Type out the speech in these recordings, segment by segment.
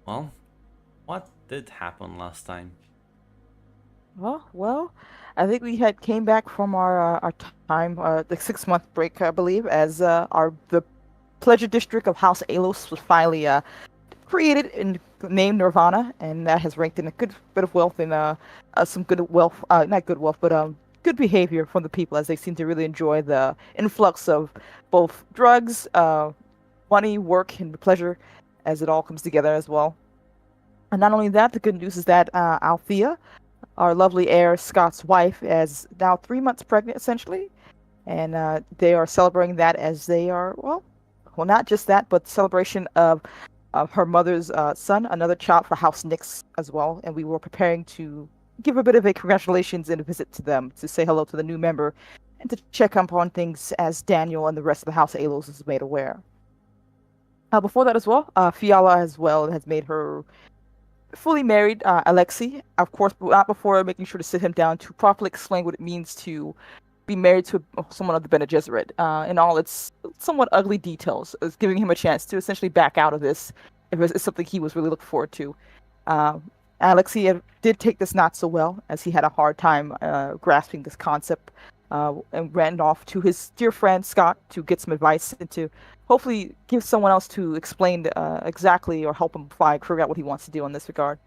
Well, what did happen last time? Well, I think we had came back from our time, the 6 month break, I believe, as our the pleasure district of House Alos was finally created and named Nirvana, and that has ranked in a good bit of wealth and some good wealth, not good wealth, but good behavior from the people as they seem to really enjoy the influx of both drugs, money, work, and pleasure as it all comes together as well. And not only that, the good news is that Althea, our lovely heir, Scott's wife, is now 3 months pregnant, essentially, and they are celebrating that as they are well, not just that, but celebration of her mother's son, another child for House Nix as well. And we were preparing to give a bit of a congratulations and a visit to them to say hello to the new member and to check up on things as Daniel and the rest of the House Alos is made aware. Before that as well, Fiala as well has made her fully married Alexei, of course, but not before making sure to sit him down to properly explain what it means to be married to someone of the Bene Gesserit in all its somewhat ugly details, is giving him a chance to essentially back out of this if it's something he was really looking forward to. Uh, Alexei did take this not so well, as he had a hard time grasping this concept, and ran off to his dear friend Scott to get some advice and to hopefully give someone else to explain exactly or help him figure out what he wants to do in this regard.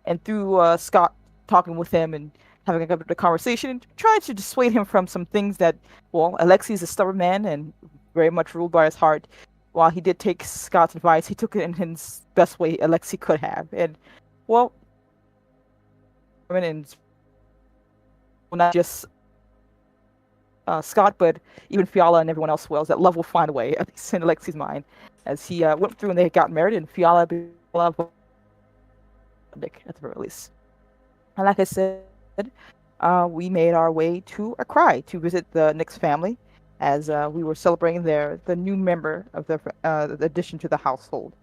And through Scott talking with him and having a bit of a conversation and trying to dissuade him from some things that, well, Alexei is a stubborn man and very much ruled by his heart. While he did take Scott's advice, he took it in his best way Alexei could have. And, well, I mean, and not just Scott, but even Fiala and everyone else will, that love will find a way, at least in Alexei's mind, as he went through and they got married, and Fiala at the very least. And like I said, we made our way to Accra to visit the Nix family, as we were celebrating the new member of the addition to the household.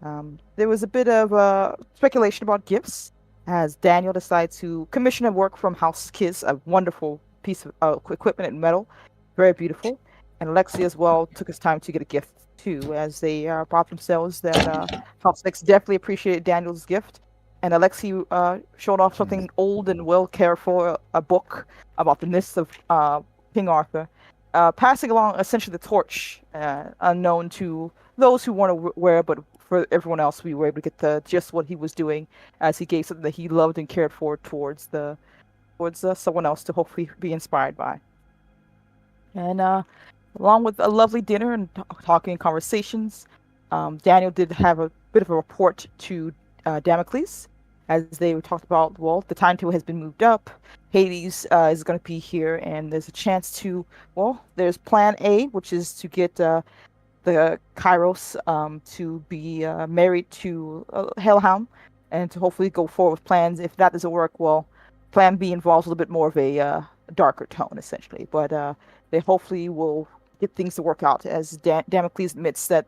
There was a bit of speculation about gifts, as Daniel decided to commission a work from House Kiss, a wonderful piece of equipment and metal, very beautiful. And Alexi as well took his time to get a gift too, as they brought themselves that House Nix definitely appreciated Daniel's gift. And Alexi showed off something old and well cared for, a book about the myths of King Arthur, passing along essentially the torch, unknown to those who weren't aware, but for everyone else, we were able to get just what he was doing, as he gave something that he loved and cared for towards someone else to hopefully be inspired by. And along with a lovely dinner and talking and conversations, Daniel did have a bit of a report to Damocles, as they talked about, well, the timetable has been moved up. Hades is going to be here, and there's a chance to, well, there's plan A, which is to get the Kairos to be married to Hellhound and to hopefully go forward with plans. If that doesn't work, well, plan B involves a little bit more of a darker tone, essentially. But they hopefully will get things to work out, as Damocles admits that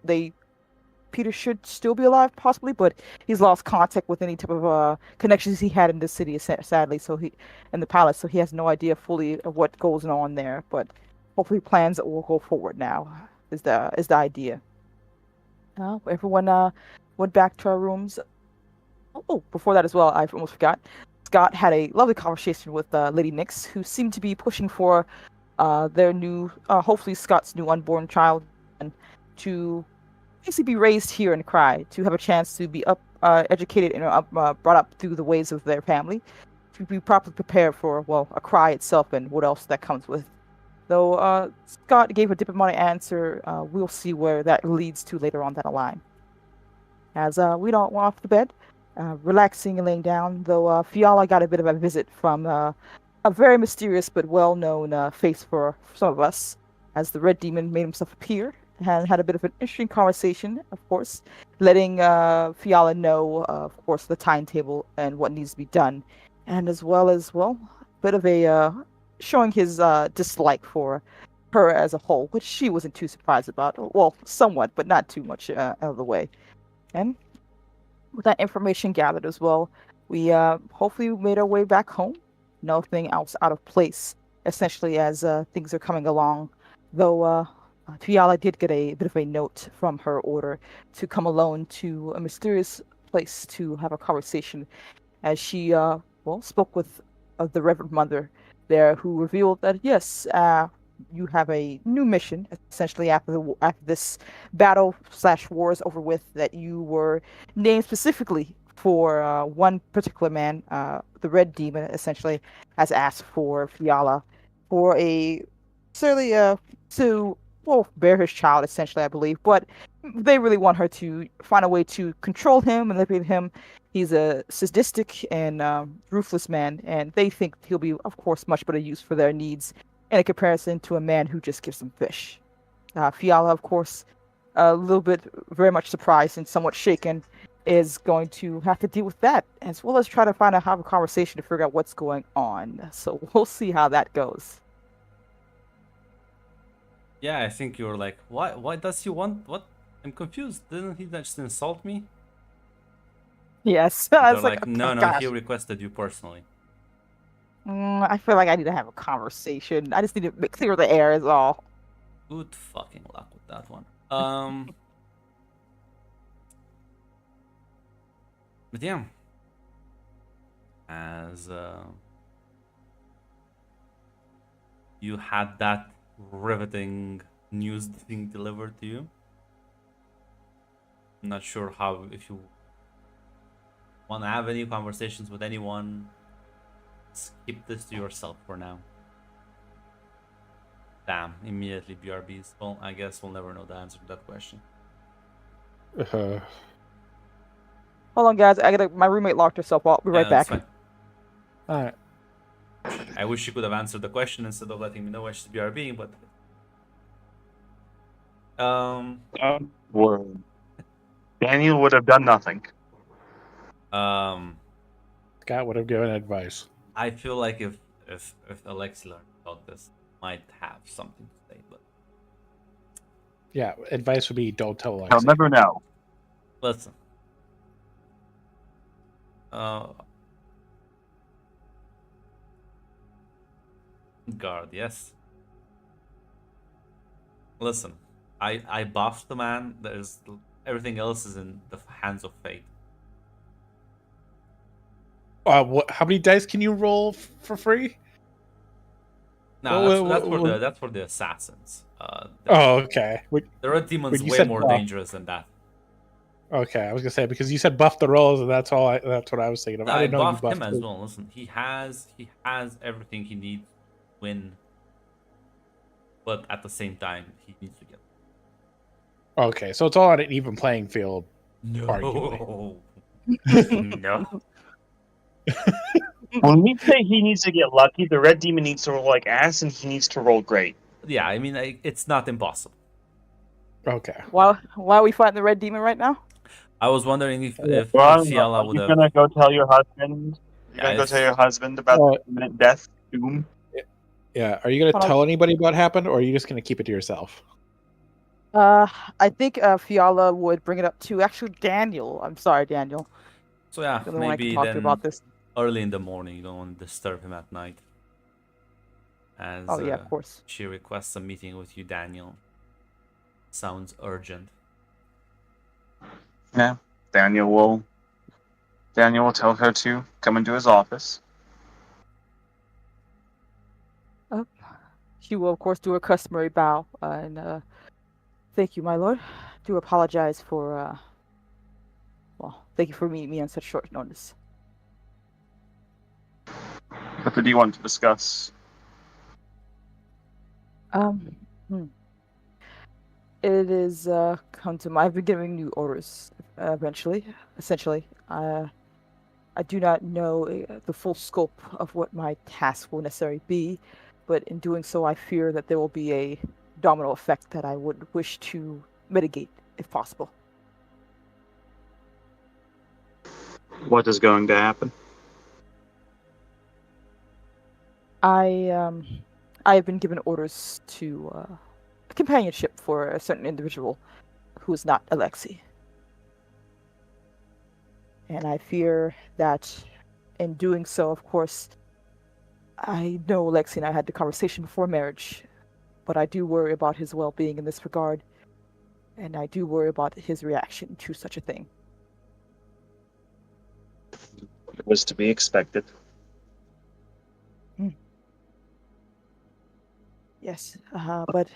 Peter should still be alive, possibly, but he's lost contact with any type of connections he had in the city, sadly. So he in the palace, so he has no idea fully of what goes on there. But hopefully, plans will go forward now. Is the idea? Everyone went back to our rooms. Oh, before that as well, I almost forgot. Scott had a lovely conversation with Lady Nix, who seemed to be pushing for their new, hopefully Scott's new unborn child, and to basically be raised here in Cry, to have a chance to be educated and brought up through the ways of their family, to be properly prepared for, well, a Cry itself and what else that comes with. Though Scott gave a diplomatic answer, we'll see where that leads to later on down the line. As we don't went off to bed, relaxing and laying down, though Fiala got a bit of a visit from a very mysterious but well-known face for some of us, as the Red Demon made himself appear and had a bit of an interesting conversation, of course, letting Fiala know, of course, the timetable and what needs to be done, and as well, a bit of a showing his dislike for her as a whole, which she wasn't too surprised about. Well, somewhat, but not too much out of the way. And with that information gathered as well, we hopefully made our way back home. Nothing else out of place, essentially, as things are coming along. Though Fiala did get a bit of a note from her order to come alone to a mysterious place to have a conversation as she spoke with the Reverend Mother there, who revealed that yes, you have a new mission essentially after this battle slash war is over with. That you were named specifically for one particular man, the Red Demon, essentially has asked for Fiala for a certainly to bear his child essentially, I believe, but they really want her to find a way to control him, manipulate him. He's a sadistic and ruthless man, and they think he'll be, of course, much better use for their needs in a comparison to a man who just gives them fish. Fiala, of course, a little bit very much surprised and somewhat shaken, is going to have to deal with that, as well as try to have a conversation to figure out what's going on. So we'll see how that goes. Yeah, I think you're like, why does he want what? I'm confused. Didn't he just insult me? Yes, They're it's like, like, oh, no, he gosh. requested you personally. I feel like I need to have a conversation. I just need to clear the air, is all. Good fucking luck with that one. But yeah, as you had that riveting news being delivered to you, I'm not sure how if you want to have any conversations with anyone. Keep this to yourself for now. Damn, immediately BRBs. Well, I guess we'll never know the answer to that question. Uh, Hold on, guys. My roommate locked herself. I'll be right That's back. fine. all right. I wish you could have answered the question instead of letting me know I should be BRBing, but Word. Daniel would have done nothing. Scott would have given advice. I feel like if Alexi learned about this, might have something to say. But Yeah, advice would be don't tell I'll Alexi. never know. listen, guard, yes. Listen, I buffed the man. There's everything else is in the hands of fate. How many dice can you roll for free? No, Well, that's for the assassins. Oh, okay. The red demon's you way said more buff. dangerous than that. Okay, I was gonna say because you said buff the rolls, and that's all. That's what I was thinking of. I I didn't know you buffed buffed him as him. well. Listen, he has everything he needs to win, but at the same time, he needs to get. Okay, so it's all on an even playing field. No, no. When we say he needs to get lucky, the red demon needs to roll like ass, and he needs to roll great. Yeah, I mean, it's not impossible. Okay. Why are we fighting the Red Demon right now? I was wondering if Well, Fiala are would you have. gonna go tell your husband? You're Yeah, gonna go if- tell your husband about Well- the imminent death, doom? Yeah. Are you gonna Hold on. tell anybody what happened, or are you just gonna keep it to yourself? I think Fiala would bring it up to actually Daniel. I'm sorry, Daniel. So yeah, The only one I can maybe talk to then about this. early in the morning. You don't want to disturb him at night. As Oh yeah, of course. she requests a meeting with you, Daniel. Sounds urgent. Yeah. Daniel will tell her to come into his office. She will, of course, do her customary bow and thank you, my lord. Do apologize for thank you for meeting me on such short notice. What do you want to discuss? It is come to my. I've been giving new orders. Essentially, I do not know the full scope of what my task will necessarily be, but in doing so, I fear that there will be a domino effect that I would wish to mitigate, if possible. What is going to happen? I have been given orders to companionship for a certain individual who is not Alexi. And I fear that in doing so, of course, I know Alexi and I had the conversation before marriage, but I do worry about his well-being in this regard, and I do worry about his reaction to such a thing. It was to be expected. Yes, but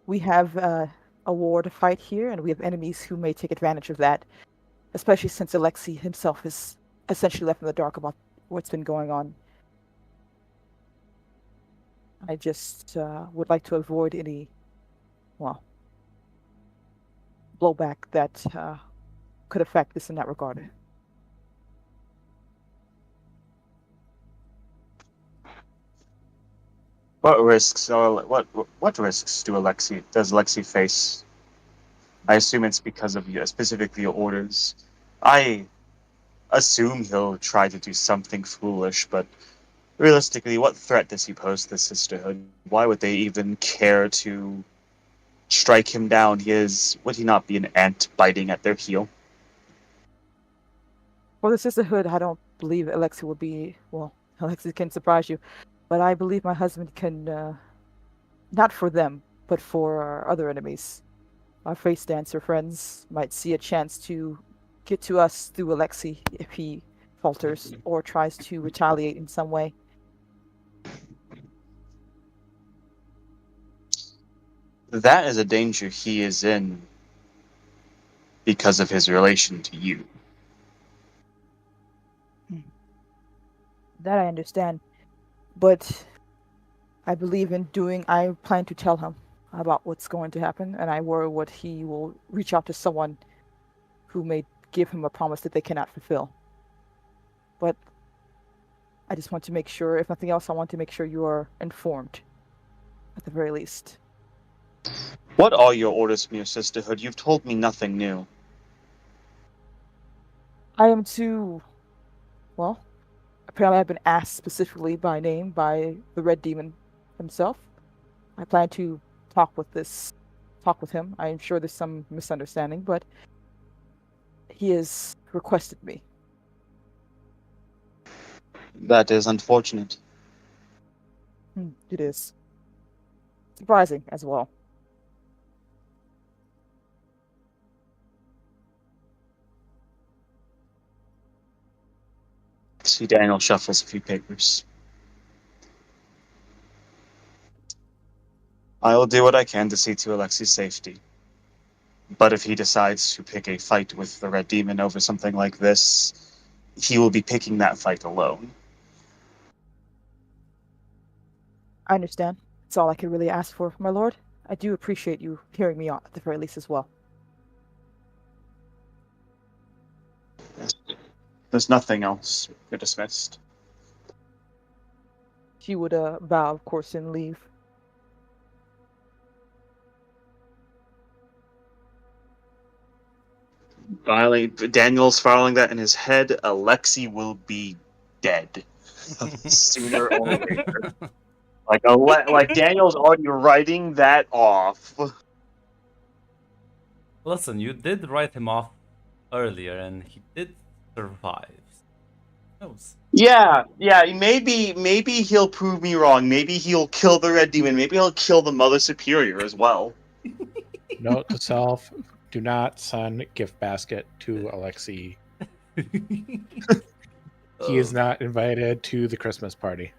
we have a war to fight here, and we have enemies who may take advantage of that, especially since Alexei himself is essentially left in the dark about what's been going on. I just would like to avoid any, well, blowback that could affect this in that regard. What risks are what risks does Alexei face? I assume it's because of specifically your orders. I assume he'll try to do something foolish, but realistically, what threat does he pose to the Sisterhood? Why would they even care to strike him down? Would he not be an ant biting at their heel? For the Sisterhood, I don't believe Alexei will be, well, Alexei can surprise you, but I believe my husband can, not for them, but for our other enemies. Our face dancer friends might see a chance to get to us through Alexei if he falters or tries to retaliate in some way. That is a danger he is in because of his relation to you. That I understand, but I believe in doing. I plan to tell him about what's going to happen, and I worry what he will reach out to someone who may give him a promise that they cannot fulfill. But I just want to make sure, if nothing else, I want to make sure you are informed, at the very least. What are your orders from your Sisterhood? You've told me nothing new. I am to, well, apparently I've been asked specifically by name by the Red Demon himself. I plan to talk with him. I am sure there's some misunderstanding, but he has requested me. That is unfortunate. It is surprising as well. See, Daniel shuffles a few papers. I will do what I can to see to Alexei's safety. But if he decides to pick a fight with the Red Demon over something like this, he will be picking that fight alone. I understand. That's all I could really ask for, my lord. I do appreciate you hearing me out at the very least as well. There's nothing else. You're dismissed. She would bow, of course, and leave. Finally, Daniel's filing that in his head. Alexei will be dead sooner or later. Like Daniel's already writing that off. Listen, you did write him off earlier, and he did survive. Who knows? Yeah. Maybe he'll prove me wrong. Maybe he'll kill the Red Demon. Maybe he'll kill the Mother Superior as well. Note to self: do not send gift basket to Alexei. He is not invited to the Christmas party.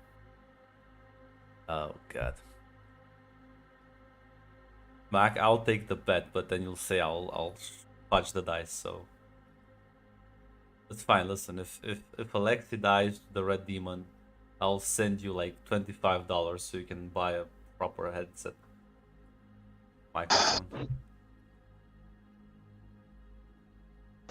Oh god. Mac, I'll take the bet, but then you'll say I'll fudge the dice, so it's fine. Listen, if Alexei dies to the Red Demon, I'll send you like $25 so you can buy a proper headset microphone.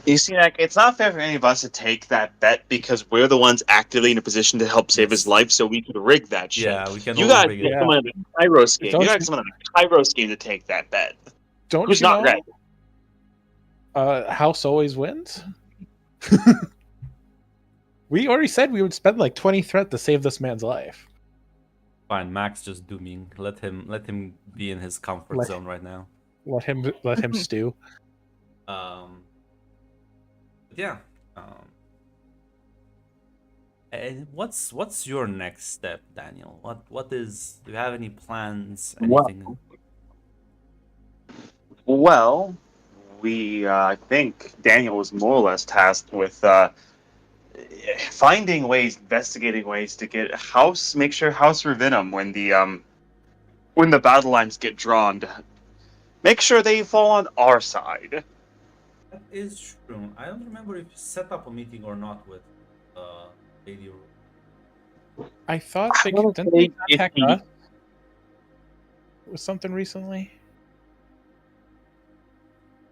You see, like, it's not fair for any of us to take that bet because we're the ones actively in a position to help save his life, so we could rig that shit. Yeah, we can You all guys rig get it. someone in the Kairos game. Don't You got you- someone in the Kairos game to take that bet. Don't Who's you not know? ready? House always wins. We already said we would spend like 20 threat to save this man's life. Fine, Max just dooming. Let him be in his comfort zone right now. Let him stew. Yeah. And what's your next step, Daniel? What is? Do you have any plans? Anything? Well, I think Daniel was more or less tasked with finding ways, investigating ways to make sure House Ravenum when the battle lines get drawn, to make sure they fall on our side. That is true. I don't remember if you set up a meeting or not with Lady Ru. I thought I they wanna didn't they say if contact he- us with something recently.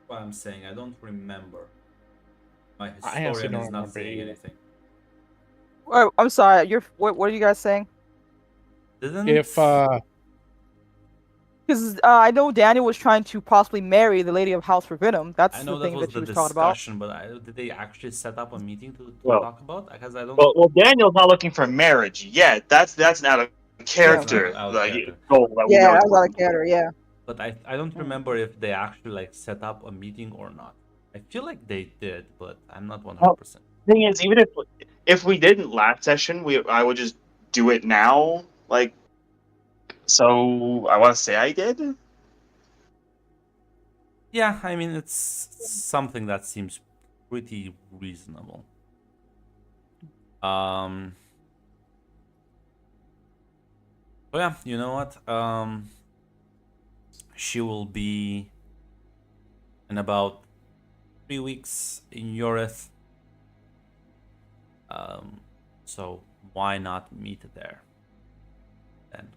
What I'm saying, I don't remember. My I honestly historian don't is not remember saying either. anything. Oh, I'm sorry. What are you guys saying? Didn't If Because I know Daniel was trying to possibly marry the Lady of House Ravenum. I That's the know that thing was that she the was talking about. discussion, but did they actually set up a meeting to Well, talk about? Because I don't. well, Daniel's not looking for marriage yet. That's an out of Yeah. That's not character out of character. goal that we Yeah, know I is was out of character. Yeah. But I don't remember if they actually like set up a meeting or not. I feel like they did, but I'm not 100%. Thing is, even if we didn't last session, I would just do it now. Like, so I want to say I did. Yeah, I mean it's something that seems pretty reasonable. But yeah, you know what? She will be in about 3 weeks in Yoreth. So why not meet there? Then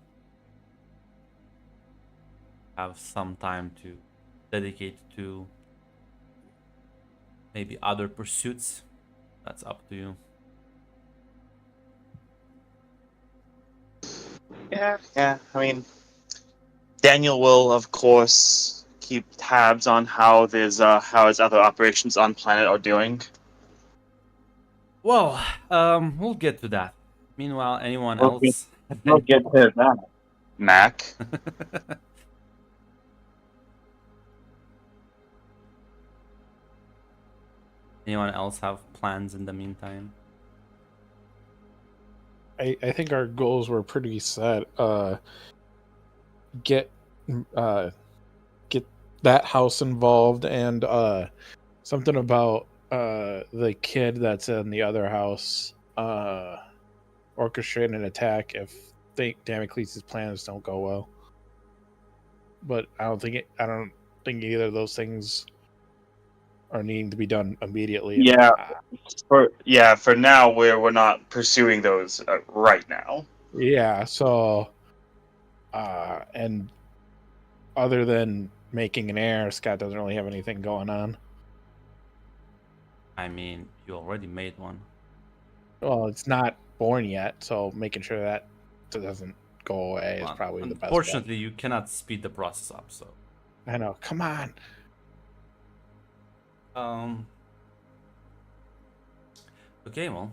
have some time to dedicate to maybe other pursuits. That's up to you. Yeah. I mean, Daniel will, of course, keep tabs on how his other operations on planet are doing. Well, we'll get to that. Meanwhile, anyone We'll else? We'll get to that. Mac. Anyone else have plans in the meantime? I think our goals were pretty set. Get get that house involved, and something about the kid that's in the other house orchestrating an attack if Damocles' plans don't go well. But I don't think either of those things are needing to be done immediately. Yeah. For now we're not pursuing those right now. Yeah, so and other than making an heir, Scott doesn't really have anything going on. I mean, you already made one. Well, it's not born yet, so making sure that doesn't go away is probably the best bet. Unfortunately, you cannot speed the process up. So, I know. Come on. Okay, well,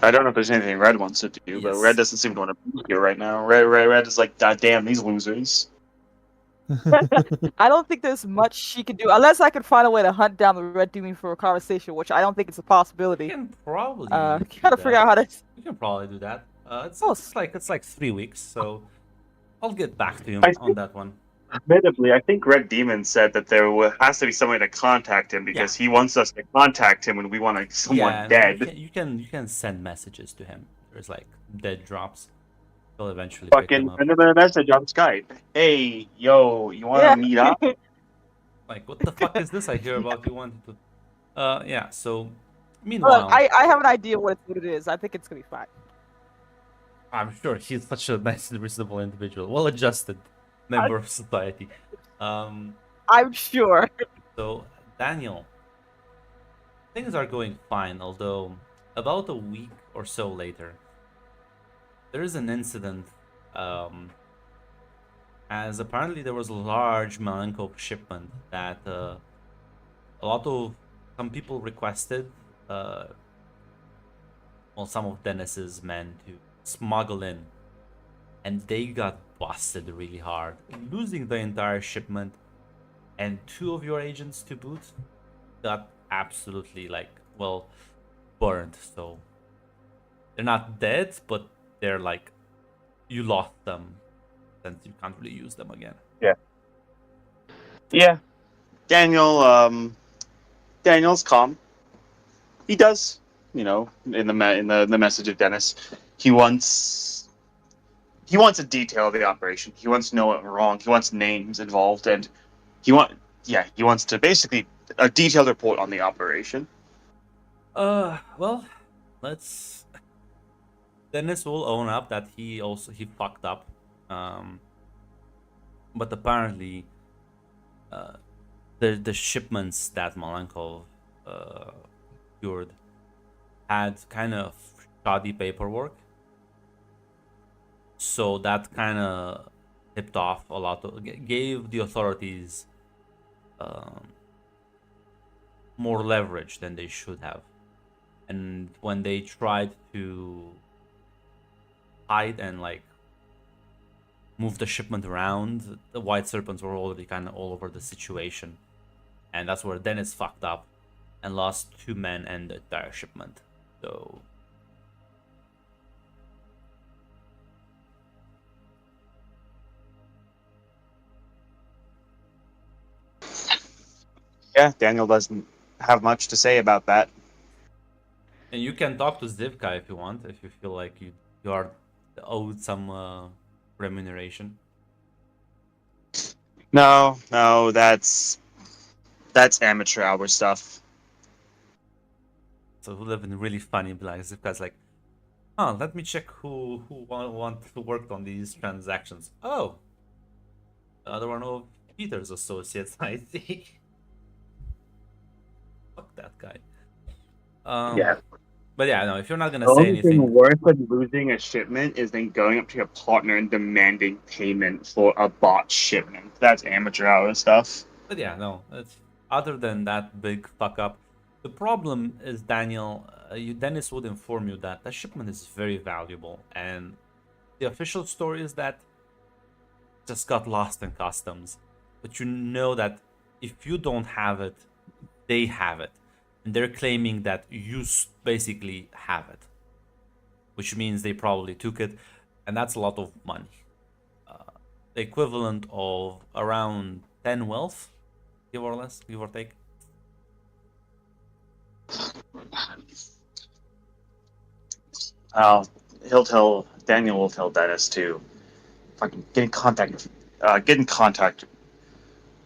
I don't know if there's anything Red wants to do, but Yes. Red doesn't seem to want to be here right now. Red is like, "God damn these losers." I don't think there's much she can do unless I can find a way to hunt down the Red Demon for a conversation, which I don't think it's a you possibility. can probably Gotta do figure out how to. You can probably do that. It's Oh. it's like 3 weeks, so I'll get back to you I on that one. Admittedly, I think Red Demon said that there has to be somebody to contact him because he wants us to contact him when we want someone Yeah, dead. you can send messages to him. There's like dead drops. He'll eventually pick them Fucking up. send him a message on Skype. Hey, yo, you want to Yeah. meet up? Like, what the fuck is this I hear about you wanting to? Yeah. So, meanwhile, Look, I have an idea what it is. I think it's gonna be fine. I'm sure he's such a nice and reasonable individual, well-adjusted member of society. I'm sure. So, Daniel, things are going fine, although about a week or so later, there is an incident, as apparently there was a large Malenko shipment that some people requested, some of Dennis's men to smuggle in, and they got busted really hard, losing the entire shipment, and 2 of your agents to boot got absolutely burned. So they're not dead, but they're like, you lost them since you can't really use them again. Yeah. Daniel's calm. He does, in the message of Dennis, he wants a detail of the operation. He wants to know what went wrong. He wants names involved, and he wants to basically a detailed report on the operation. Well, let's. Dennis will own up that he fucked up, but apparently, the shipments that Malenkov secured had kind of shoddy paperwork, so that kind of tipped off a lot gave the authorities more leverage than they should have, and when they tried to hide and like move the shipment around, the White Serpents were already kind of all over the situation, and that's where Dennis fucked up and lost 2 men and the entire shipment. So Yeah, Daniel doesn't have much to say about that. and you can talk to Zivka if you want, if you feel like you are owed some remuneration. No, that's amateur hour stuff. So it would have been really funny, be like Zivka's like, oh, let me check who want to work on these transactions. Oh, the other one of Peter's associates, I think. Fuck that guy. Yeah. But yeah, no, if you're not gonna The say only thing anything, worse than losing a shipment is then going up to your partner and demanding payment for a bot shipment. That's amateur hour stuff. but yeah, no, it's other than that big fuck up. The problem is Daniel. Dennis would inform you that that shipment is very valuable, and the official story is that it just got lost in customs. But you know that if you don't have it, they have it, and they're claiming that you basically have it, which means they probably took it, and that's a lot of money. The equivalent of around 10 wealth, give or less, give or take. Daniel will tell Dennis to fucking get in contact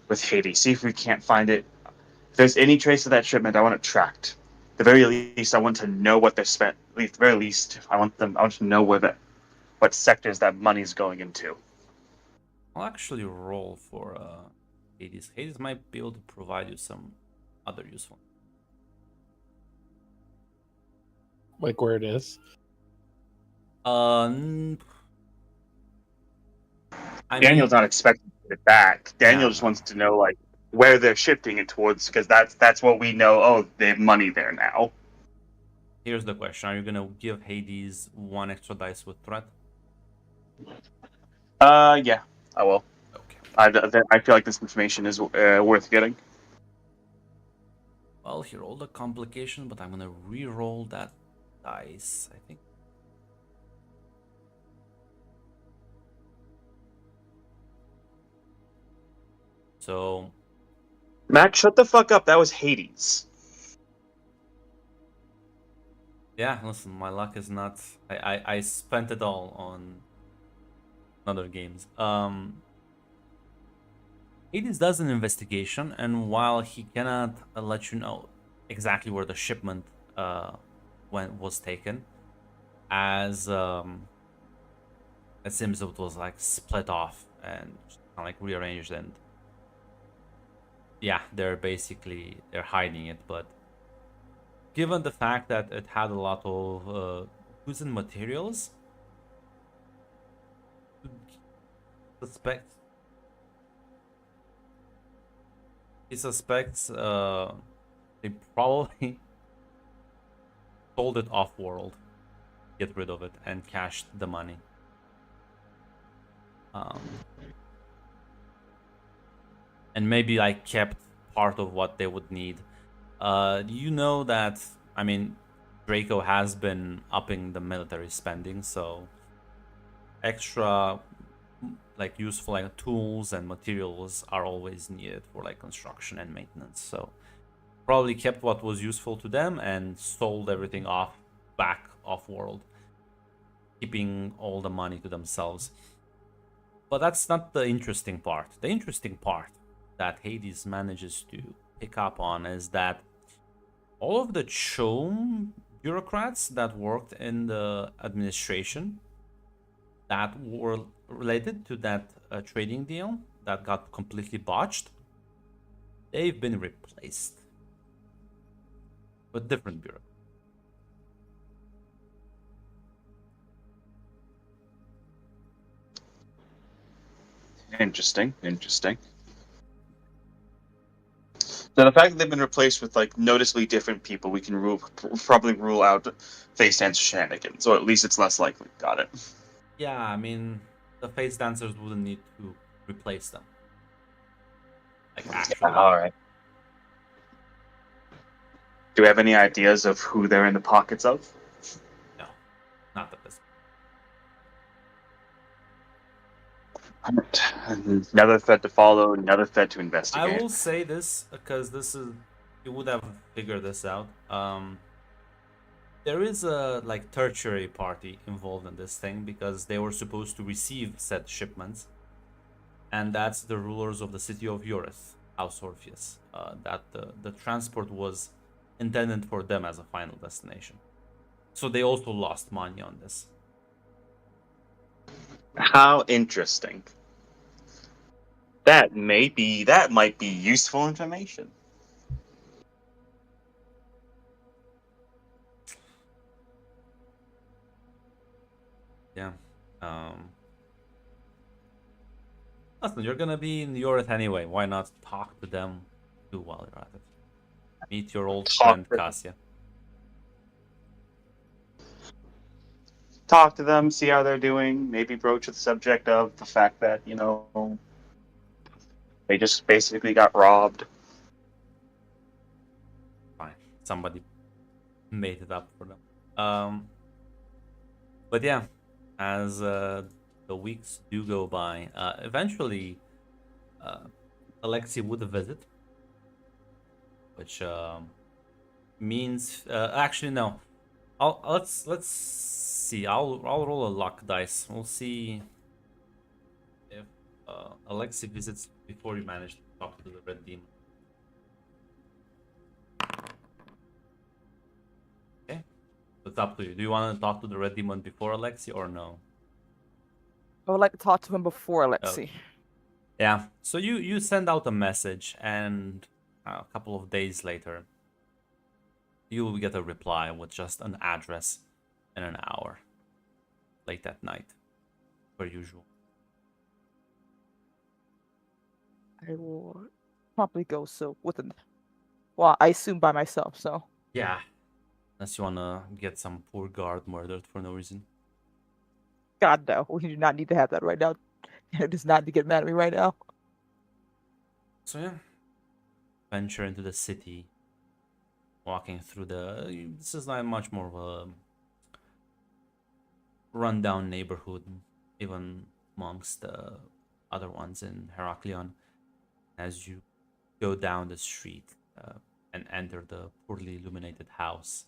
with Haiti. See if we can't find it. If there's any trace of that shipment, I want it tracked. At the very least, I want to know what they spent. At the very least, I want to know what sectors that money's going into. I'll actually roll for Hades. Hades might be able to provide you some other useful. Like where it is. Daniel's not expecting it back. Daniel just no. wants to know like where they're shifting it towards, because that's what we know. Oh, they have money there now. Here's the question: are you gonna give Hades 1 extra dice with threat? Yeah, I will. Okay. I feel like this information is worth getting. Well, he rolled a complication, but I'm gonna re-roll that dice, I think. So, Max, shut the fuck up. That was Hades. yeah, listen, my luck is not. I spent it all on other games. Hades does an investigation, and while he cannot let you know exactly where the shipment was taken, as it seems it was like split off and kind of like rearranged, and yeah, they're hiding it. But given the fact that it had a lot of goods and materials, he suspects they probably sold it off world, get rid of it, and cashed the money. And maybe like kept part of what they would need. You know that, I mean, Draco has been upping the military spending, so extra like useful like tools and materials are always needed for like construction and maintenance. So probably kept what was useful to them and sold everything off back off world, keeping all the money to themselves. But that's not the interesting part. The interesting part that Hades manages to pick up on is that all of the Chom bureaucrats that worked in the administration that were related to that trading deal that got completely botched, they've been replaced with different bureaucrats. Interesting. So the fact that they've been replaced with like noticeably different people, we can probably rule out face dance shenanigans, or at least it's less likely. Got it. Yeah, I mean, the face dancers wouldn't need to replace them. Like, actually. All right. Do we have any ideas of who they're in the pockets of? No, not at this. Another thread to follow, another thread to I investigate. will say this because this is, you would have figured this out. There is a like tertiary party involved in this thing because they were supposed to receive said shipments, and that's the rulers of the city of Eurith, House Orpheus. That the transport was intended for them as a final destination, so they also lost money on this. How interesting. That might be useful information. Yeah. Listen, you're gonna be in Eurith anyway. Why not talk to them too while you're at it? Meet your old friend Cassia. Talk to them, see how they're doing, maybe broach the subject of the fact that, they just basically got robbed. Fine. Somebody made it up for them. But yeah, as the weeks do go by, eventually Alexei would visit, which means actually no. Let's see. I'll roll a luck dice. We'll see if Alexei visits before you manage to talk to the Red Demon. Okay, so it's up to you. Do you want to talk to the Red Demon before Alexei or no? I would like to talk to him before Alexei. Yeah. So you send out a message, and a couple of days later, you will get a reply with just an address and an hour. Late at night, per usual. I will probably go so within. Well, I assume by myself. So Yeah. Unless you wanna get some poor guard murdered for no reason. God no, we do not need to have that right now. It does not need to get mad at me right now. So yeah, venture into the city. Walking through the. This is not much more of a rundown neighborhood, even amongst the other ones in Heraklion. As you go down the street and enter the poorly illuminated house,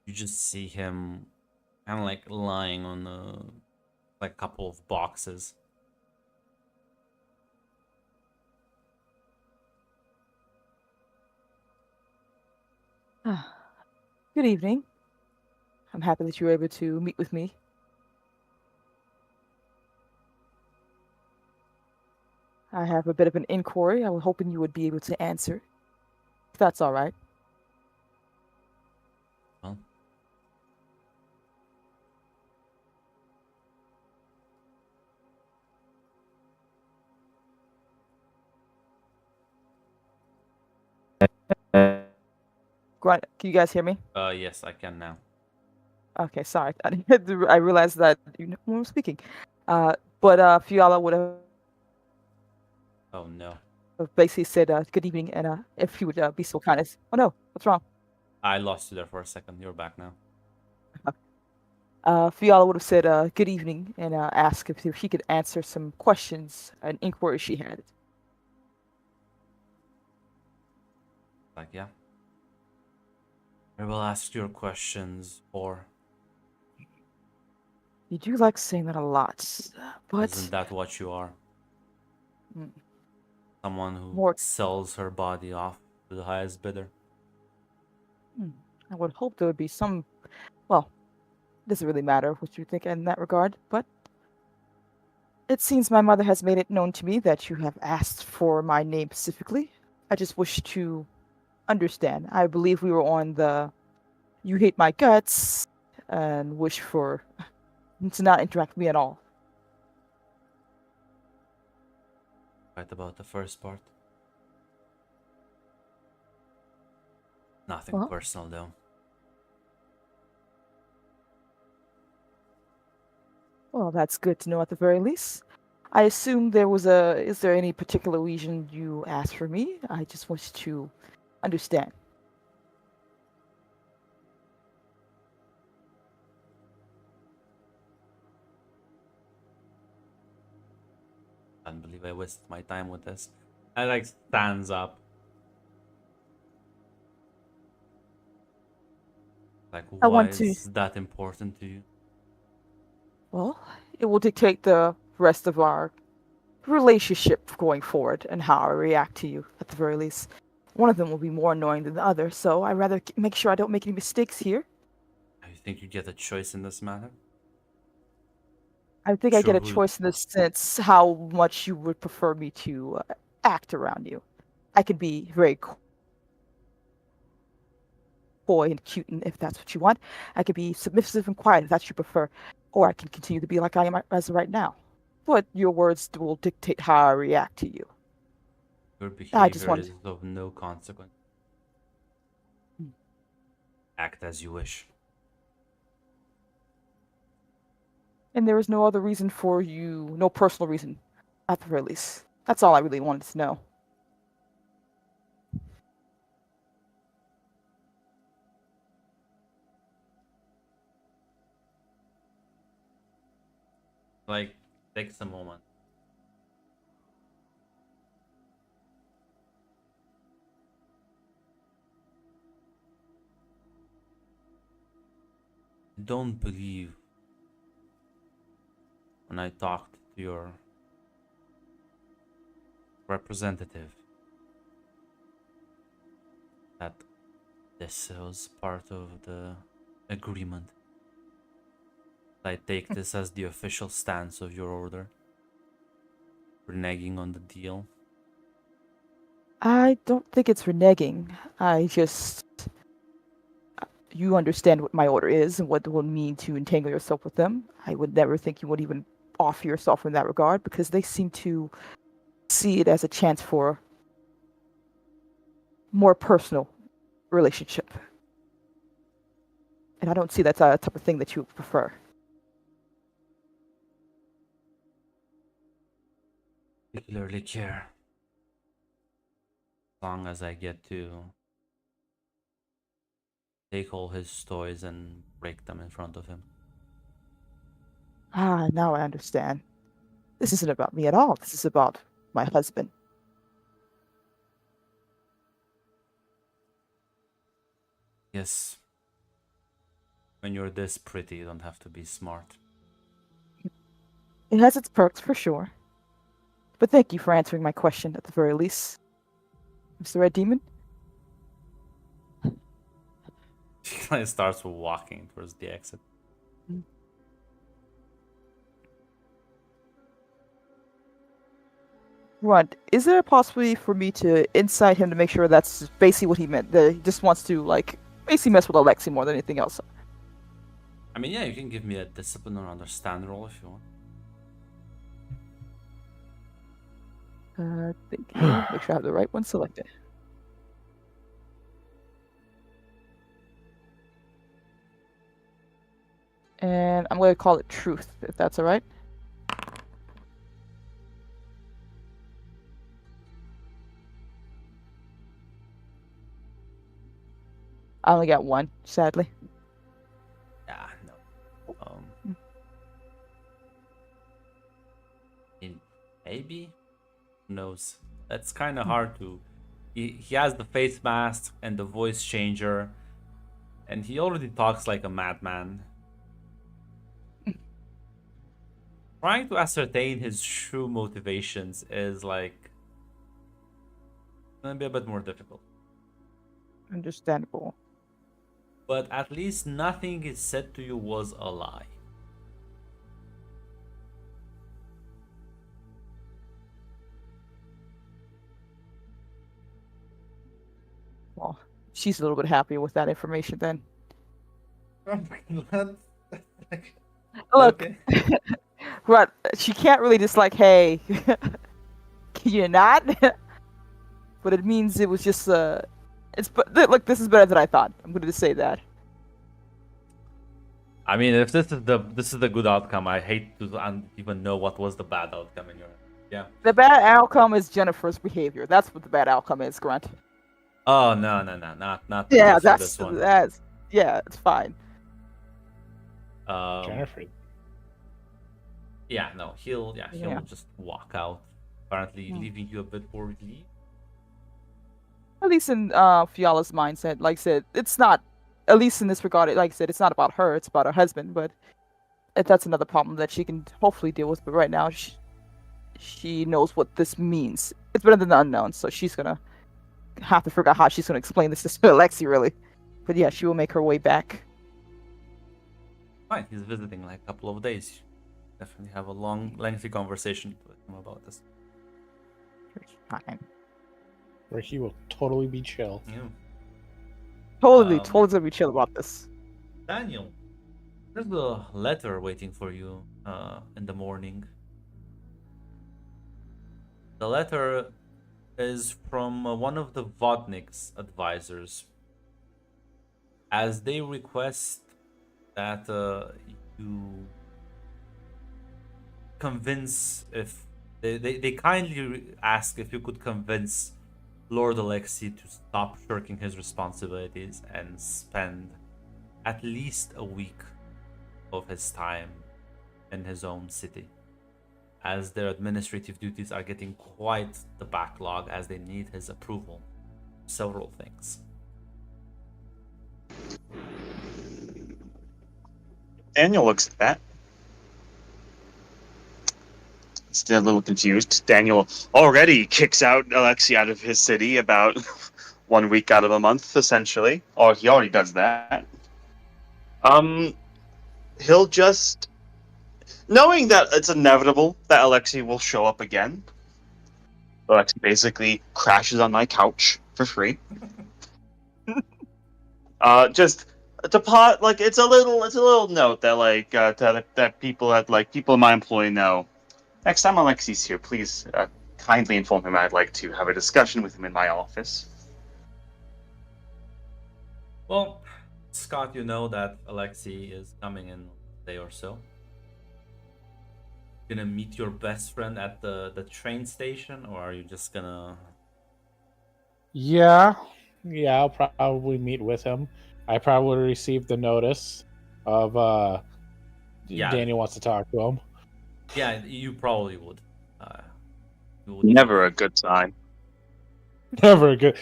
you just see him kind of like lying on a couple of boxes. Good evening. I'm happy that you were able to meet with me. I have a bit of an inquiry I was hoping you would be able to answer, if that's all right. Well, Grant, can you guys hear me? yes, I can now. Okay, sorry. I realized that you know when I'm speaking. But Fiala would have Oh no, basically said good evening, and if he would be so kind as. Oh no, what's wrong? I lost you there for a second. You're back now. Fiala would have said good evening and asked if she could answer some questions, an inquiry she had. Like, yeah. I will ask your questions, or You do like saying that a lot, but isn't that what you are? mm, Someone who more. sells her body off to the highest bidder. I would hope there would be some. Well, it doesn't really matter what you think in that regard, but it seems my mother has made it known to me that you have asked for my name specifically. I just wish to understand. I believe we were on the you hate my guts and wish for to not interact with me at all. Right about the first part. Nothing Well, personal, though. well, that's good to know at the very least. I assume there was a. Is there any particular reason you asked for me? I just wish to understand. I can't believe I wasted my time with this. I like stands up. Like, I why want to. is that important to you? Well, it will dictate the rest of our relationship going forward and how I react to you at the very least. One of them will be more annoying than the other, so I'd rather make sure I don't make any mistakes here. You think you get a choice in this matter? I think I get Sure, a who? choice in the sense how much you would prefer me to act around you. I could be very coy and cute, and if that's what you want. I could be submissive and quiet if that's what you prefer, or I can continue to be like I am as of right now. But your words will dictate how I react to you. Your I just behavior want. is of no consequence. Act as you wish. And there is no other reason for you, no personal reason, at the very least. That's all I really wanted to know. Like, takes a moment. Don't believe when I talked to your representative that this was part of the agreement. I take this as the official stance of your order. Reneging on the deal. I don't think it's reneging. I just. You understand what my order is and what it will mean to entangle yourself with them. I would never think you would even offer yourself in that regard because they seem to see it as a chance for more personal relationship. And I don't see that's a type of thing that you would prefer. Particularly care. As long as I get to take all his toys and break them in front of him. Ah, now I understand. This isn't about me at all. This is about my husband. Yes, when you're this pretty, you don't have to be smart. It has its perks for sure. But thank you for answering my question at the very least, Mr. Red Demon. She kind of starts walking towards the exit. Runt, is there a possibility for me to incite him to make sure that's basically what he meant? That he just wants to, like, basically mess with Alexi more than anything else? I mean, yeah, you can give me a discipline or understand roll if you want. Thank you. Make sure I have the right one selected. And I'm going to call it truth, if that's all right. I only got one, sadly. Yeah, no. mean, maybe. Who knows? That's kind of hard to. He has the face mask and the voice changer, and he already talks like a madman. Trying to ascertain his true motivations is like gonna be a bit more difficult. Understandable. But at least nothing is said to you was a lie. Well, she's a little bit happier with that information then. Look, Okay. but she can't really just like, hey, can you not? But it means it was just look, this is better than I thought. I'm going to just say that. I mean, if this is the good outcome, I hate to even know what was the bad outcome in your end. Yeah. The bad outcome is Jennifer's behavior. That's what the bad outcome is, Grunt. Oh no, not Yeah, just for this one. yeah, it's fine. Jennifer. Yeah, no, he'll Yeah. just walk out, apparently Hmm. leaving you a bit more relieved. At least in Fiala's mindset, like I said, it's not. At least in this regard, like I said, it's not about her. It's about her husband. But that's another problem that she can hopefully deal with. But right now, she knows what this means. It's better than the unknown, so she's gonna have to figure out how she's gonna explain this to Alexi, really. But yeah, she will make her way back. Fine, he's visiting like a couple of days. Definitely have a long, lengthy conversation with him about this. Fine. Where he will totally be chill. Yeah. Totally, Um, totally gonna be chill about this. Daniel, there's a letter waiting for you in the morning. The letter is from one of the Vodnik's advisors, as they request that you convince if they kindly ask if you could convince Lord Alexei to stop shirking his responsibilities and spend at least a week of his time in his own city, as their administrative duties are getting quite the backlog as they need his approval. Several things. Daniel looks at that. Still a little confused. Daniel already kicks out Alexei out of his city about 1 week out of a month, essentially. Or he already does that. He'll just, knowing that it's inevitable that Alexei will show up again. Alexei basically crashes on my couch for free. Just to pot, like it's a little note that that people in my employ know. Next time Alexei's here, please kindly inform him I'd like to have a discussion with him in my office. Well, Scott, you know that Alexei is coming in a day or so. Gonna meet your best friend at the train station, or are you just gonna? Yeah, I'll probably meet with him. I probably received the notice of Yeah. Daniel wants to talk to him. Yeah, you probably would. You would Never a good sign. Never good.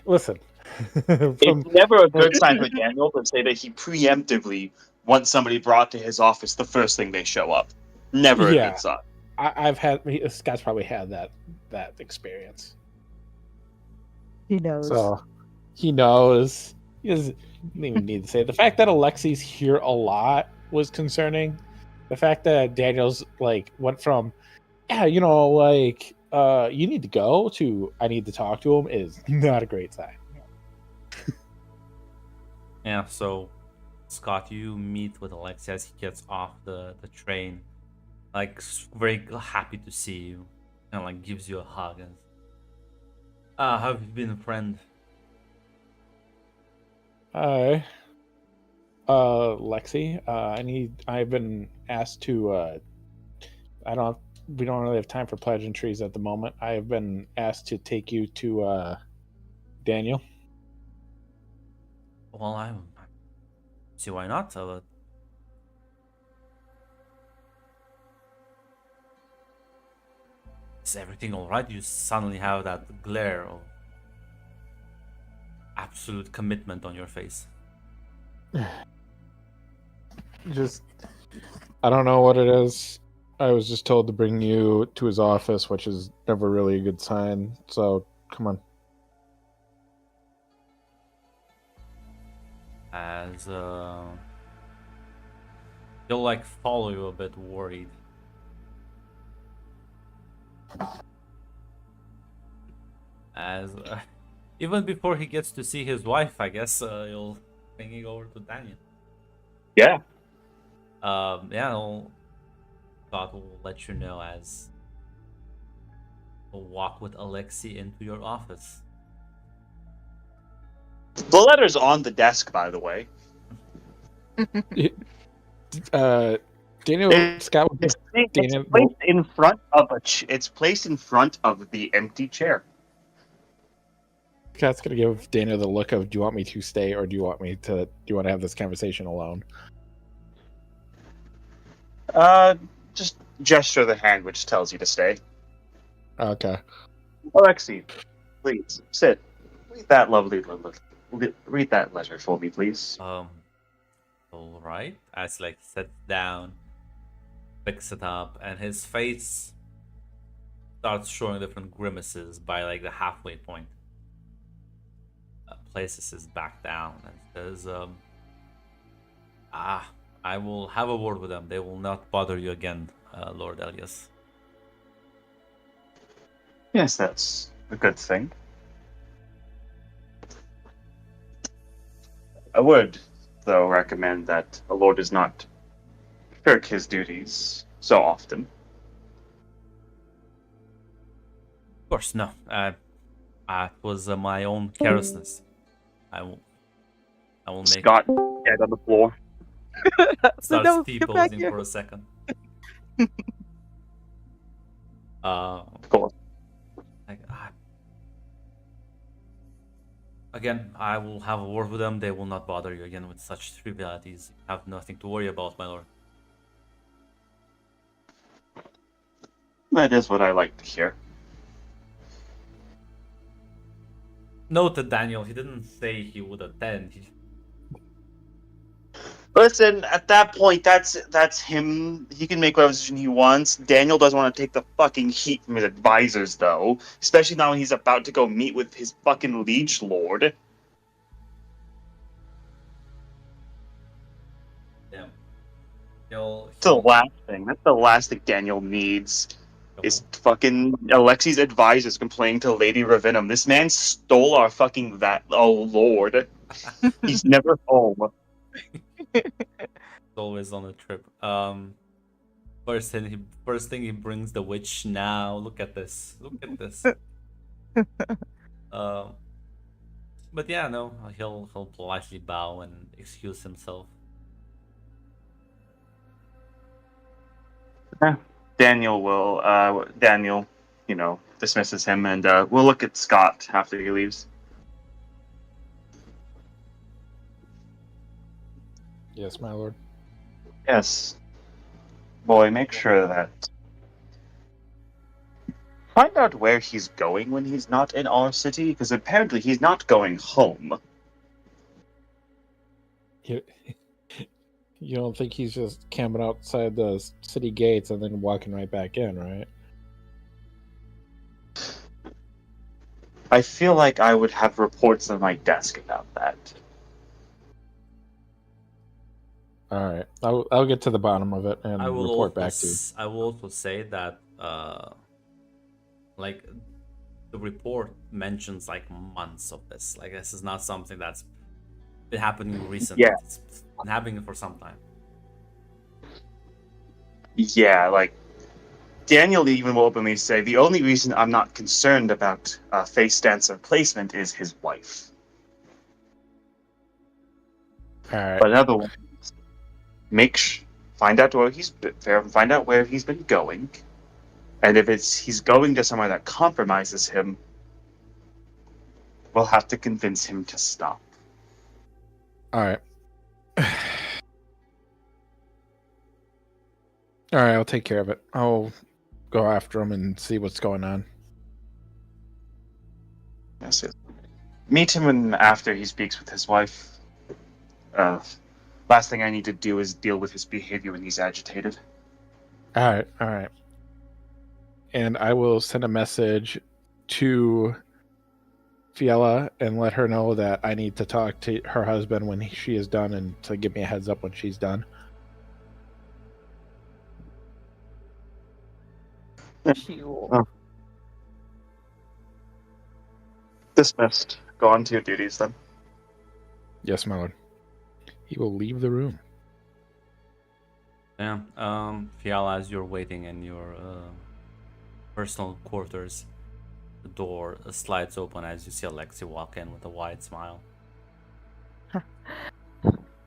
Listen, It's never a good sign for Daniel to say that he preemptively wants somebody brought to his office the first thing they show up. Never a Yeah. good sign. I've had Scott's probably had that experience, He knows. so he knows. He doesn't even need to say it. The fact that Alexei's here a lot was concerning. The fact that Daniel's like went from, yeah, you need to go to I need to talk to him is not a great sign. Yeah, so Scott, you meet with Alexei as he gets off the train, like very happy to see you, and like gives you a hug and how have you been, friend? Hi, Lexi. I've been asked to. We don't really have time for pleasantries at the moment. I have been asked to take you to Daniel. Well, I see why not. Is everything alright? You suddenly have that glare of absolute commitment on your face. Just, I don't know what it is. I was just told to bring you to his office, which is never really a good sign. So, come on. As he'll like follow you a bit worried. As even before he gets to see his wife, I guess he'll bring over to Daniel. Yeah. Yeah, Scott will let you know as he'll walk with Alexei into your office. The letter's on the desk, by the way. Daniel Scott would It's Daniel. placed in front of it's placed in front of the empty chair. Scott's gonna give Daniel the look of, do you want me to stay or do you want to have this conversation alone? Just gesture the hand which tells you to stay. Okay. Alexei, please sit. Read that read that letter for me, please. All right. As like sits down, picks it up, and his face starts showing different grimaces by like the halfway point. Places his back down and says, I will have a word with them. They will not bother you again, Lord Elias. Yes, that's a good thing. I would, though, recommend that a lord does not shirk his duties so often. Of course, no. It was my own carelessness. I will make Scott dead on the floor. starts No, get back T-posing here. for a second. Of course. Like, again, I will have a word with them. They will not bother you again with such trivialities. You have nothing to worry about, my lord. That is what I like to hear. Noted, Daniel. He didn't say he would attend. Listen, at that point, that's him. He can make whatever decision he wants. Daniel doesn't want to take the fucking heat from his advisors, though. Especially now when he's about to go meet with his fucking liege lord. Yeah. That's the last thing. That's the last thing Daniel needs. Is fucking Alexei's advisors complaining to Lady Ravenum. This man stole our fucking oh lord. He's never home. Always on a trip. First thing he brings the witch. Now look at this. Look at this. But yeah, no, he'll politely bow and excuse himself. Daniel, dismisses him, and we'll look at Scott after he leaves. Yes, my lord. Yes. Boy, make sure that find out where he's going when he's not in our city, because apparently he's not going home. You don't think he's just camping outside the city gates and then walking right back in, right? I feel like I would have reports on my desk about that. All right, I'll get to the bottom of it and I will report back to you. I will also say that like the report mentions like months of this. Like this is not something that's been happening recently. Yeah. It's been happening for some time. Yeah, like Daniel even will openly say the only reason I'm not concerned about face dancer placement is his wife. All right. But in other words, find out where he's been going, and if he's going to somewhere that compromises him, we'll have to convince him to stop. All right. All right, I'll take care of it. I'll go after him and see what's going on. Yes, yes. Meet him after he speaks with his wife. Last thing I need to do is deal with his behavior when he's agitated. All right. And I will send a message to Fiala and let her know that I need to talk to her husband when she is done and to give me a heads up when she's done. She will. Oh. Dismissed. Go on to your duties then. Yes, my lord. He will leave the room. Yeah. Fiala, as you're waiting in your personal quarters, the door slides open as you see Alexei walk in with a wide smile.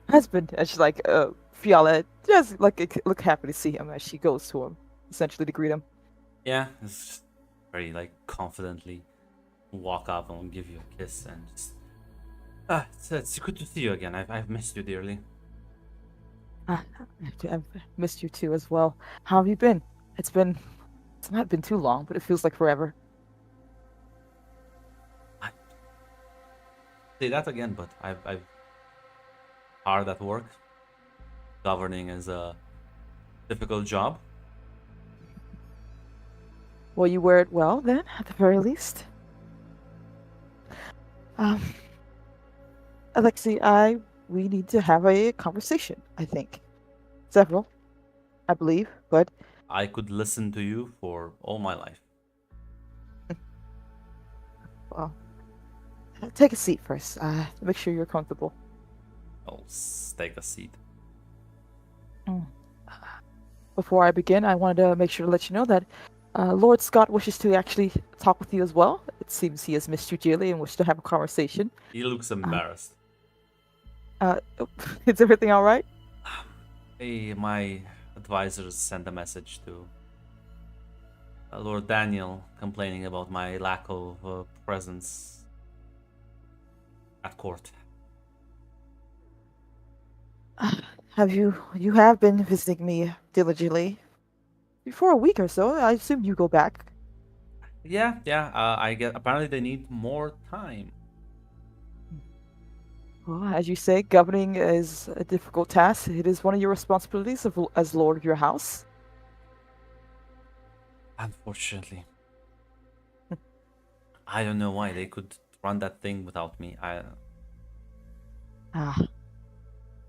Husband, and she's like, Fiala, just look happy to see him as she goes to him, essentially to greet him. Yeah, it's just very like confidently walk up and give you a kiss and just it's good to see you again. I've missed you dearly. I've missed you too as well. How have you been? It's not been too long, but it feels like forever. Say that again, but I've hard at work. Governing is a difficult job. Well, you wear it well then, at the very least. Alexei, we need to have a conversation, I think. Several, I believe, but I could listen to you for all my life. well, take a seat first. Make sure you're comfortable. I'll take a seat. Before I begin, I wanted to make sure to let you know that Lord Scott wishes to actually talk with you as well. It seems he has missed you dearly and wishes to have a conversation. He looks embarrassed. Is everything all right? Hey, my advisors sent a message to Lord Daniel complaining about my lack of presence at court. You have been visiting me diligently for a week or so. I assume you go back. Yeah. I get. Apparently, they need more time. Well, as you say, governing is a difficult task. It is one of your responsibilities as lord of your house. Unfortunately, I don't know why they could run that thing without me. I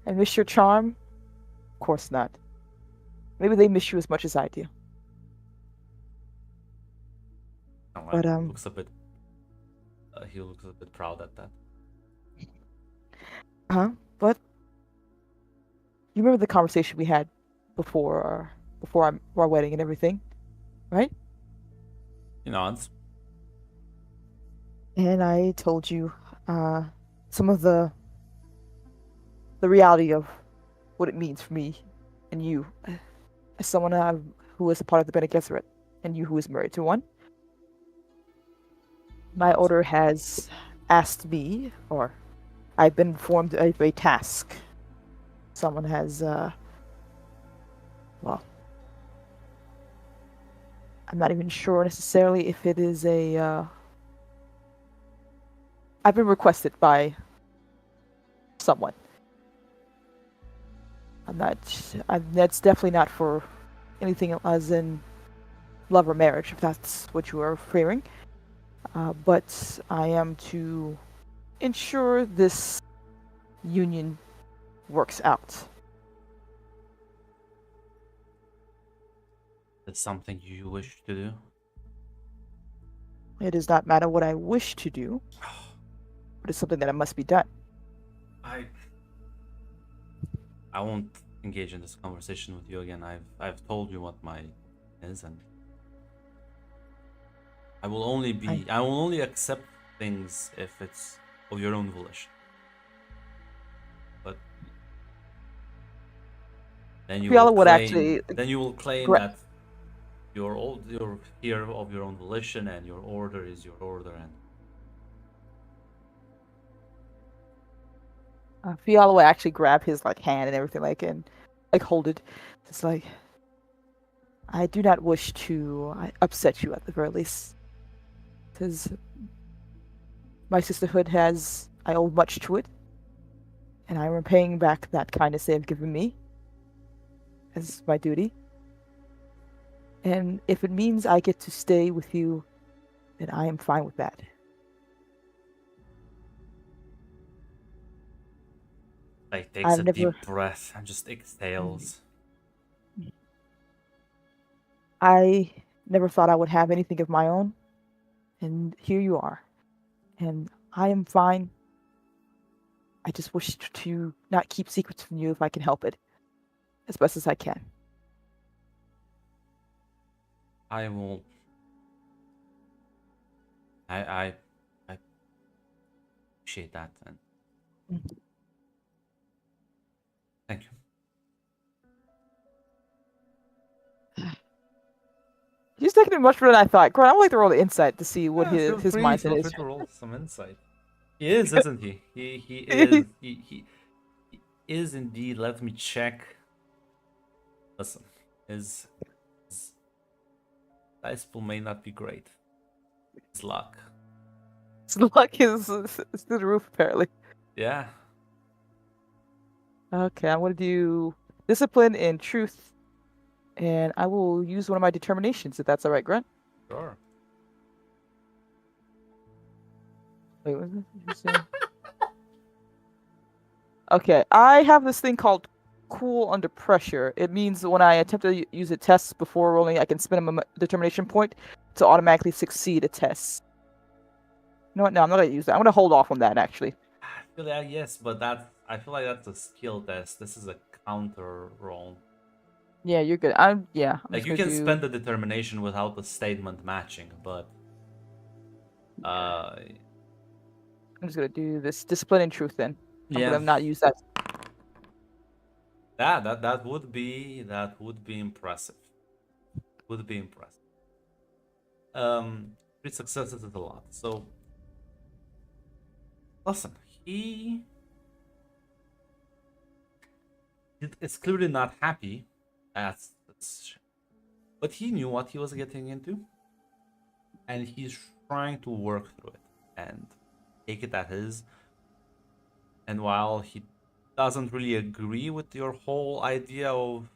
miss your charm? Of course not. Maybe they miss you as much as I do. But, looks a bit. He looks a bit proud at that. But you remember the conversation we had before our wedding and everything, right? He nods. And I told you some of the reality of what it means for me and you, as someone who is a part of the Bene Gesserit, and you who is married to one. My order has asked me, or I've been informed of a task. Someone has, well, I'm not even sure necessarily if it is I've been requested by someone. That's definitely not for anything as in love or marriage, if that's what you are fearing. But I am to ensure this union works out. Is something you wish to do? It does not matter what I wish to do, but it's something that must be done. I won't engage in this conversation with you again. I've told you what my is, and I will only accept things if it's of your own volition. But then you Fiala will would claim, actually that you're here of your own volition, and your order is your order, and Fiala would actually grab his hand and everything and hold it. It's like, I do not wish to upset you at the very least, because my sisterhood I owe much to it, and I am repaying back that kindness they have given me as my duty. And if it means I get to stay with you, then I am fine with that. Like takes I've a never, deep breath and just exhales. I never thought I would have anything of my own, and here you are. And I am fine. I just wish to not keep secrets from you if I can help it, as best as I can. I will. I appreciate that, and Mhm. thank you. He's taking it much further than I thought. Grant, I would like to roll the insight to see what Yeah, feel his free. mindset Feel is. free to roll some insight. He is, isn't he? He is. He is indeed. Let me check. Listen, his dice pool may not be great. His luck. His luck is through the roof, apparently. Yeah. Okay, I'm going to do discipline and truth, and I will use one of my determinations, if that's all right, Grant. Sure. Wait, what is it? Okay, I have this thing called cool under pressure. It means that when I attempt to use a test before rolling, I can spend a determination point to automatically succeed a test. You know what? No, I'm not going to use that. I'm going to hold off on that, actually. I feel like yes, but I feel like that's a skill test. This is a counter roll. Yeah, you're good. I'm Like just you gonna can do. spend the determination without the statement matching, but I'm just gonna do this discipline and truth. Then I'm yeah, gonna not use that. that would be impressive. Would be impressive. 3 successes is a lot. So listen, he is clearly not happy. But he knew what he was getting into, and he's trying to work through it and take it at his. And while he doesn't really agree with your whole idea of,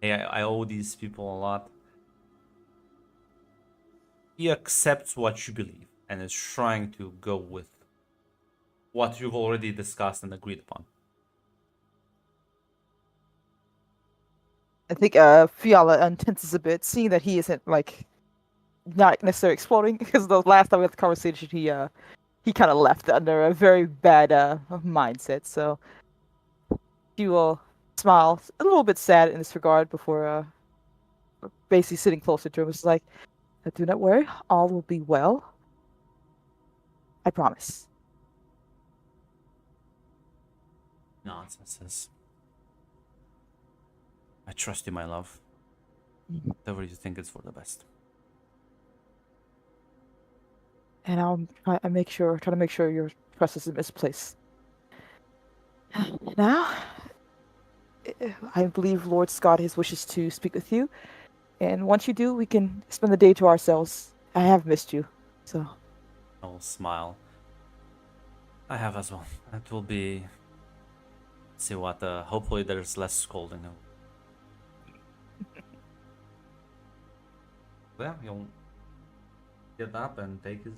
hey, I owe these people a lot, he accepts what you believe and is trying to go with what you've already discussed and agreed upon. I think Fiala tenses a bit, seeing that he isn't like not necessarily exploding, because the last time we had the conversation, he kind of left under a very bad mindset. So he will smile a little bit sad in this regard before basically sitting closer to him. It's like, do not worry, all will be well. I promise. Nonsense. I trust you, my love. Mhm. Whatever you think is for the best. And I'll try to make sure your trust isn't misplaced. Now, I believe Lord Scott has wishes to speak with you, and once you do, we can spend the day to ourselves. I have missed you, so I will smile. I have as well. It will be. See what. Hopefully, there's less scolding. Yeah, he'll get up and take his.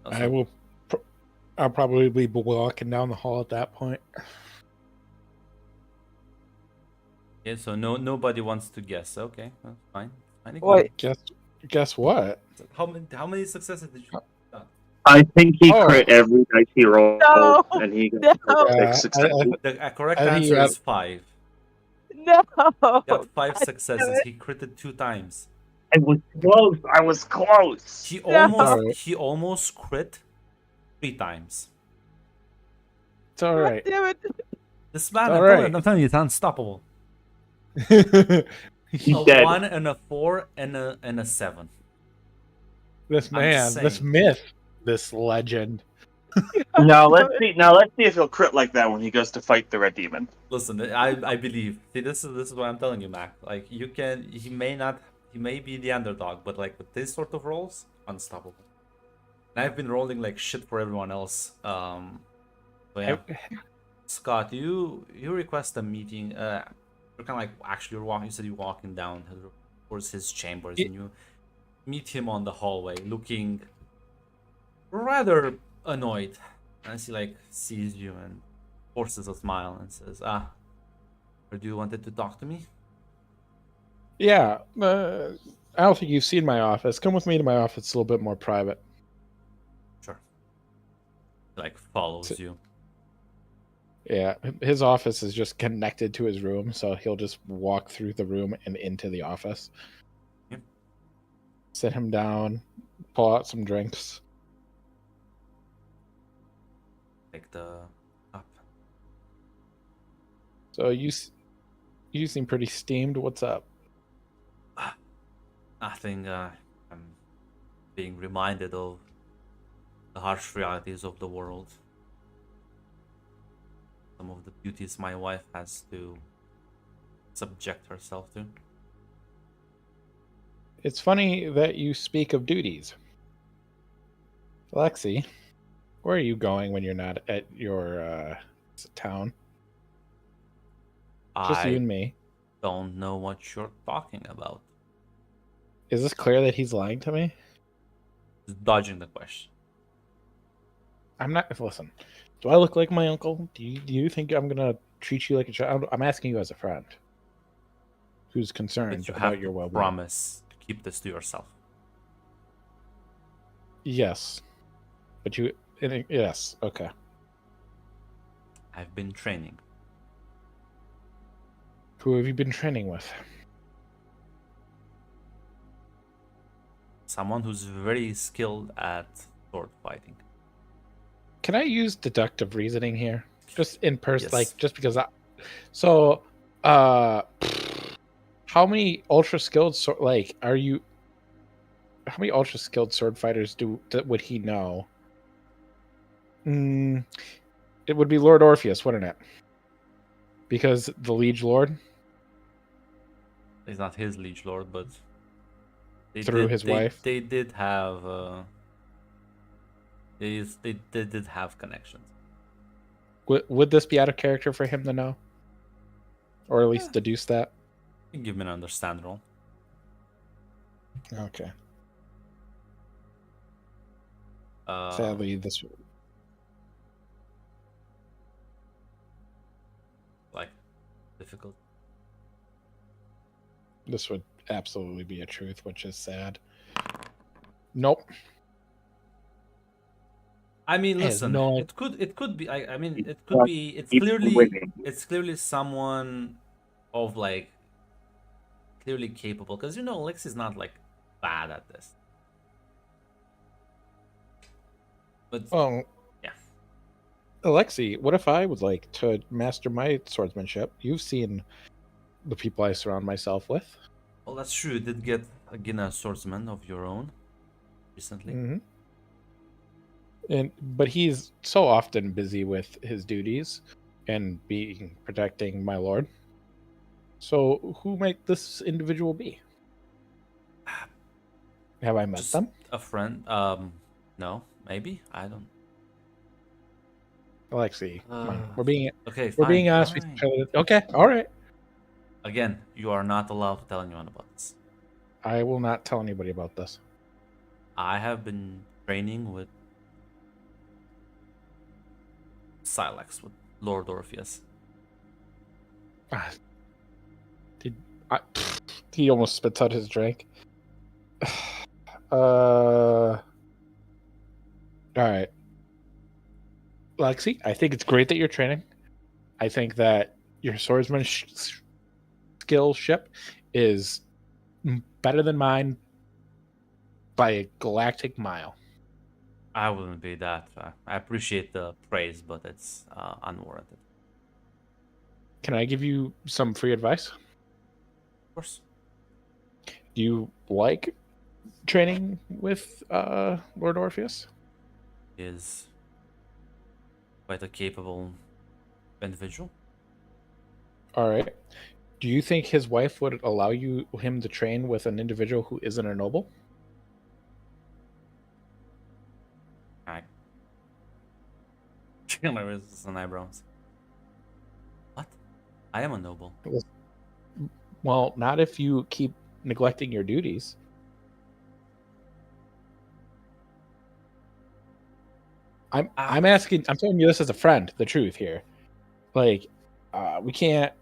I will. I'll probably be walking down the hall at that point. Yeah, so nobody wants to guess. Okay, that's fine. Fine. wait. Guess what? How many successes did you got? I think he Oh. crit every dice he rolled, No, and he got no, Yeah, 6 successes. The correct I think answer you is 5. no. He got 5 God successes. damn He critted 2 times. I was close. I was close. He No. almost crit 3 times. it's all God right. damn it. This man, All right. I'm telling you, it's unstoppable. He's A dead. 1 and a 4 and a 7. This I'm man, just this saying. myth, this legend. Now let's see. Now let's see if he'll crit like that when he goes to fight the red demon. Listen, I believe. See, this is what I'm telling you, Mac. Like you can, he may be the underdog, but like with this sort of rolls, unstoppable. And I've been rolling like shit for everyone else. But yeah, Scott, you request a meeting. You're kind of like actually you're walking. You said you're walking down towards his chambers, and you meet him on the hallway, looking rather annoyed. And he like sees you and forces a smile and says, "Ah, or do you wanted to talk to me?" Yeah, I don't think you've seen my office. Come with me to my office. It's a little bit more private. Sure. He like follows you. Yeah, his office is just connected to his room, so he'll just walk through the room and into the office. Yep. Sit him down, pull out some drinks. Take the up. So you seem pretty steamed. What's up? Nothing. I'm being reminded of the harsh realities of the world. Some of the duties my wife has to subject herself to. It's funny that you speak of duties. Alexi, where are you going when you're not at your town? Just you I and me. don't know what you're talking about. Is this clear that he's lying to me? Just dodging the question. I'm not. Listen, do I look like my uncle? Do you think I'm gonna treat you like a child? I'm asking you as a friend who's concerned But you about have your to well-being. promise to keep this to yourself. Yes, but you. Yes. Okay. I've been training. Who have you been training with? Someone who's very skilled at sword fighting. Can I use deductive reasoning here? Just in person, Yes. like just because I. So, how many ultra skilled are you? How many ultra skilled sword fighters would he know? It would be Lord Orpheus, wouldn't it? Because the Liege Lord He's not his liege lord, but through his wife. They did have they did have connections. Would this be out of character for him to know, or at least deduce that? You can give me an understand roll. Okay. Sadly, Sadly, this like difficult. this would absolutely be a truth, which is sad. Nope. I mean, Has listen, no- it could be. I mean, it could Well, be. keep winning. It's clearly someone of like clearly capable, because you know Lex is not like bad at this. But Well, yeah, Alexi, what if I would like to master my swordsmanship? You've seen the people I surround myself with. well, that's true. You did get again a swordsman of your own recently. Mm-hmm. But he's so often busy with his duties and protecting my lord. So who might this individual be? Have I met Just them? a friend. No, maybe I don't. Alexi, come on. Okay. We're Fine. being honest with Fine. each other. Okay, all right. Again, you are not allowed to tell anyone about this. I will not tell anybody about this. I have been training with Silex, with Lord Orpheus. Ah, he almost spits out his drink. All right. Lexi, I think it's great that you're training. I think that your swordsman skillship is better than mine by a galactic mile. I wouldn't be that. I appreciate the praise, but it's unwarranted. Can I give you some free advice? Of course. Do you like training with Lord Orpheus? Is quite a capable individual. All right. Do you think his wife would allow him to train with an individual who isn't a noble? I chicken my wrists and eyebrows. What? I am a noble. Well, not if you keep neglecting your duties. I'm asking. I'm telling you this as a friend. The truth here, like, we can't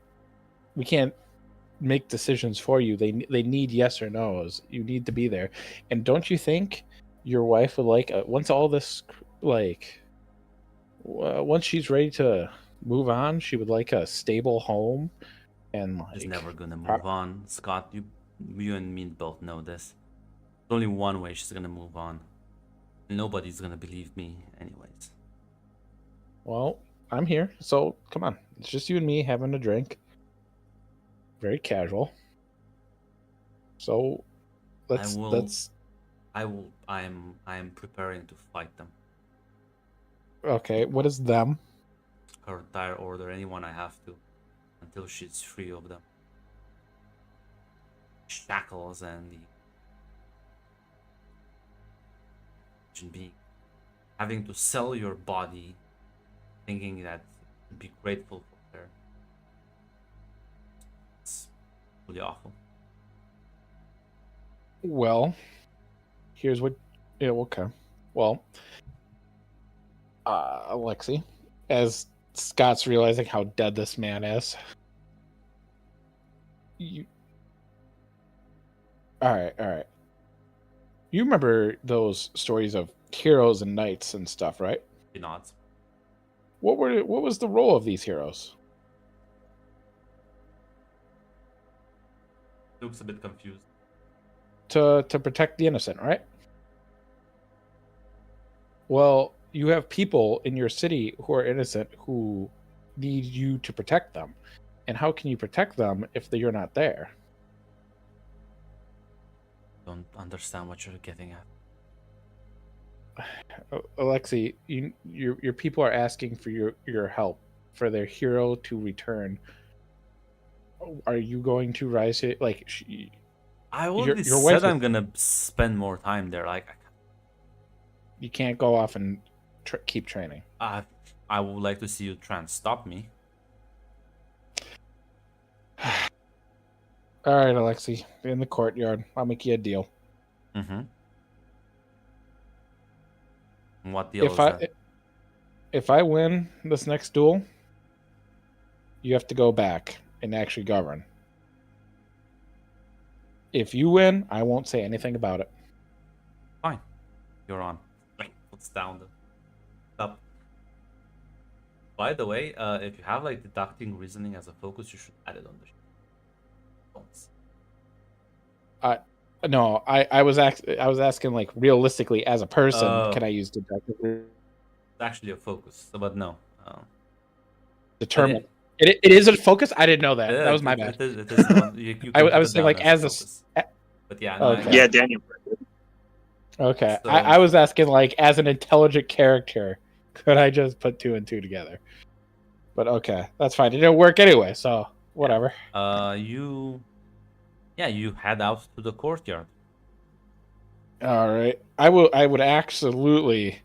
make decisions for you. They need yes or no's. You need to be there. And don't you think your wife would like once all this once she's ready to move on, she would like a stable home and like. She's never gonna move on, Scott. You and me both know this. There's only one way she's gonna move on. Nobody's gonna believe me, anyways. Well, I'm here, so come on. It's just you and me having a drink. Very casual. So let's. I am preparing to fight them. Okay, what is them? Her entire order, anyone I have to, until she's free of them. Shackles and the being having to sell your body, thinking that you'd be grateful for her. It's really awful. Well, here's what. Yeah, okay. Well, Alexi, as Scott's realizing how dead this man is, all right. You remember those stories of heroes and knights and stuff, right? She nods. What was the role of these heroes? Looks a bit confused. To protect the innocent, right? Well, you have people in your city who are innocent who need you to protect them. And how can you protect them if you're not there? Don't understand what you're getting at. Alexi, your people are asking for your help, for their hero to return. Are you going to rise it? Like, I already your said wife I'm gonna spend more time there. Like, you can't go off and keep training. I would like to see you try and stop me. All right, Alexi, in the courtyard. I'll make you a deal. Mm-hmm. What deal is that? If I win this next duel, you have to go back and actually govern. If you win, I won't say anything about it. Fine. You're on. Puts down the cup. By the way, if you have like deducting reasoning as a focus, you should add it on the sheet. No, I was asking like realistically as a person, can I use deductive? It's actually a focus, but no. Determine. It is a focus. I didn't know that. Yeah, that was my bad. It is one. You I was saying like as focus. But yeah, no, okay. Yeah, Daniel. Okay, So, I was asking like as an intelligent character, could I just put 2 and 2 together? But okay, that's fine. It didn't work anyway, so whatever. You head out to the courtyard. All right, I would absolutely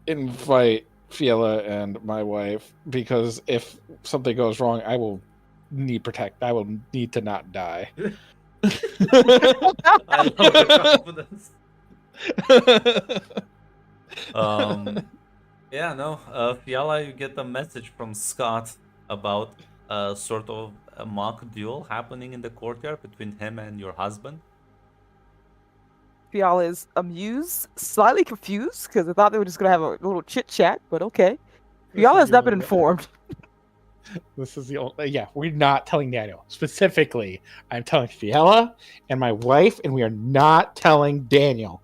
invite Fiala and my wife, because if something goes wrong, I will need to not die. I love the confidence. Fiala, you get a message from Scott about a sort of a mock duel happening in the courtyard between him and your husband. Fiala is amused, slightly confused, because I thought they were just going to have a little chit chat, but okay. Fiala has not been informed. This is the only. Yeah, we're not telling Daniel. Specifically, I'm telling Fiala and my wife, and we are not telling Daniel.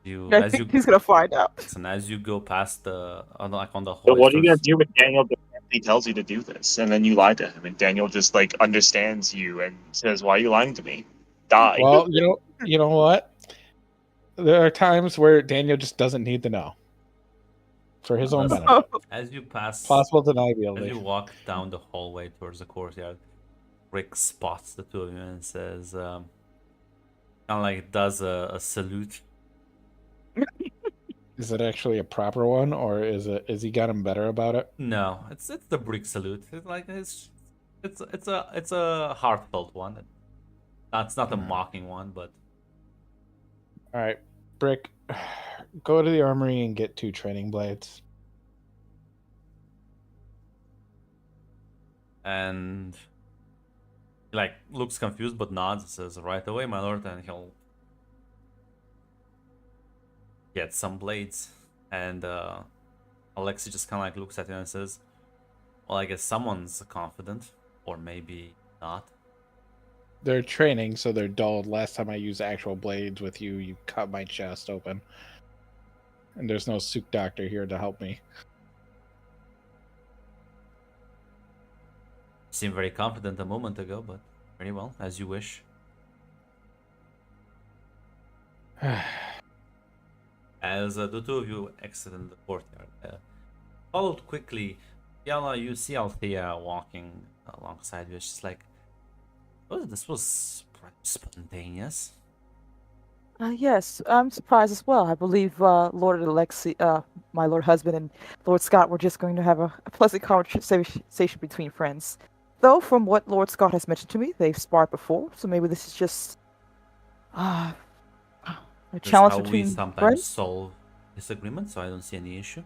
I think he's going to find out. And as you go past on the hallway. So what are you gonna do when Daniel he tells you to do this, and then you lie to him, and Daniel just like understands you and says, "Why are you lying to me? Die." Well, you know what? There are times where Daniel just doesn't need to know. for his own Listen, benefit. as you pass, Possible to deny as you ability. walk down the hallway towards the courtyard, Rick spots the two of you and says, kind of like does a salute. Is it actually a proper one, or is he got him better about it? No, it's the brick salute. It's like it's a heartfelt one. That's not a mocking one, but All right, Brick, go to the armory and get 2 training blades. and he like looks confused but nods and says, "Right away, my lord," and he'll get some blades. And Alexi just kind of like looks at him and says, "Well, I guess someone's confident, or maybe not." They're training, so they're dulled. Last time I used actual blades with you, you cut my chest open. And there's no Sook doctor here to help me. Seemed very confident a moment ago, but very well, as you wish. As the two of you exit the courtyard, followed quickly, Yala, you see Althea walking alongside you. She's like, "Oh, this was pretty spontaneous." Yes, I'm surprised as well. I believe Lord Alexi, my Lord husband, and Lord Scott were just going to have a pleasant conversation between friends. Though, from what Lord Scott has mentioned to me, they've sparred before, so maybe this is just a That's challenge how we between sometimes friends. solve disagreements, so I don't see any issue.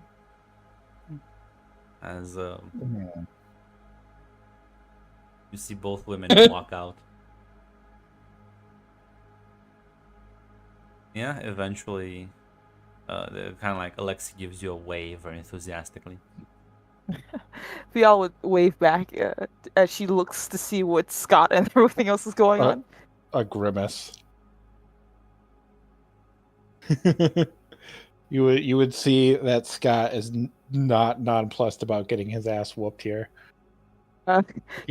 As you see both women walk out. Yeah, eventually, kind of like Alexi gives you a wave very enthusiastically. Fial would wave back as she looks to see what Scott and everything else is going on. A grimace. You would see that Scott is not nonplussed about getting his ass whooped here.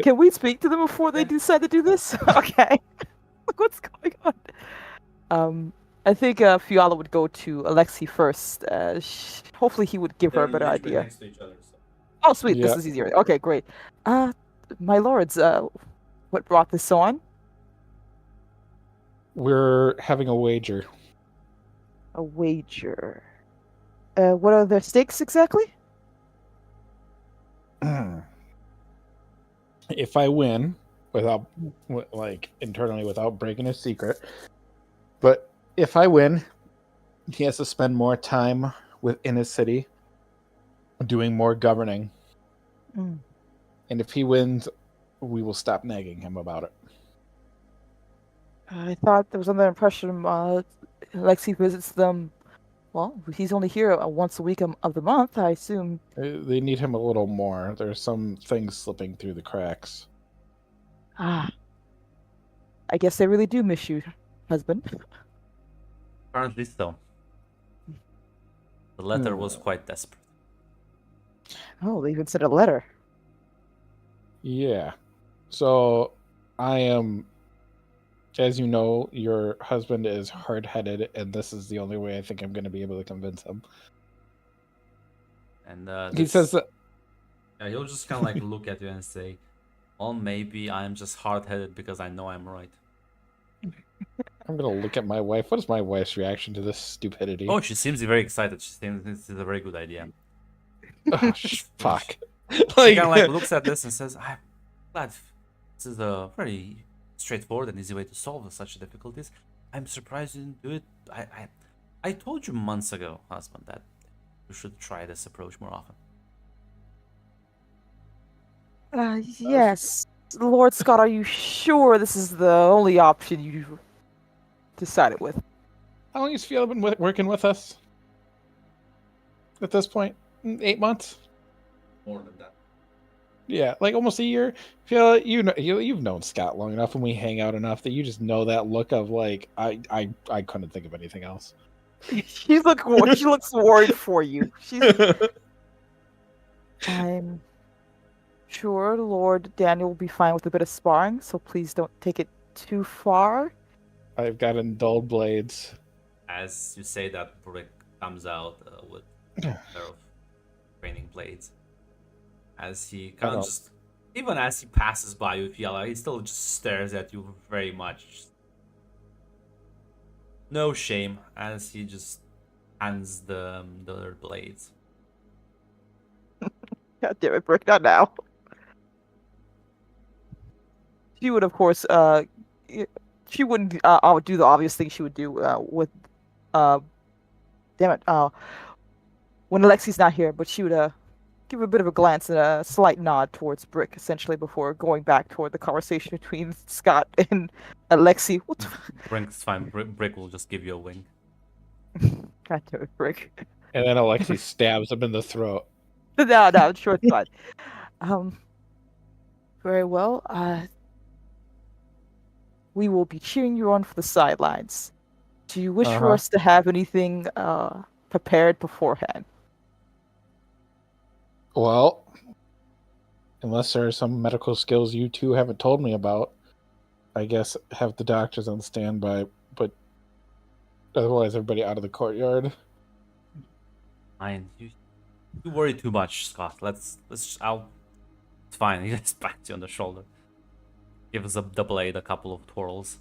Can we speak to them before they decide to do this? Okay. What's going on? I think Fiala would go to Alexi first. Hopefully he would give her a better idea. Next to each other, so. Oh, sweet. Yeah. This is easier. Okay, great. My lords, what brought this on? We're having a wager. A wager. What are the stakes exactly? If I win, without internally without breaking a secret, but if I win, he has to spend more time within his city, doing more governing. Mm. And if he wins, we will stop nagging him about it. I thought there was another impression. Alexi visits them. Well, he's only here once a week of the month. I assume. They need him a little more. There's some things slipping through the cracks. I guess they really do miss you, husband. Apparently so. The letter was quite desperate. Oh, they even sent a letter. Yeah. So I am, as you know, your husband is hard-headed, and this is the only way I think I'm going to be able to convince him. And He says that. Yeah, he'll just kind of like look at you and say, "Well, maybe I'm just hard-headed because I know I'm right." I'm going to look at my wife. What is my wife's reaction to this stupidity? Oh, she seems very excited. She thinks this is a very good idea. Oh, fuck. She kind of like looks at this and says, "I'm glad this is a very straightforward and easy way to solve such difficulties. I'm surprised you didn't do it. I told you months ago, husband, that you should try this approach more often." Yes. Lord Scott, are you sure this is the only option you decided with? How long has Fiona been working with us? At this point? 8 months? More than that. Yeah, like almost a year. Fiona, you've known Scott long enough, and we hang out enough that you just know that look of like I couldn't think of anything else. She looks worried for you. I'm sure Lord Daniel will be fine with a bit of sparring, so please don't take it too far. I've got dulled blades. As you say that, Brick comes out with a pair of training blades. As he I kind of don't. just, even as he passes by you, he still just stares at you very much. No shame, as he just hands the other blades. God damn it, Brick, not now. She would, of course, she wouldn't do the obvious thing she would do with, uh, damn it, when Alexi's not here, but she would give a bit of a glance and a slight nod towards Brick, essentially, before going back toward the conversation between Scott and Alexi. What the Brick's fine. Brick will just give you a wink. God damn it, Brick. And then Alexi stabs him in the throat. No, I'm sure it's fine. Very well. We will be cheering you on for the sidelines. Do you wish for Uh-huh. us to have anything prepared beforehand? Well, unless there are some medical skills you two haven't told me about, I guess have the doctors on standby, but otherwise everybody out of the courtyard. Fine. You worry too much, Scott. It's fine. He just pats you on the shoulder. Gives the blade a couple of twirls.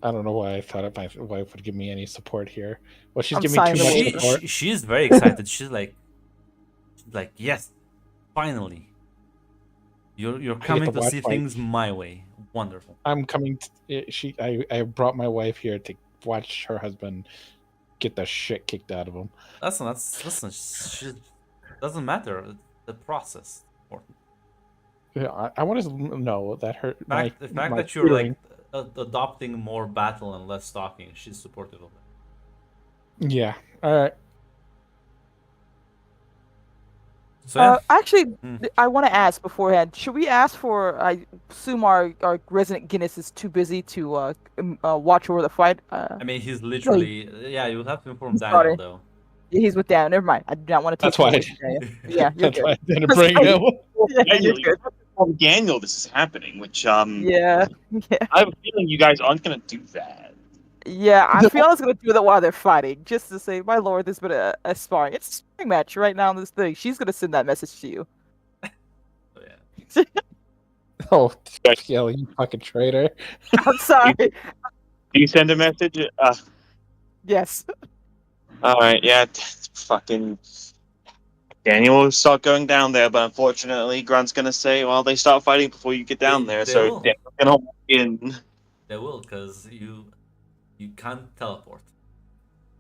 I don't know why I thought my wife would give me any support here. Well, she's I'm giving me too sighing much relief. support. She's very excited. She's like, yes, finally. You're I get coming to to watch see my- things my way. Wonderful. I'm coming. I brought my wife here to watch her husband get the shit kicked out of him. Listen. She doesn't matter. The process is important. Yeah, I want to know that her The fact my that you're feeling- adopting more battle and less stalking, she's supportive of it. Yeah. All right. So yeah, Actually, Mm. I want to ask beforehand. Should we ask for? I assume our resident Guinness is too busy to watch over the fight. I mean he's literally yeah. You would have to inform He's Daniel starting. though. He's with Dan. Never mind. I do not want to take That's him why away I- from Daniel. Yeah, you're That's good. why I didn't bring him. Yeah, you're Daniel, good. Daniel, this is happening. Which Yeah, yeah, I have a feeling you guys aren't gonna do that. yeah. I feel I was gonna do that while they're fighting, just to say, my lord, there's been a sparring. It's a sparring match right now in this thing. She's gonna send that message to you. So yeah. Oh, yeah, you fucking traitor. I'm sorry. Do you send a message? Yes. All right, yeah, fucking Daniel will start going down there, but unfortunately, Grunt's gonna say, "Well, they start fighting before you get down there." They So will. Daniel's gonna walk in. They will, because you can't teleport.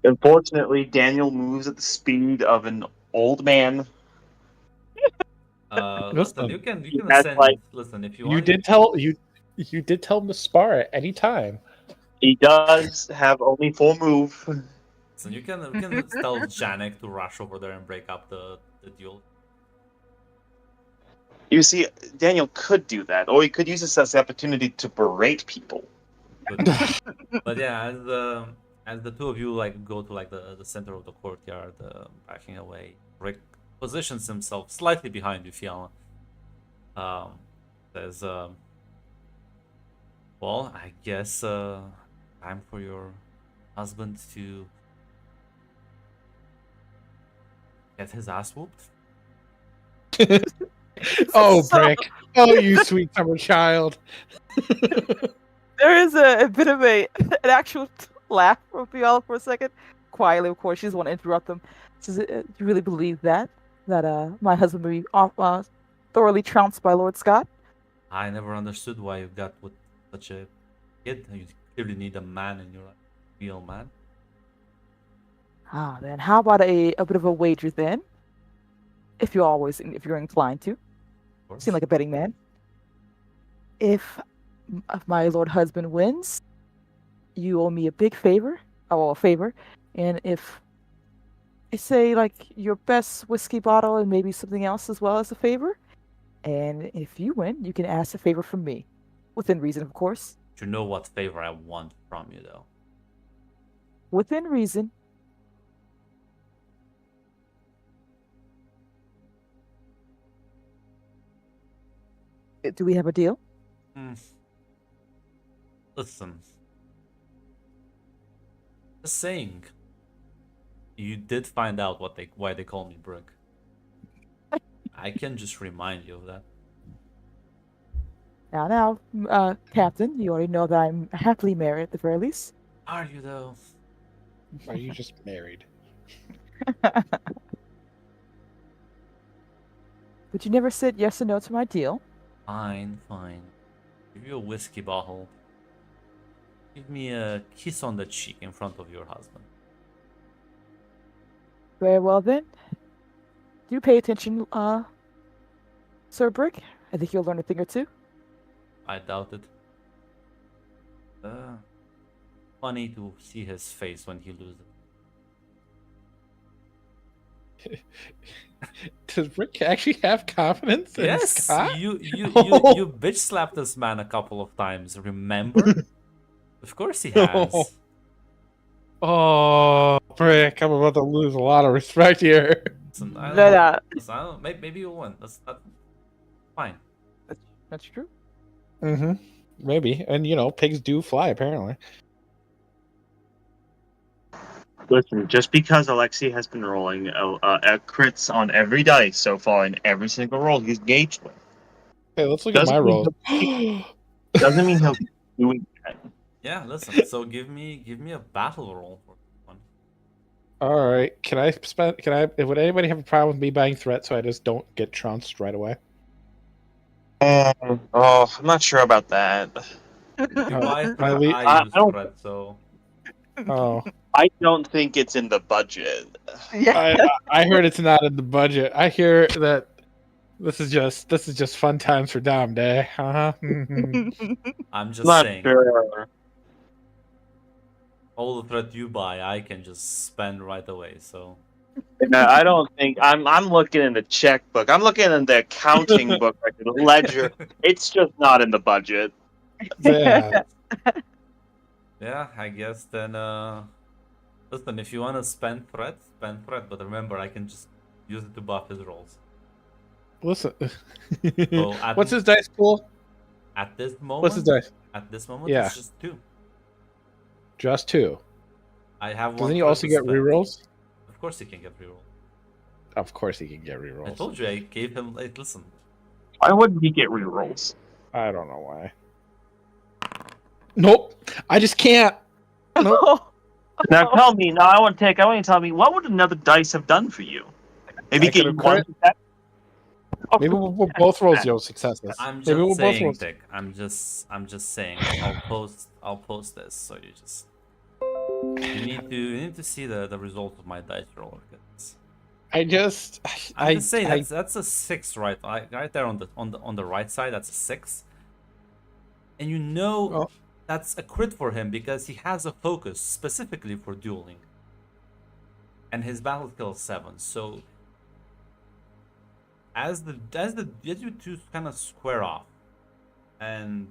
Unfortunately, Daniel moves at the speed of an old man. Listen, Listen, you can has, send. like- Listen, if you You want. did tell you did tell him to spar at any time. He does have only 4 move. Listen, you can tell Janek to rush over there and break up the duel. You see, Daniel could do that, or he could use this as the opportunity to berate people. But yeah, as the two of you like go to like the center of the courtyard, backing away, Rick positions himself slightly behind you, Fiona. Says, well, I guess time for your husband to get his ass whooped. Oh, So- Brick. Oh, you sweet summer child. There is a bit of an actual laugh from Fiala for a second. Quietly, of course, she doesn't want to interrupt them. Says, "Do you really believe that my husband would be thoroughly trounced by Lord Scott?" I never understood why you got with such a kid. You clearly need a man in your life, real man. Ah, then how about a bit of a wager then? If you're inclined to. Of course. Seem like a betting man. If my lord husband wins, you owe me a big favor. Oh, a favor. And if I say like your best whiskey bottle and maybe something else as well as a favor, and if you win, you can ask a favor from me, within reason, of course. You know what favor I want from you, though. Within reason. Do we have a deal? Listen. Just saying, You did find out why they call me Brick. I can just remind you of that. Now, Captain, you already know that I'm happily married at the very least. Are you though? Are you just married? But you never said yes or no to my deal. Fine, fine. Give you a whiskey bottle. Give me a kiss on the cheek in front of your husband. Very well then. Do pay attention, Sir Brick. I think you'll learn a thing or two. I doubt it. Funny to see his face when he loses. Does Rick actually have confidence in Yes, Scott? you bitch slapped this man a couple of times. Remember? Of course he has. Oh, Brick, I'm about to lose a lot of respect here. Listen, maybe you won. That's fine. That's true. Mm-hmm. Maybe. And, pigs do fly, apparently. Listen, just because Alexei has been rolling crits on every dice so far in every single roll he's engaged with, Hey, let's look at my rolls. doesn't mean he'll keep doing that. Yeah, listen. So give me a battle roll for one. All right. Would anybody have a problem with me buying threat so I just don't get trounced right away? I'm not sure about that. You buy my threat, le- I use don't- threat, so Oh, I don't think it's in the budget. Yeah. I heard it's not in the budget. I hear that this is just fun times for Dom Day. Uh-huh. I'm just Not saying. sure. All the threat you buy, I can just spend right away. So No, I don't think I'm looking in the checkbook. I'm looking in the accounting book, like the ledger. It's just not in the budget. Yeah. yeah, I guess then. Listen, if you wanna spend threat, But remember, I can just use it to buff his rolls. Listen. So What's his dice pool? At this moment, What's his dice? At this moment, Yeah. it's just 2. Just 2. I have one. Doesn't he threat also to get spend. rerolls? Of course, he can get reroll. Of course he can get I rerolls. told you, I gave him. Like, listen, Why wouldn't he get rerolls? I don't know why. Nope. I just can't. Nope. Now tell me. Now I want you to tell me what would another dice have done for you? Maybe I get could've one. Maybe we'll both roll 0 successes. I'm Maybe just we'll both saying, roll. Dick. I'm just saying. I'll post this, so you just. You need to see the result of my dice roll. I'm just saying that's a 6, right? Right there on the right side, that's a 6. And Oh. that's a crit for him because he has a focus specifically for dueling. And his battle skill is 7. So as you two kind of square off and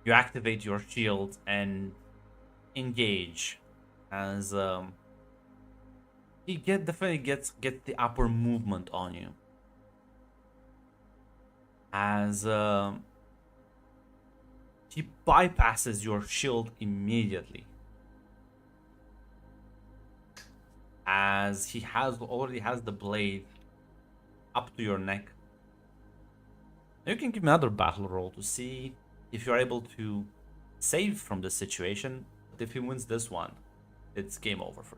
you activate your shield and engage as he definitely gets the upper movement on you as he bypasses your shield immediately as he already has the blade up to your neck. You can give me another battle roll to see if you're able to save from this situation. But if he wins this one, it's game over for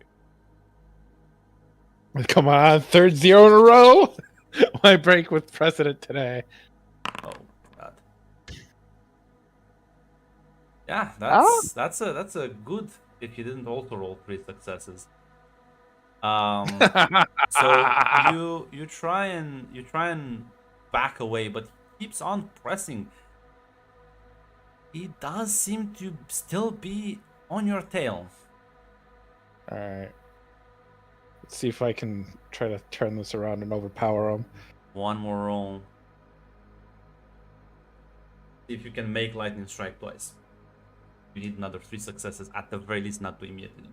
you. Come on, third 0 in a row. My break with precedent today. Oh god. Yeah, that's a good if you didn't also roll 3 successes. So you try and back away, but he keeps on pressing. He does seem to still be on your tail. All right. Let's see if I can try to turn this around and overpower him. One more roll. See if you can make lightning strike twice. You need another 3 successes at the very least, not to immediately.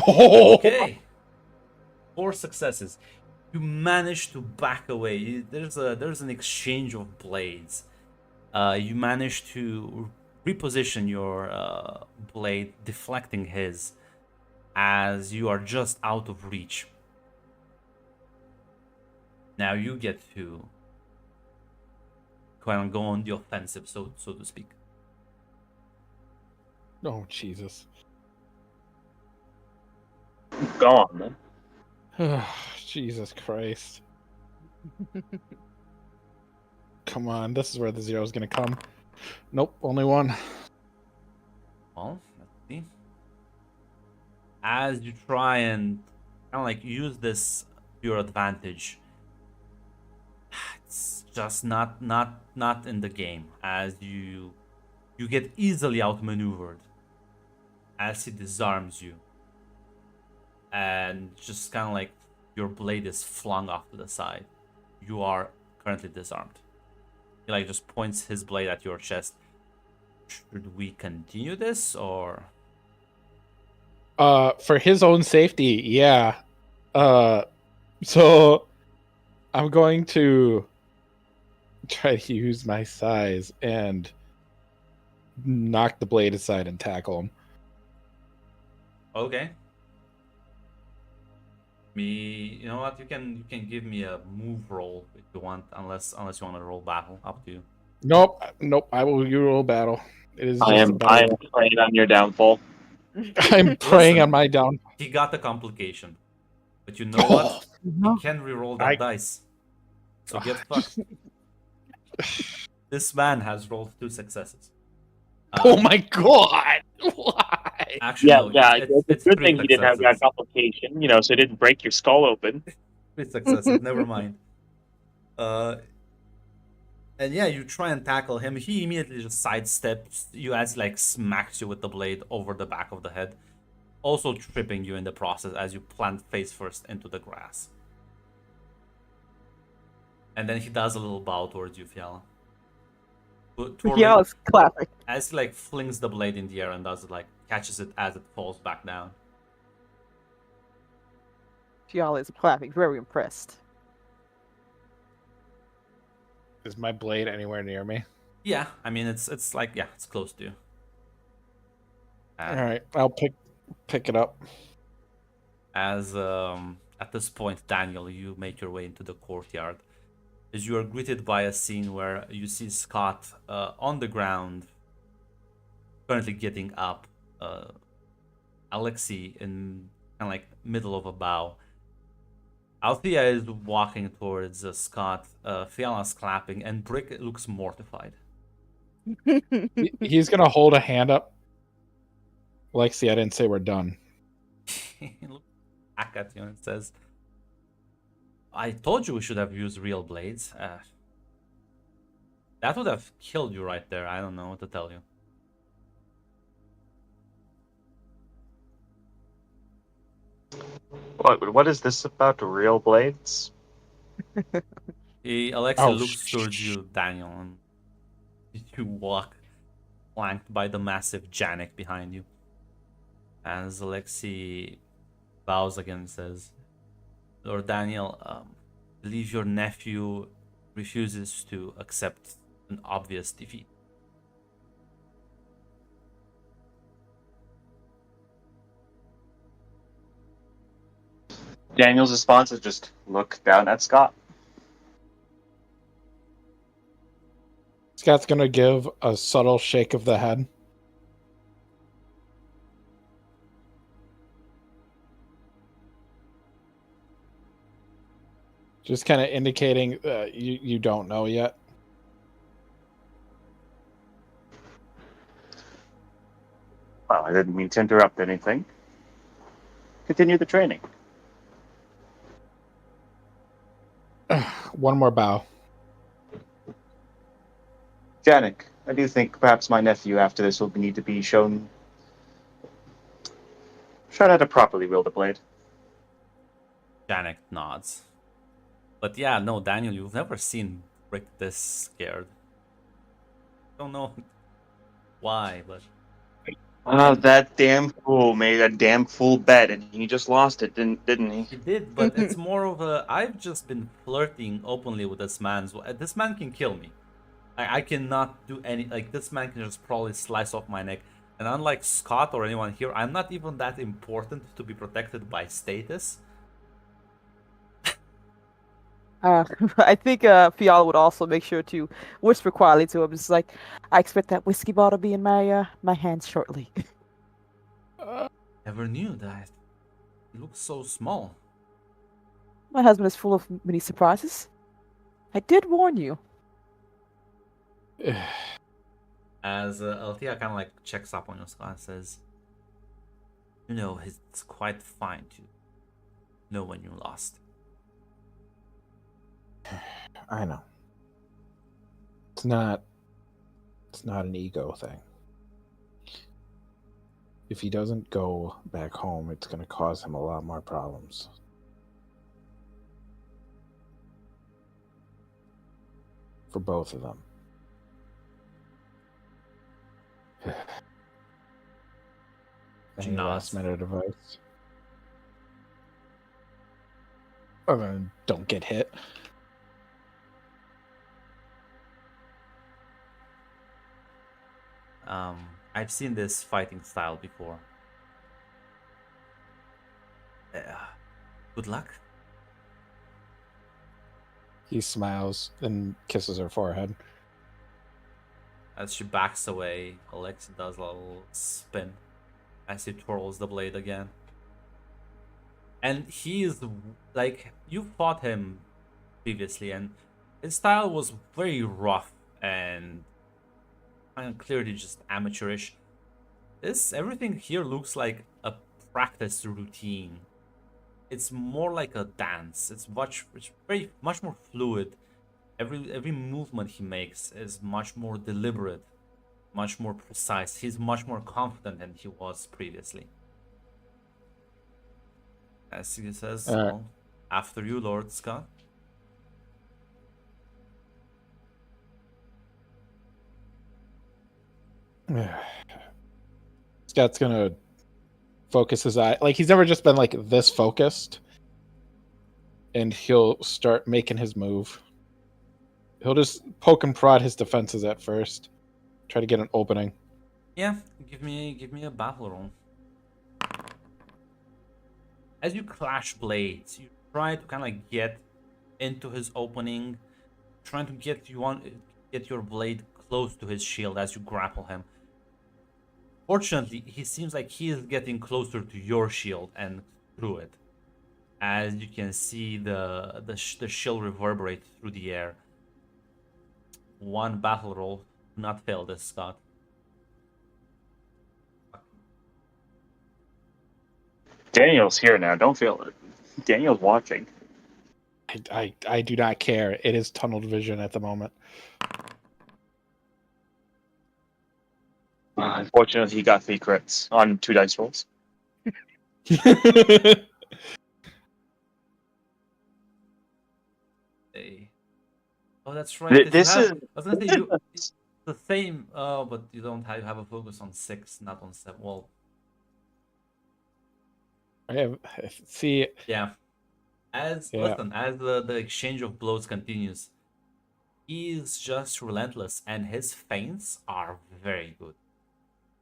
Okay. 4 successes. You manage to back away. There's an exchange of blades. You manage to reposition your blade, deflecting his, as you are just out of reach. Now you get to kind of go on the offensive, so to speak. Oh, Jesus. Go on, then. Jesus Christ. Come on, this is where the zero is going to come. Nope, only one. Well, let's see. As you try and kind of like use this to your advantage, it's just not in the game. As you get easily outmaneuvered as he disarms you, and just kind of like your blade is flung off to the side. You are currently disarmed. He like just points his blade at your chest. Should we continue this, or? For his own safety, yeah. So I'm going to try to use my size and knock the blade aside and tackle him. Okay. You know what? You can give me a move roll if you want, unless you want to roll battle. Up to you. Nope. I will roll battle. It is I just am about. praying on your downfall. I'm praying Listen. on my down. He got a complication, but you know what? You can re-roll that dice. So get fucked. This man has rolled 2 successes. Oh my god! Why? Actually, no, It's a good 3 thing he didn't have that successes. complication, so it didn't break your skull open. 3 successes. Never mind. And yeah, you try and tackle him. He immediately just sidesteps you as he, like, smacks you with the blade over the back of the head, also tripping you in the process as you plant face first into the grass. And then he does a little bow towards you, Fiala. Yeah, it's classic. As he like flings the blade in the air and does it, like catches it as it falls back down. Fiala is clapping, very impressed. Is my blade anywhere near me? Yeah, I mean it's like, yeah, it's close to you. All right, I'll pick it up. As at this point, Daniel, you make your way into the courtyard. As you are greeted by a scene where you see Scott on the ground, currently getting up. Alexei in kind of like middle of a bow. Althea is walking towards Scott. Fiala's clapping, and Brick looks mortified. He's gonna hold a hand up. Lexi, I didn't say we're done. He looks back at you and says, I told you we should have used real blades. That would have killed you right there. I don't know what to tell you. What is this about real blades? Alexei Oh, looks towards you, Daniel, and you walk flanked by the massive Janek behind you. As Alexei bows again and says, Lord Daniel, believe your nephew refuses to accept an obvious defeat. Daniel's response is just look down at Scott. Scott's gonna give a subtle shake of the head. Just kind of indicating you don't know yet. Well, I didn't mean to interrupt anything. Continue the training. One more bow. Janek, I do think perhaps my nephew after this will need to be shown how to properly wield the blade. Janek nods. But yeah, no, Daniel, you've never seen Rick this scared. Don't know why, but Oh, that damn fool made a damn fool bet, and he just lost it, didn't he? he did. But it's more of a, I've just been flirting openly with this man. This man can kill me. I cannot do any. Like, this man can just probably slice off my neck. And unlike Scott or anyone here, I'm not even that important to be protected by status. I think Fiala would also make sure to whisper quietly to him. It's like, I expect that whiskey bottle to be in my hands shortly. Never knew that. It looks so small. My husband is full of many surprises. I did warn you. As Althea kind of like checks up on your Scott and says, "You know, it's quite fine to know when you lost." I know. It's not an ego thing. If he doesn't go back home, it's going to cause him a lot more problems. For both of them. Any last minute advice? Other than don't get hit. I've seen this fighting style before. Good luck. He smiles and kisses her forehead. As she backs away, Alexi does a little spin as he twirls the blade again. And he is like, you fought him previously, and his style was very rough and clearly just amateurish. Everything here looks like a practice routine. It's more like a dance. It's much more fluid. Every movement he makes is much more deliberate, much more precise. He's much more confident than he was previously. As he says, well, after you, Lord Scott. Scott's gonna focus his eye. Like, he's never just been like this focused. And he'll start making his move. He'll just poke and prod his defenses at first. Try to get an opening. Yeah, give me a battle roll. As you clash blades, you try to kind of like get into his opening, trying to get your blade close to his shield as you grapple him. Fortunately, he seems like he is getting closer to your shield and through it. As you can see the shield reverberate through the air. One battle roll. Do not fail this, Scott. Daniel's here now. Don't feel it. Daniel's watching. I do not care. It is tunneled vision at the moment. Unfortunately, he got 3 crits on 2 dice rolls. Oh, that's right. This is I was gonna say it's the same. But you don't have a focus on 6, not on 7. Well, see. Yeah. Listen, as the exchange of blows continues, he's just relentless, and his feints are very good.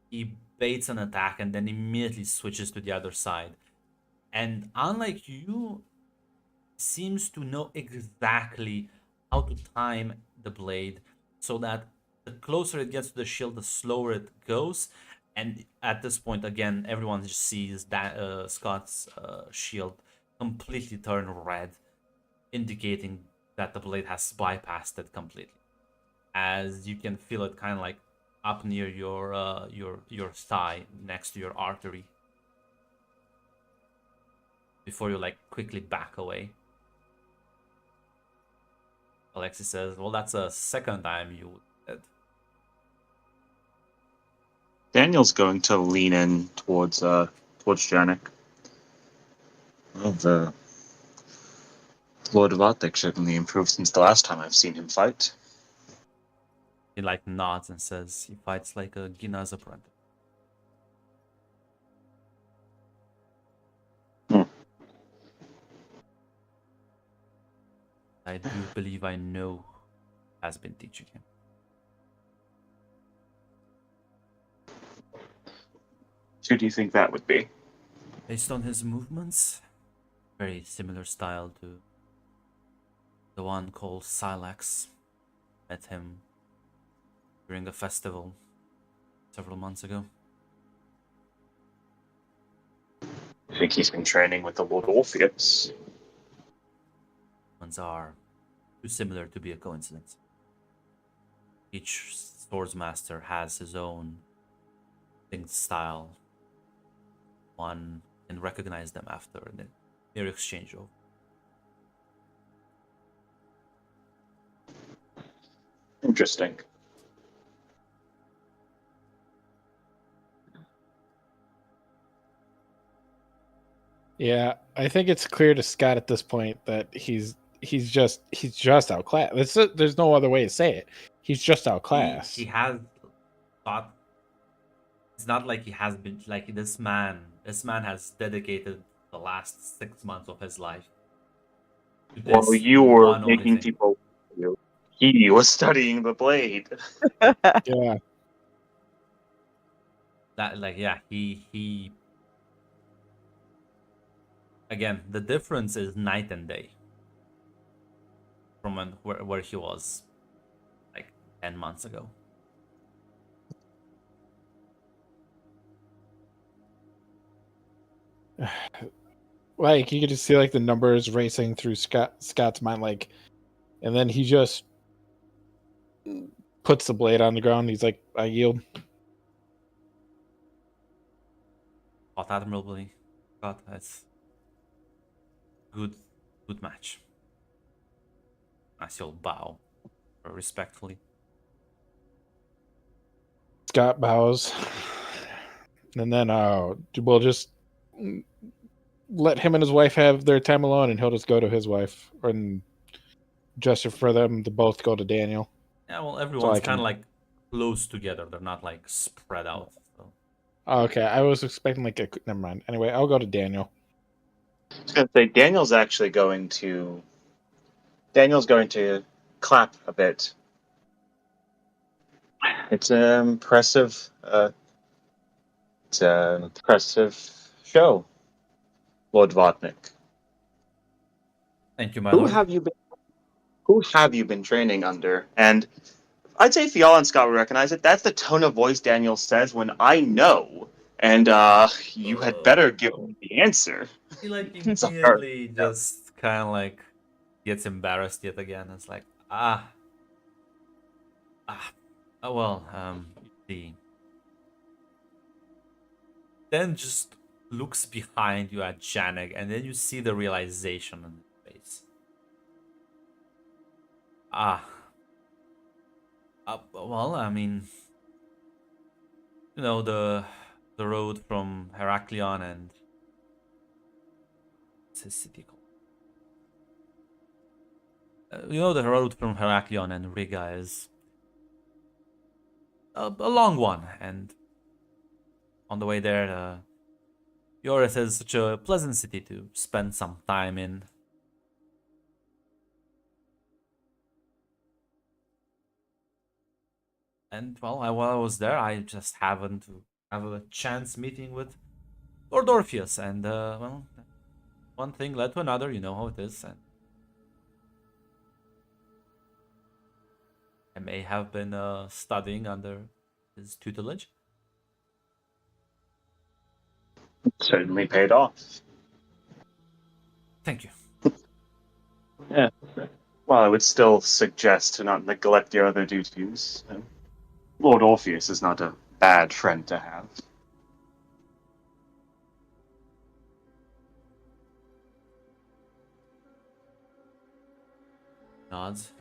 He baits an attack and then immediately switches to the other side. And unlike you, seems to know exactly how to time the blade so that the closer it gets to the shield, the slower it goes. And at this point, again, everyone just sees that Scott's shield completely turn red, indicating that the blade has bypassed it completely. As you can feel it kind of like up near your thigh, next to your artery, before you like quickly back away. Alexis says, "Well, that's a second time you did." Daniel's going to lean in towards Janik. Well, the Lord of Arctic certainly improved since the last time I've seen him fight. He like nods and says, "He fights like a Gina's apprentice." I do believe I know who has been teaching him. Who do you think that would be? Based on his movements, very similar style to the one called Silex. Met him during a festival several months ago. I think he's been training with the Lord Orpheus. Ones are too similar to be a coincidence. Each swordsmaster has his own distinct style. One can recognize them after a mere exchange of. Interesting. Yeah, I think it's clear to Scott at this point that he's just outclassed. There's no other way to say it. He's just outclassed. He has thought. It's not like he has been like this man. This man has dedicated the last 6 months of his life to Well, this you were one only making thing. people. He was studying the blade. Yeah. That like yeah, he again, the difference is night and day from where he was like 10 months ago. Like you could just see like the numbers racing through Scott's mind, like, and then he just puts the blade on the ground. He's like, "I yield." Fought admirably. But it's good match. As you'll bow respectfully. Scott bows, and then we'll just let him and his wife have their time alone, and he'll just go to his wife, and gesture for them to both go to Daniel. Yeah, well, everyone's kind of like close together. They're not like spread out. So. Oh, okay, I was expecting like a. Never mind. Anyway, I'll go to Daniel. I was going to say Daniel's going to clap a bit. It's an impressive. It's an impressive show, Lord Vodnik. Thank you, my Who lord. have you been training under? And I'd say Fiala and Scott would recognize it. That's the tone of voice Daniel says when I know, and you had better give me the answer. He like immediately just kind of like gets embarrassed yet again. It's like oh well, you see. Then just looks behind you at Janek, and then you see the realization on his face. Well, I mean, you know, the road from Heraklion and what's his city called? You know, the road from Heraklion and Riga is a long one, and on the way there, Yoris is such a pleasant city to spend some time in. And well, while I was there, I just happened to have a chance meeting with Lord Orpheus, and well, one thing led to another. You know how it is, and I may have been studying under his tutelage. Certainly paid off. Thank you. Yeah. Well, I would still suggest to not neglect your other duties. Lord Orpheus is not a bad friend to have. Nods.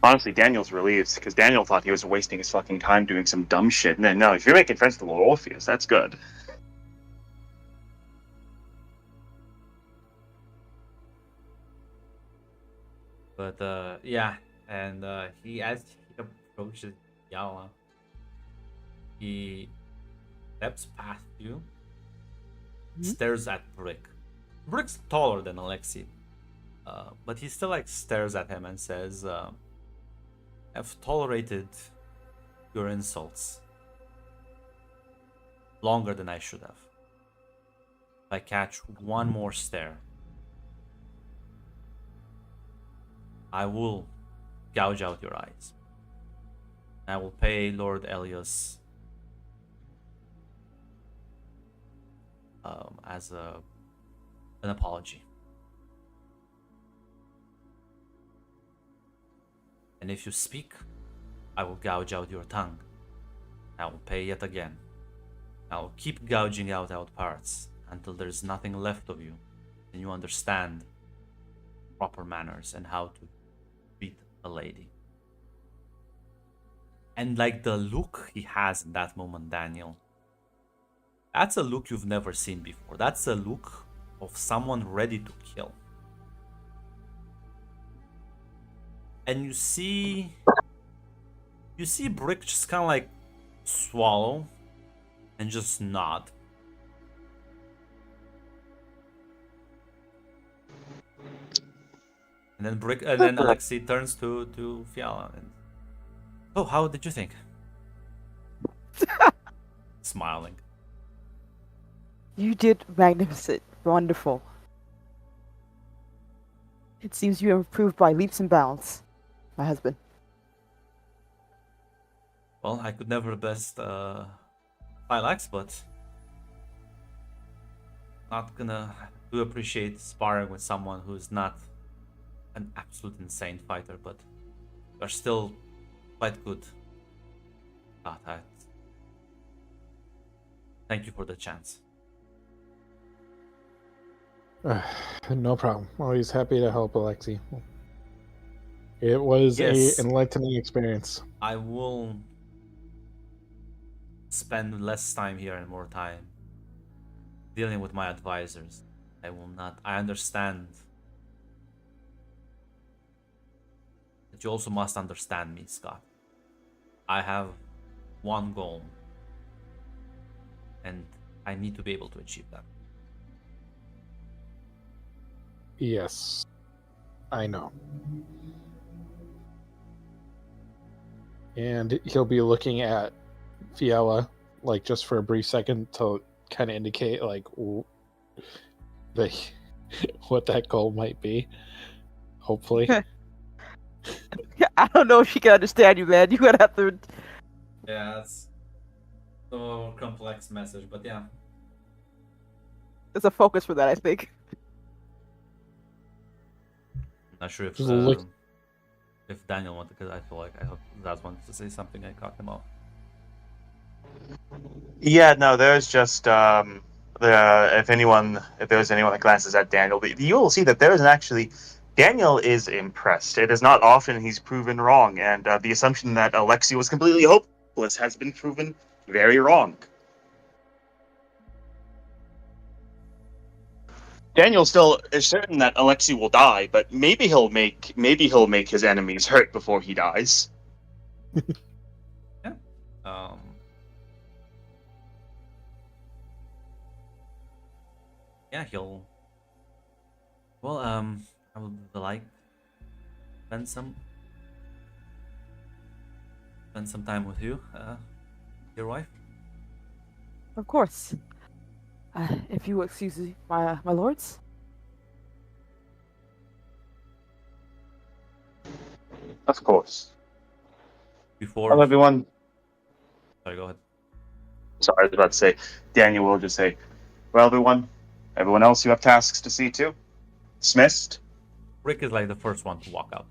Honestly, Daniel's relieved because Daniel thought he was wasting his fucking time doing some dumb shit. And then, no, if you're making friends with Lord Orpheus, that's good. But yeah, and he as he approaches Yala, he steps past you, stares at Brick. Brick's taller than Alexei, but he still like stares at him and says, I've tolerated your insults longer than I should have. If I catch one more stare, I will gouge out your eyes. I will pay Lord Elias as an apology. And if you speak, I will gouge out your tongue. I will pay yet again. I will keep gouging out parts until there's nothing left of you and you understand proper manners and how to treat a lady. And like the look he has in that moment, Daniel, that's a look you've never seen before. That's a look of someone ready to kill. And you see Brick just kind of like swallow and just nod. And then Alexei turns to Fiala and, oh, how did you think? Smiling. You did magnificent, wonderful. It seems you have improved by leaps and bounds, my husband. Well, I could never best Lilacs, but not gonna do appreciate sparring with someone who's not an absolute insane fighter, but are still quite good at that. Thank you for the chance. No problem. Always happy to help, Alexi. It was Yes. an enlightening experience. I will spend less time here and more time dealing with my advisors. I will not. I understand that you also must understand me, Scott. I have one goal, and I need to be able to achieve that. Yes, I know. And he'll be looking at Fiala, like, just for a brief second to kind of indicate, like, what that goal might be. Hopefully. I don't know if she can understand you, man. You gotta have to. Yeah, it's so complex message, but yeah. There's a focus for that, I think. Not sure if Just look- if Daniel wanted, because I feel like I hope Zaz wanted to say something. I caught him off. Yeah, no, there's just if there's anyone that glances at Daniel, you will see that there isn't actually. Daniel is impressed. It is not often he's proven wrong, and the assumption that Alexei was completely hopeless has been proven very wrong. Daniel still is certain that Alexei will die, but maybe he'll make his enemies hurt before he dies. Yeah. Yeah, he'll. Well, I would like spend some time with you, your wife. Of course. If you will excuse me, my lords. Of course. Before. Hello, everyone. Sorry, go ahead. Sorry, I was about to say, Daniel will just say, well, everyone else, you have tasks to see to. Dismissed. Rick is like the first one to walk out.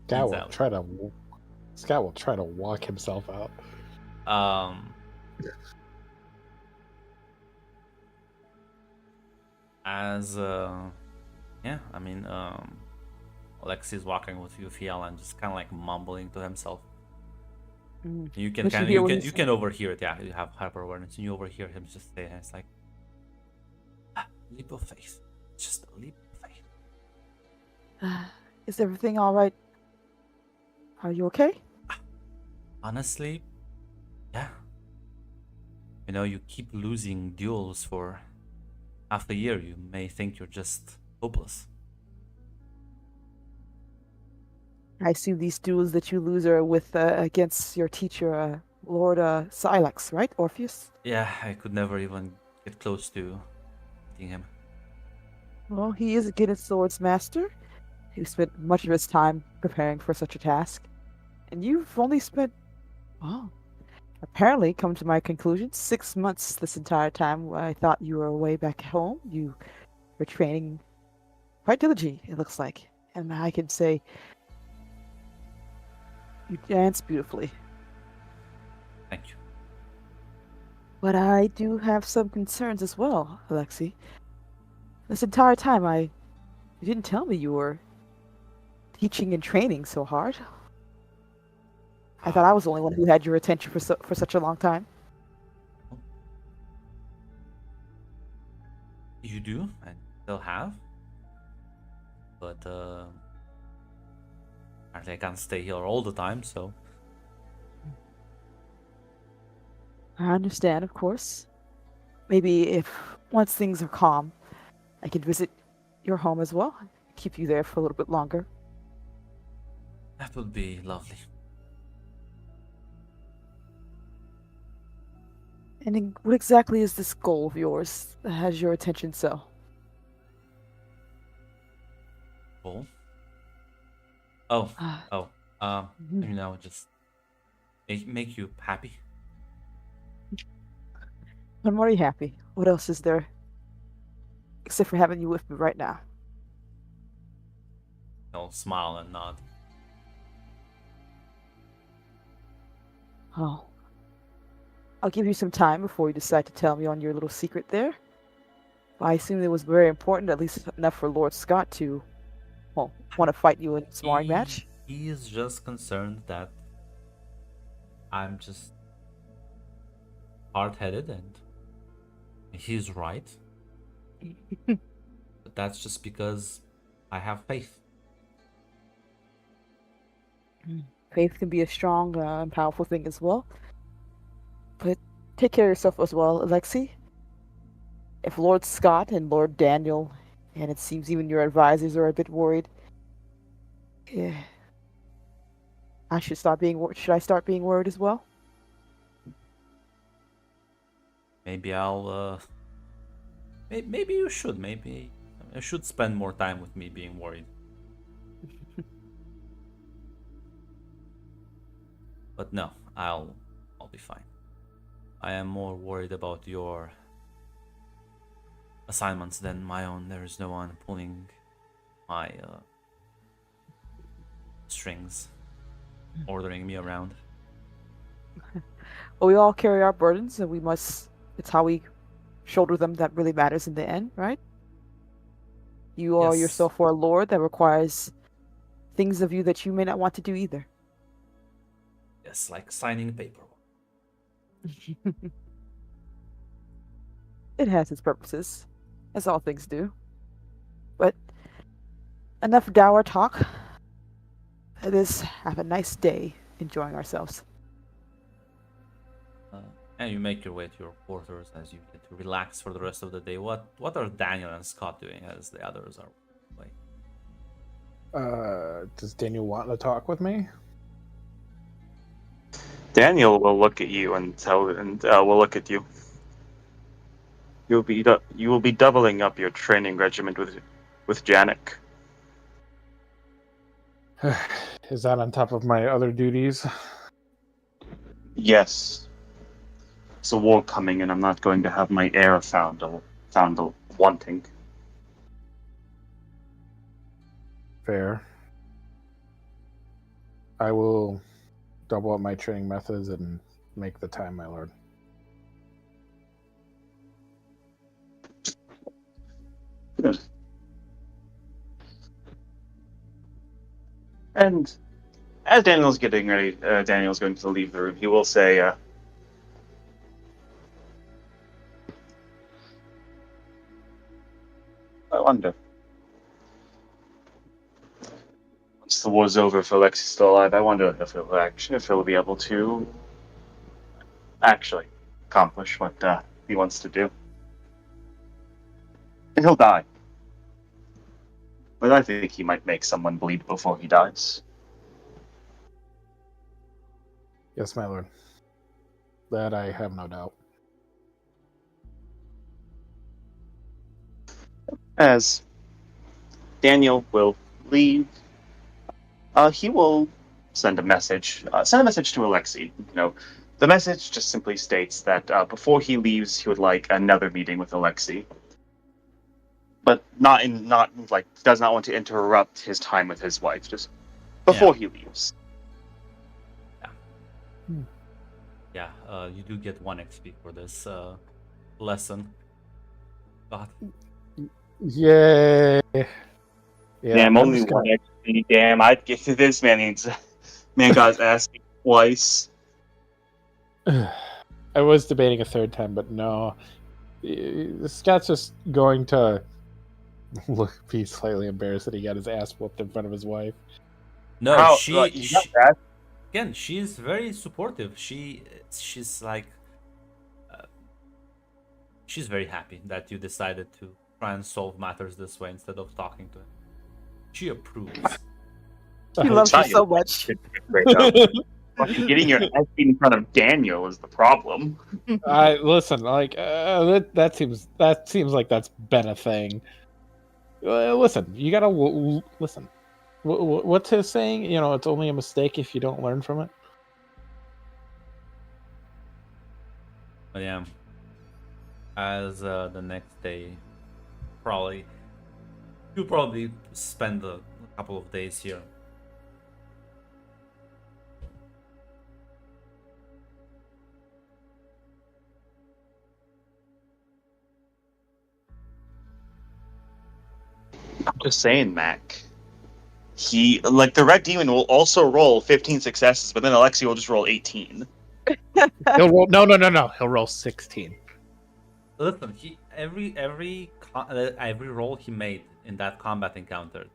Scott will Exactly. try to walk himself out. Yeah, I mean, Alexei's walking with you, Fiala, and just kind of like mumbling to himself. You can But you kind hear of what you he's can overhear it. Yeah, you have hyper awareness, and you overhear him just say, "It's like leap of faith, just a leap of faith." Is everything all right? Are you okay? Honestly, yeah. You know, you keep losing duels for half a year. You may think you're just hopeless. I assume these duels that you lose are with against your teacher, Lord Silex, right? Orpheus? Yeah, I could never even get close to beating him. Well, he is a Guinness Swords master. He spent much of his time preparing for such a task. And you've only spent, well, apparently, come to my conclusion, 6 months this entire time. I thought you were away back home. You were training quite diligently, it looks like. And I can say you dance beautifully. Thank you. But I do have some concerns as well, Alexei. This entire time, you didn't tell me you were teaching and training so hard. I thought I was the only one who had your attention for such a long time. You do, and still have. But apparently I can't stay here all the time, so I understand, of course. Maybe if once things are calm, I could visit your home as well. Keep you there for a little bit longer. that would be lovely. And what exactly is this goal of yours that has your attention so? Cool. Oh, Ah, oh. You know, just make you happy. I'm already happy. What else is there? Except for having you with me right now. I'll smile and nod. Oh. I'll give you some time before you decide to tell me on your little secret there. I assume it was very important, at least enough for Lord Scott to, well, want to fight you in a sparring match. He is just concerned that I'm just hard-headed, and he's right. But that's just because I have faith. Faith can be a strong and powerful thing as well. But take care of yourself as well, Alexei. If Lord Scott and Lord Daniel, and it seems even your advisors are a bit worried, eh, I should start being. Should I start being worried as well? Maybe I'll. Maybe you should. Maybe you should spend more time with me being worried. But no, I'll be fine. I am more worried about your assignments than my own. There is no one pulling my strings, ordering me around. Well, we all carry our burdens, and we must. It's how we shoulder them that really matters in the end, right? You are Yes. yourself for a lord that requires things of you that you may not want to do either. Yes, like signing paperwork. It has its purposes, as all things do. But enough dour talk. Let us have a nice day enjoying ourselves. And you make your way to your quarters as you get to relax for the rest of the day. What are Daniel and Scott doing as the others are away? Does Daniel want to talk with me? Daniel will look at you and will look at you. You will be doubling up your training regimen with Janik. Is that on top of my other duties? Yes. It's a war coming, and I'm not going to have my heir found wanting. Fair. I will double up my training methods and make the time, my lord. Good. And as Daniel's getting ready, Daniel's going to leave the room. He will say, I wonder. Once the war's over, if Alexei's still alive, I wonder if he'll be able to actually accomplish what he wants to do. And he'll die. But I think he might make someone bleed before he dies. Yes, my lord. That I have no doubt. As Daniel will leave, he will send a message. Send a message to Alexei. The message just simply states that before he leaves, he would like another meeting with Alexei, but not like does not want to interrupt his time with his wife. Just before he leaves. Yeah, you do get 1 XP for this lesson. God. Yay! Yeah, Damn, I'm only just one gonna. XP. Damn, I'd get to this man. Man got his ass beat twice. I was debating a third time, but no. Scott's just going to be slightly embarrassed that he got his ass whooped in front of his wife. No, How you got that? again, she's very supportive. She's like she's very happy that you decided to try and solve matters this way instead of talking to him. She approves. He loves you Not so your much. great up. Fucking getting your ass beat in front of Daniel is the problem. I listen, like that seems like that's been a thing. Listen, you gotta listen. What's his saying? It's only a mistake if you don't learn from it. But yeah, as the next day, you'll probably spend a couple of days here. I'm just saying, Mac. He like the Red Demon will also roll 15 successes, but then Alexei will just roll 18. He'll roll. No. He'll roll 16. Listen, every roll he made in that combat encounter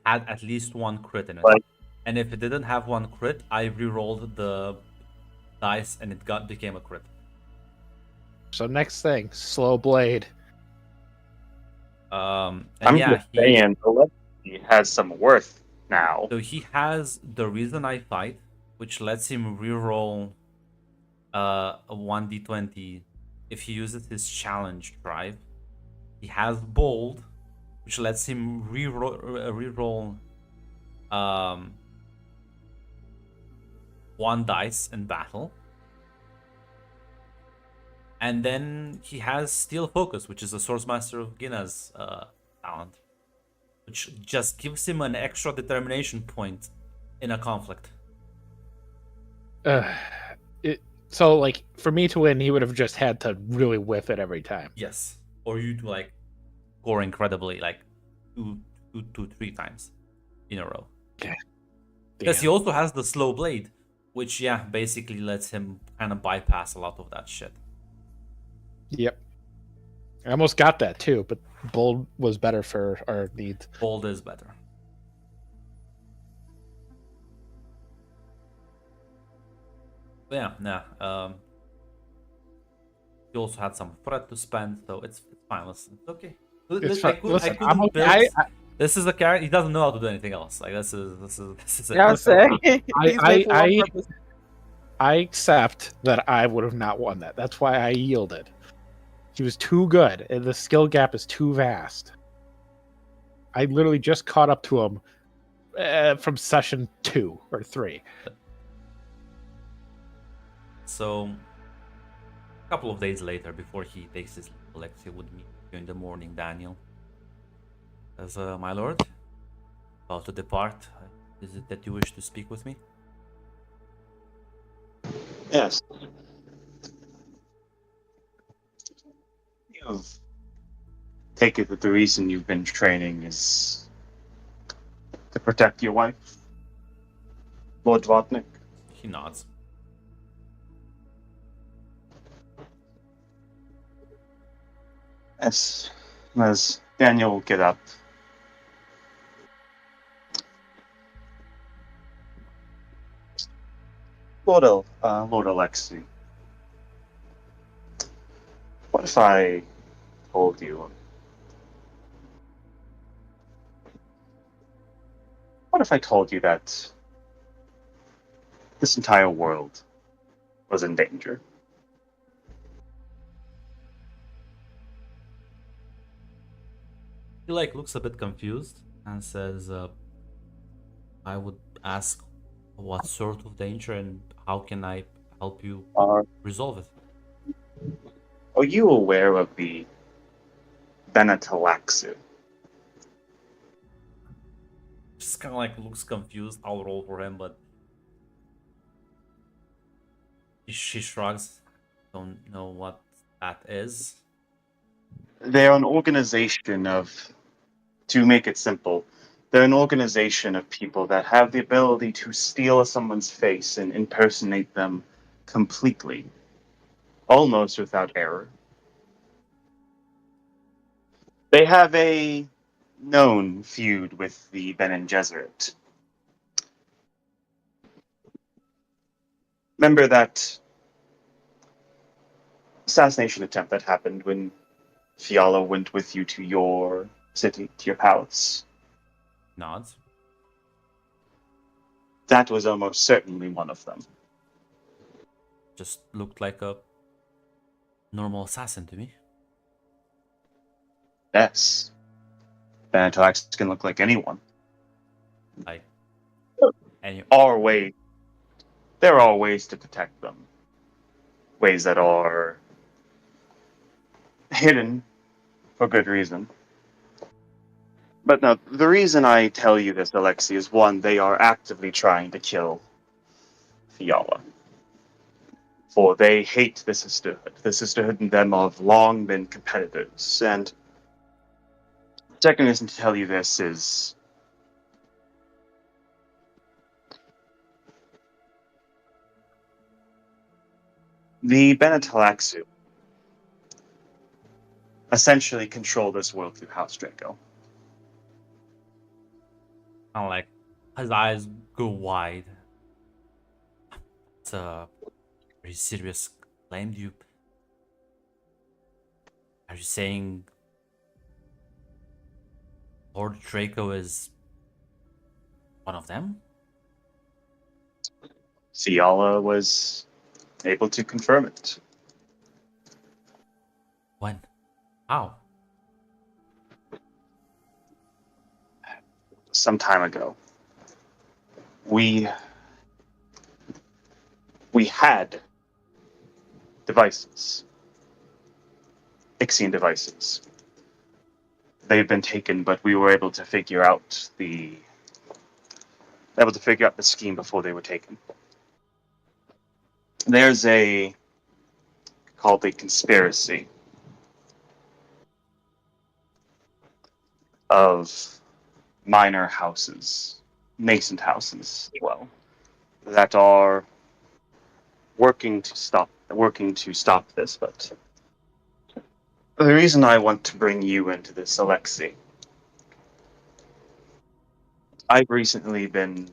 had at least 1 crit in it. Right. And if it didn't have 1 crit, I re-rolled the dice and it became a crit. So next thing, slow blade. And I'm yeah, just saying, Alexei has some worth now. so he has the reason I fight, which lets him re-roll a 1d20 if he uses his challenge drive. He has bold, which lets him re-roll 1 dice in battle. And then he has Steel Focus, which is a Source Master of Gina's talent, which just gives him an extra determination point in a conflict. So, like, for me to win, he would have just had to really whiff it every time. Yes, or you to like score incredibly, like two, 3 times in a row. Because he also has the slow blade, which basically lets him kind of bypass a lot of that shit. Yep. I almost got that too, but bold was better for our needs. Bold is better. But he also had some threat to spend, so it's fine. Listen, it's okay. This is a character. He doesn't know how to do anything else. Like this is it. Yeah, I was saying. He's made for one purpose. I accept that I would have not won that. That's why I yielded. He was too good, and the skill gap is too vast. I literally just caught up to him from session 2 or 3. So, a couple of days later, before he takes his leave, Alexei would meet you in the morning, Daniel. As my lord, about to depart, is it that you wish to speak with me? Yes. You've taken that the reason you've been training is to protect your wife, Lord Dvotnik. He nods. As Daniel will get up. Lord Alexei, what if I told you? What if I told you that This entire world was in danger. He like looks a bit confused and says, "I would ask what sort of danger and how can I help you Are resolve it?" you aware of the Benetalaxu? Just kind of like looks confused. I'll roll for him, but she shrugs. Don't know what that is. They're an organization of, to make it simple, they're an organization of people that have the ability to steal someone's face and impersonate them completely, almost without error. They have a known feud with the Bene Gesserit. Remember that assassination attempt that happened when Fiala went with you to your city, to your palace? Nods. That was almost certainly one of them. Just looked like a normal assassin to me. Yes. Benetalax can look like anyone. Like, any There are ways to detect them. Ways that are hidden for good reason. But no, the reason I tell you this, Alexei, is one, they are actively trying to kill Fiala. For they hate the Sisterhood. The Sisterhood and them have long been competitors. And second reason to tell you this is the Benetalaxu essentially control this world through House Draco. kind of like his eyes go wide. It's a very serious claim. Are you saying Lord Draco is one of them? Fiala was able to confirm it. When? How? Some time ago. We had devices. Ixian devices. They've been taken, but we were able to figure out the scheme before they were taken. There's a called a conspiracy of minor houses, nascent houses as well, that are working to stop this. But the reason I want to bring you into this, Alexei, I've recently been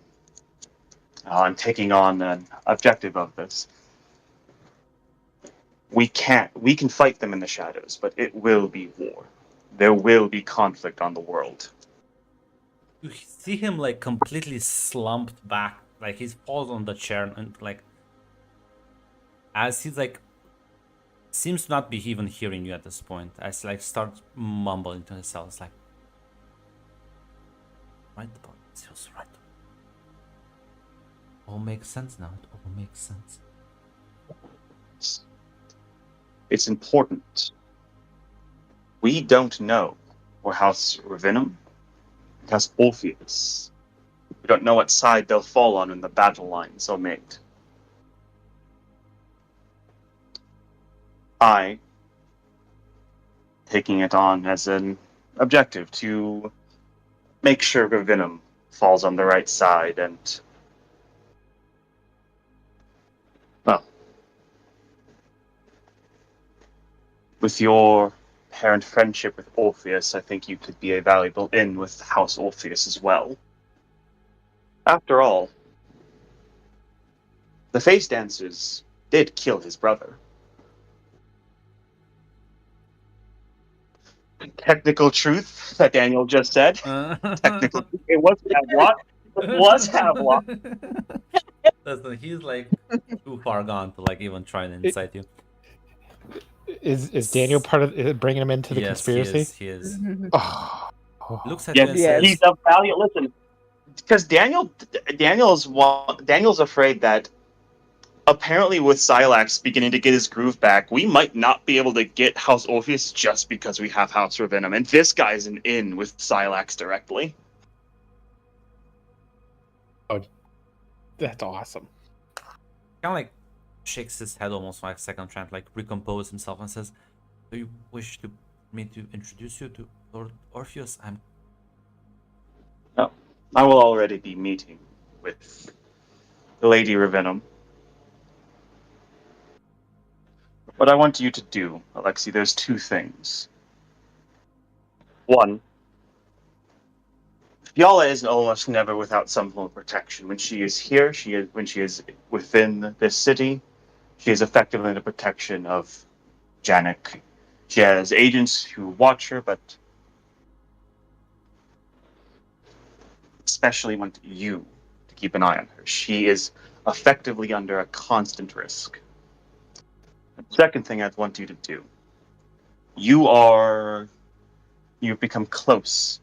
taking on an objective of this. We can fight them in the shadows, but it will be war. There will be conflict on the world. You see him like completely slumped back, like he's paused on the chair and like as he's like seems to not be even hearing you at this point. As like starts mumbling to himself, it's like right about it feels right. All makes sense now. It all makes sense. It's important. We don't know where House Revinum, House Orpheus. We don't know what side they'll fall on when the battle lines are made. I, taking it on as an objective to make sure Revinum falls on the right side and, well, with your apparent friendship with Orpheus, I think you could be a valuable in with House Orpheus as well. After all, the Face Dancers did kill his brother. Technical truth that Daniel just said. Technical truth. It was Havelock. It was Havelock. Listen, he's like too far gone to like even try and It- incite you. Is Daniel part of bringing him into the Yes, he conspiracy? is. He is. Oh, He looks at you Yes, and Yes. he's says, a valiant. Listen, because Daniel's afraid that apparently with Silax beginning to get his groove back, we might not be able to get House Orpheus just because we have House Ravenum, and this guy's an in with Silax directly. that's awesome. kind of like shakes his head almost like a second, trying to like recompose himself and says, "Do you wish to me to introduce you to Lord Orpheus? I'm No, I will already be meeting with Lady Ravenum. What I want you to do, Alexei, there's two things. One, Fiala is almost never without some form of protection. When she is here, when she is within this city, she is effectively in the protection of Janek. She has agents who watch her, but especially want you to keep an eye on her. She is effectively under a constant risk. The second thing I'd want you to do, you've become close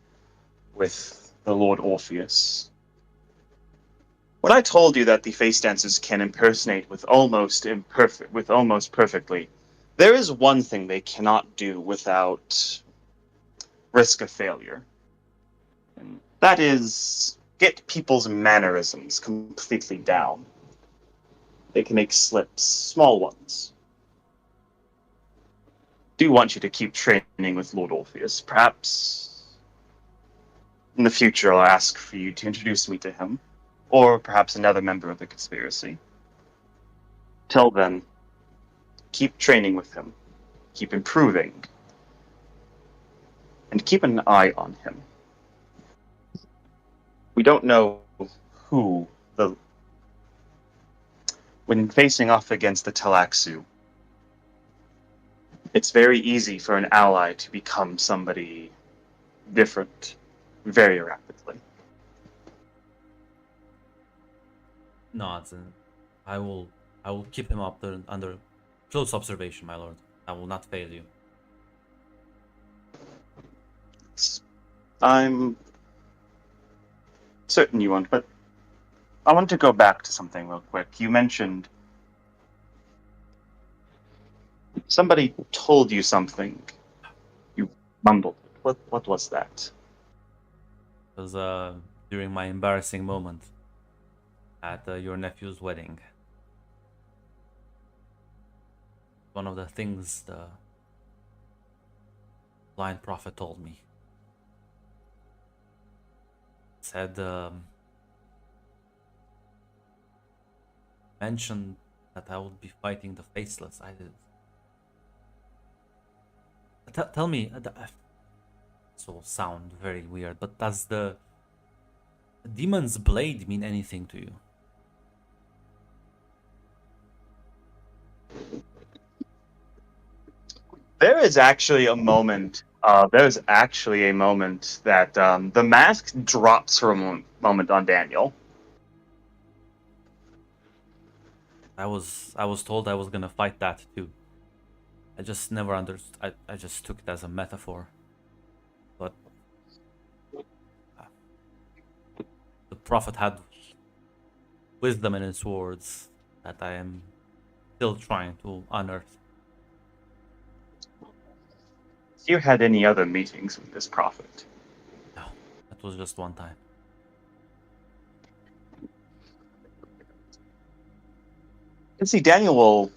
with the Lord Orpheus. When I told you that the face dancers can impersonate with almost perfectly, there is one thing they cannot do without risk of failure. And that is get people's mannerisms completely down. They can make slips, small ones. Do want you to keep training with Lord Orpheus. Perhaps in the future I'll ask for you to introduce me to him, or perhaps another member of the conspiracy. Till then, keep training with him, keep improving, and keep an eye on him. We don't know who the when facing off against the Talaxu, it's very easy for an ally to become somebody different very rapidly. nods, and I will keep him up there under close observation, my lord. I will not fail you." I'm certain you won't, but I want to go back to something real quick. You mentioned somebody told you something. You mumbled. What was that? It was during my embarrassing moment at your nephew's wedding. One of the things the blind prophet told me. Said mentioned that I would be fighting the faceless. I did. Tell me, this will sound very weird, but does the demon's blade mean anything to you? There is actually a moment. There's actually a moment that the mask drops for a moment on Daniel. I was told I was gonna fight that too. I just never understood. I just took it as a metaphor. But the prophet had wisdom in his words that I am still trying to unearth. Have you had any other meetings with this prophet? No, that was just one time. You see, Daniel will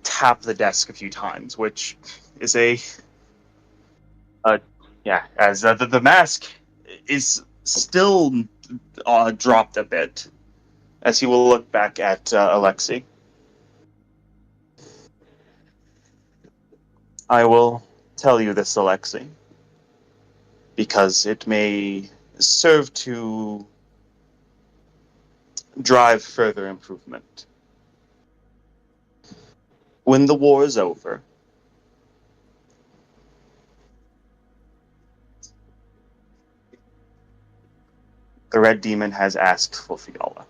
tap the desk a few times, which is yeah, as the mask is still dropped a bit, as he will look back at Alexei. I will tell you this, Alexei, because it may serve to drive further improvement. When the war is over, the red demon has asked for Fiala.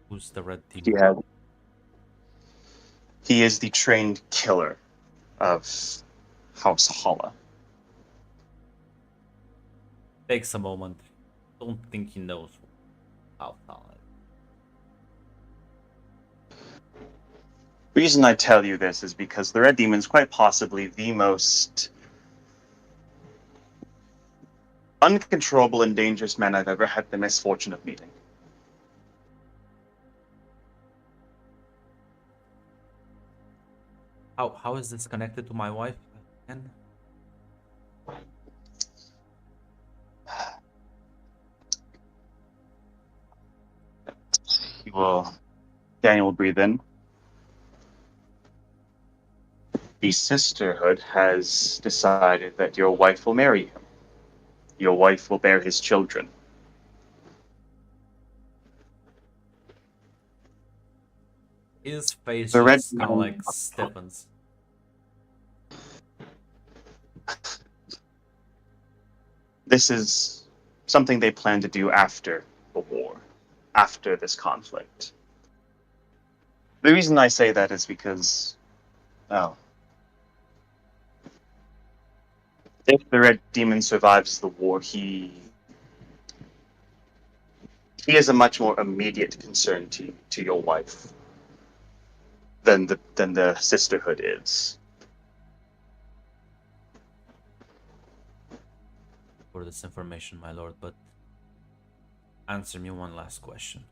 Who's the red He demon? had. He is the trained killer of House Holla. Takes a moment. Don't think he knows how solid. Reason I tell you this is because the red demon is quite possibly the most uncontrollable and dangerous man I've ever had the misfortune of meeting. How is this connected to my wife again? He will. Daniel will breathe in. The sisterhood has decided that your wife will marry him. Your wife will bear his children. His face The red just kind of like stiffens. This is something they plan to do after the war, after this conflict. The reason I say that is because, well, if the Red Demon survives the war, he is a much more immediate concern to your wife than the sisterhood is. For this information, my lord, but answer me one last question.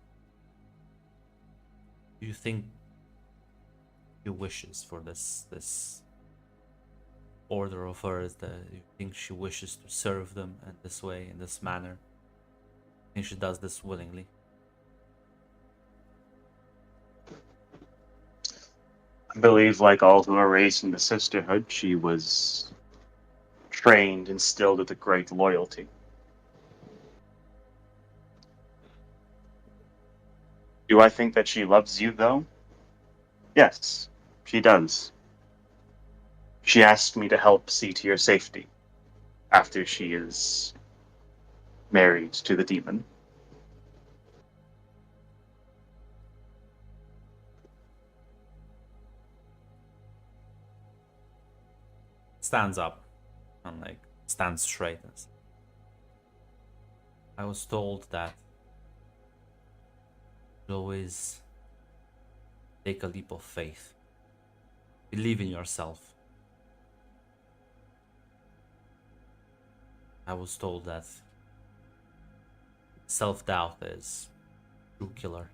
Do you think he wishes for this order of hers, that you think she wishes to serve them in this way, in this manner? I think she does this willingly. I believe, like all who are raised in the sisterhood, she was trained, instilled with a great loyalty. Do I think that she loves you, though? Yes, she does. She asked me to help see to your safety after she is married to the demon. Stands up and like stands straight. I was told that you always take a leap of faith. Believe in yourself. I was told that self-doubt is true killer.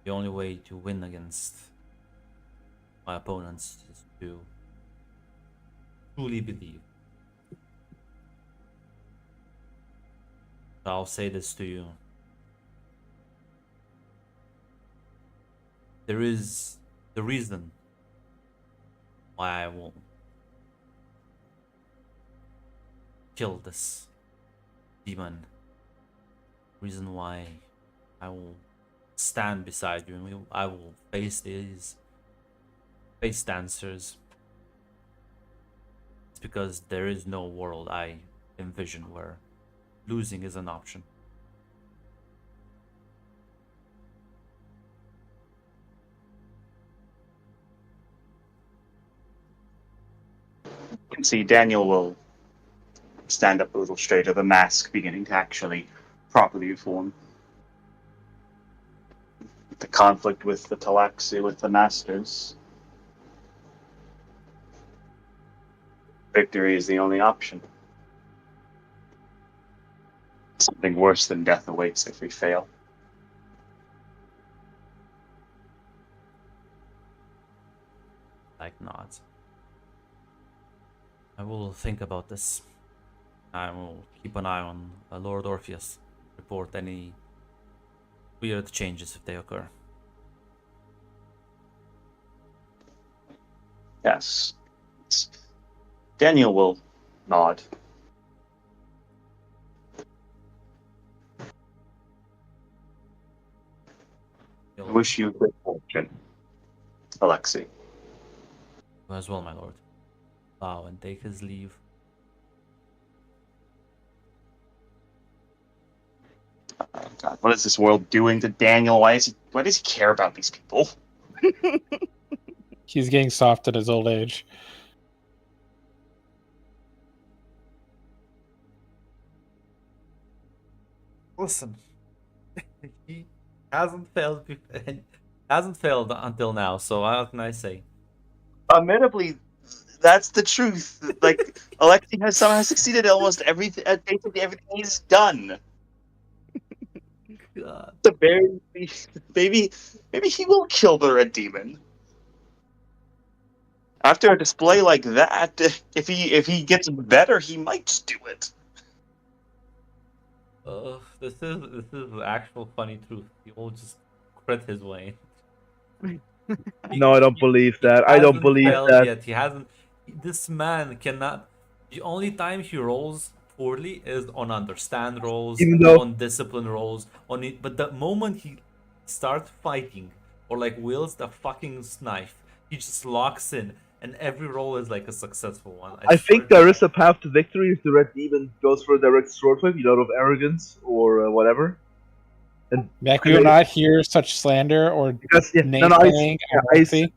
The only way to win against my opponents is to truly believe. So I'll say this to you. There is the reason why I will kill this demon. Reason why I will stand beside you and I will face these face dancers. It's because there is no world I envision where losing is an option. You can see Daniel will stand up a little straighter, the mask beginning to actually properly form. The conflict with the Talaxi, with the Masters. Victory is the only option. Something worse than death awaits if we fail. Like not. I will think about this. I will keep an eye on Lord Orpheus. Report any weird changes if they occur. Yes. Daniel will nod. I You'll wish you good fortune, Alexei. do as well, my lord. Bow and take his leave. Oh God, what is this world doing to Daniel? Why does he care about these people? He's getting soft in his old age. Listen, he hasn't failed. Hasn't failed until now. So what can I say? Admittably, that's the truth. Like Alexei has somehow succeeded at almost everything, at basically everything he's done. God. The very maybe he will kill the Red Demon. After a display like that, if he gets better, he might just do it. This is the actual funny truth. He will just crit his way. No, I don't believe that. I don't Hasn't believe failed that. yet. He hasn't. This man cannot. The only time he rolls poorly is on understand rolls, Even though on discipline rolls, on it. But the moment he starts fighting or like wields the fucking knife, he just locks in, and every roll is like a successful one. I swear think to there God. is a path to victory if the Red Demon goes for a direct sword fight, out of arrogance or whatever. And Mac, we will not hear such slander or because naysaying of Alexei.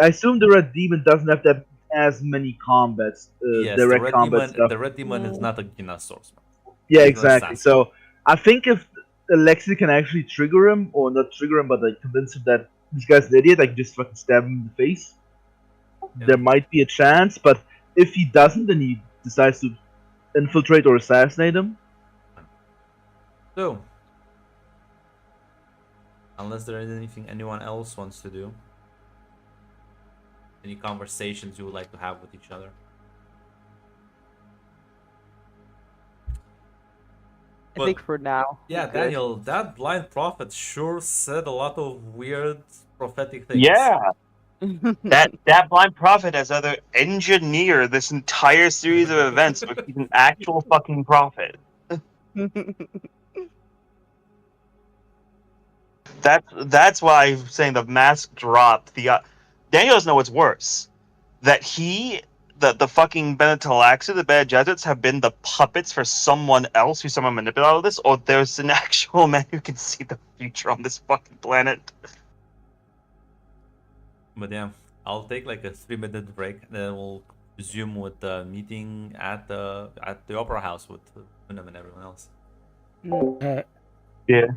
I assume the Red Demon doesn't have that as many combats, Yes, direct combat stuff. The red demon is not a Guinness swordsman. Yeah, He's an exactly. assassin. So I think if Alexei can actually trigger him, or not trigger him, but like convince him that this guy's an idiot, I can just fucking stab him in the face. Yeah. There might be a chance, but if he doesn't, and he decides to infiltrate or assassinate him, So, unless there is anything anyone else wants to do, any conversations you would like to have with each other. I think for now. Yeah, we're good. Daniel, that blind prophet sure said a lot of weird prophetic things. Yeah, that blind prophet has either engineered this entire series of events, or he's an actual fucking prophet. That's why I'm saying the mask dropped. Daniel doesn't know what's worse. That the fucking Benetalaxi, the Bene Gesserits, have been the puppets for someone else who someone manipulated all of this, or there's an actual man who can see the future on this fucking planet. But yeah, I'll take like a 3-minute break, and then we'll resume with the meeting at the opera house with Unam and everyone else. Yeah.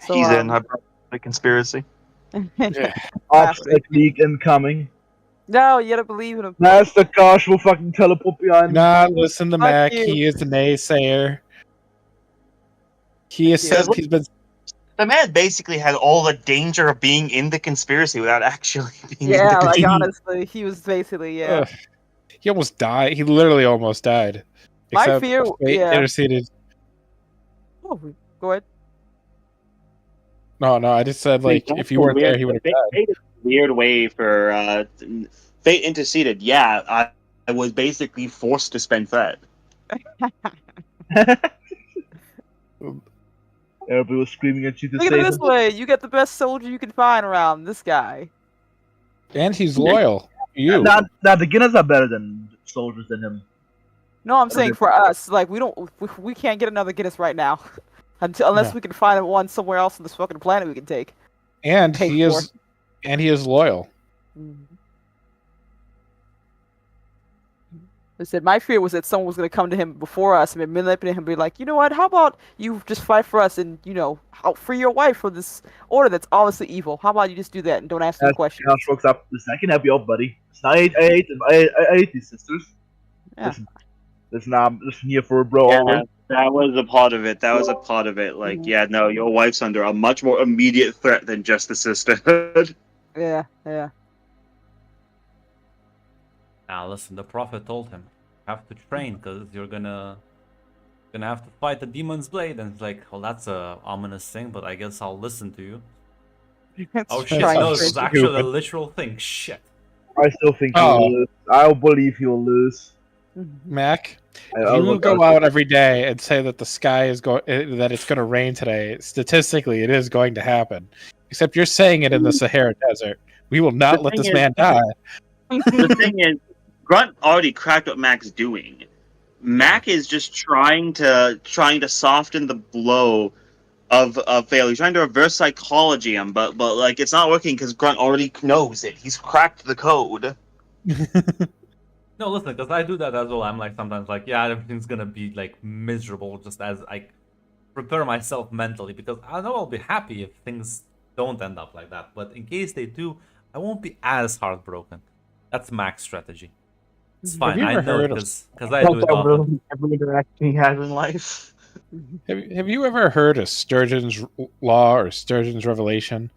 So, He's in the conspiracy. Obstacle League incoming. No, you gotta believe in him. Master Kosh will fucking teleport behind me. Not listen to Fuck Mac. you. He is a naysayer. He has said he's been. The man basically had all the danger of being in the conspiracy without actually being in the Yeah, like conspiracy. honestly, he was basically Ugh. He almost died. He literally almost died. My Except fear- fate yeah. interceded. Oh, go ahead. No, I just said like if you weren't there, he would have died. Fate is a weird way for fate interceded. Yeah, I was basically forced to spend Fed. Everybody was screaming at you to Look at save it this him. way: you get the best soldier you can find around. This guy. And he's loyal. You. Now the Guinness are better than soldiers than him. No, I'm saying for us, like we can't get another Guinness right now, unless No. we can find one somewhere else on this fucking planet we can take. And Pay he for. is loyal. I said my fear was that someone was gonna come to him before us and manipulate him, and be like, you know what? How about you just fight for us and help free your wife from this order that's obviously evil? How about you just do that and don't ask any questions? Kosh walks up. Listen, I can help you out, buddy. Listen, I ate these sisters. Yeah. Listen, I'm just here for a bro. always. That was a part of it. Like, yeah, no, your wife's under a much more immediate threat than just the sisterhood. Yeah. Now listen, the prophet told him, you have to train because you're gonna have to fight the demon's blade. And it's like, well, that's a ominous thing, but I guess I'll listen to you. Oh shit, Trying no, to this is train- actually a literal thing. Shit. I still think Oh. he'll lose. I believe he'll lose. Mac, I if you look go at- out every day and say that the sky is going, that it's going to rain today, statistically, it is going to happen. Except you're saying it in the Sahara Desert. We will not The let thing this is- man die. The thing is, Grunt already cracked what Mac's doing. Mac is just trying to soften the blow of failure. He's trying to reverse psychology him, but like it's not working because Grunt already knows it. He's cracked the code. No, listen, because I do that as well. I'm like sometimes like, yeah, everything's gonna be like miserable, just as I prepare myself mentally, because I know I'll be happy if things don't end up like that. But in case they do, I won't be as heartbroken. That's Mac's strategy. It's fine. you I ever know it heard of because I do That's it often. literally every interaction he has in life. have you ever heard of Sturgeon's law or Sturgeon's revelation?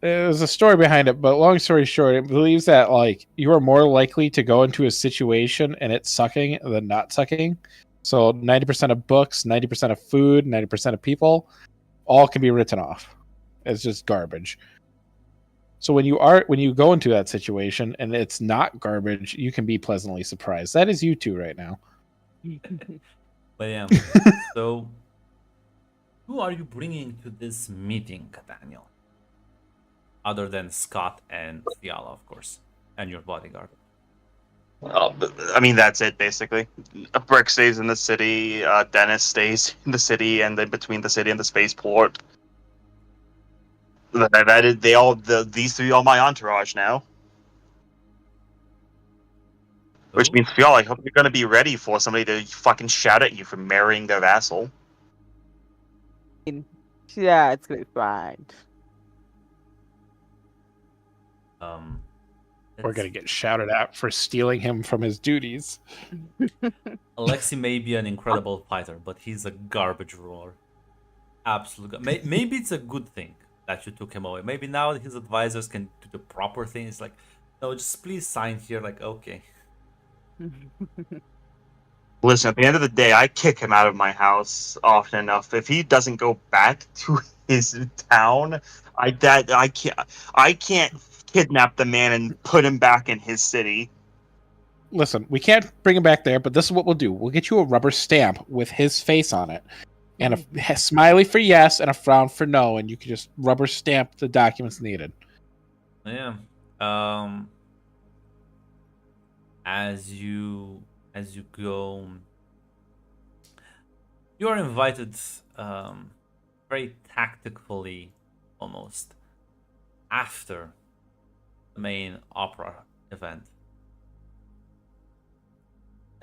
There's a story behind it, but long story short, it believes that like you are more likely to go into a situation and it's sucking than not sucking. So 90% of books, 90% of food, 90% of people, all can be written off. It's just garbage. So when you go into that situation and it's not garbage, you can be pleasantly surprised. That is you two right now. But yeah. So, who are you bringing to this meeting, Daniel? Other than Scott and Fiala, of course, and your bodyguard. I mean, that's it basically. Brick stays in the city. Dennis stays in the city, and then between the city and the spaceport. These three are my entourage now. Which So, means, Fiala, I hope you're going to be ready for somebody to fucking shout at you for marrying their vassal. Yeah, it's gonna be fine. um, We're gonna get shouted at for stealing him from his duties. Alexi may be an incredible fighter, but he's a garbage ruler. Absolute. Maybe it's a good thing that you took him away. Maybe now his advisors can do the proper thing. It's like, no, just please sign here. Like, okay. Listen, at the end of the day, I kick him out of my house often enough. If he doesn't go back to his town, I can't kidnap the man and put him back in his city. Listen, we can't bring him back there, but this is what we'll do. We'll get you a rubber stamp with his face on it, and a smiley for yes and a frown for no, and you can just rubber stamp the documents needed. Yeah. As you go, you are invited, very tactfully, almost, after the main opera event.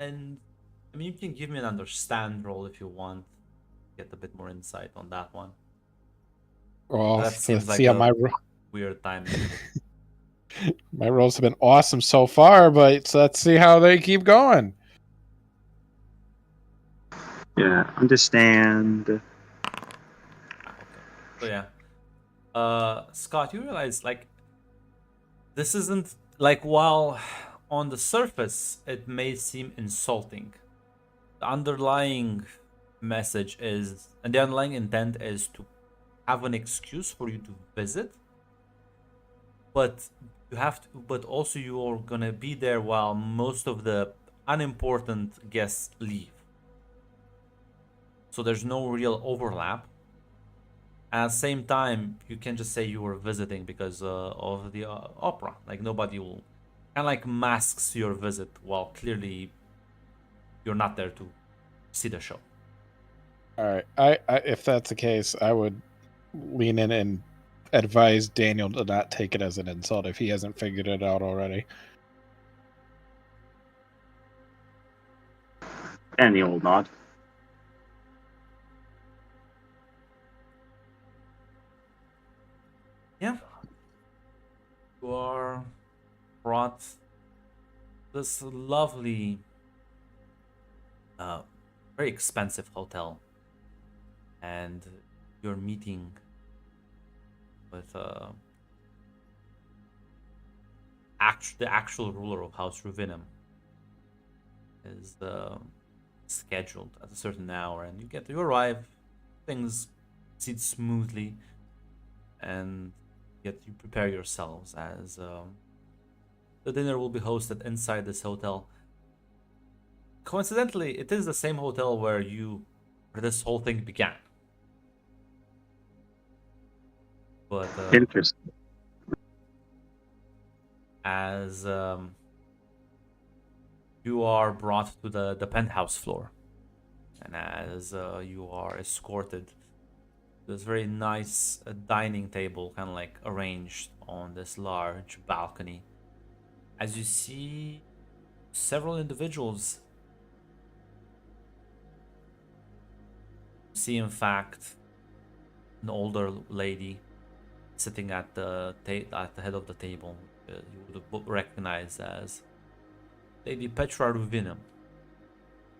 And I mean, you can give me an understand roll if you want. Get a bit more insight on that one. Well, That seems let's like see how a weird timing. my rolls have been awesome so far, but let's see how they keep going. Yeah, understand. Okay. So yeah. Scott, you realize like this isn't like, while on the surface it may seem insulting, the underlying message is, and the underlying intent is to have an excuse for you to visit, but but also you're gonna be there while most of the unimportant guests leave. So there's no real overlap. At the same time, you can just say you were visiting because of the opera. Like, nobody will kind of like masks your visit, while clearly you're not there to see the show. All right, I if that's the case, I would lean in and advise Daniel to not take it as an insult if he hasn't figured it out already. And the old nod. Yeah. You are brought this lovely, very expensive hotel, and you're meeting with the actual ruler of House Ruvinum. Is scheduled at a certain hour, and you arrive, things proceed smoothly, and yet you prepare yourselves as the dinner will be hosted inside this hotel. Coincidentally, it is the same hotel where this whole thing began. But Interesting. as You are brought to the penthouse floor, and as you are escorted, this very nice dining table, kind of like arranged on this large balcony. As you see several individuals, see in fact an older lady sitting at the head of the table. You would recognize as Lady Petra Ruvinum,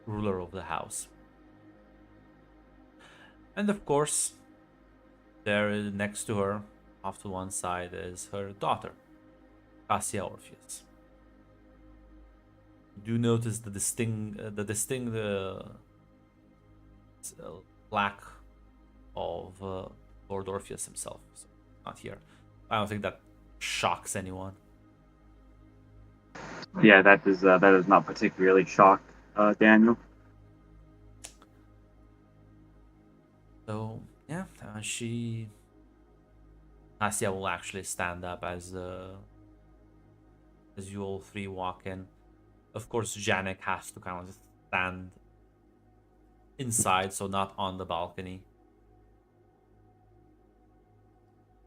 ruler of the house. And of course, there next to her, off to one side, is her daughter, Cassia Orpheus. You do notice the distinct lack of Lord Orpheus himself. So not here. I don't think that shocks anyone. Yeah, that is not particularly shocked, Daniel. So yeah, Cassia will actually stand up as you all three walk in. Of course, Janek has to kind of just stand inside, so not on the balcony.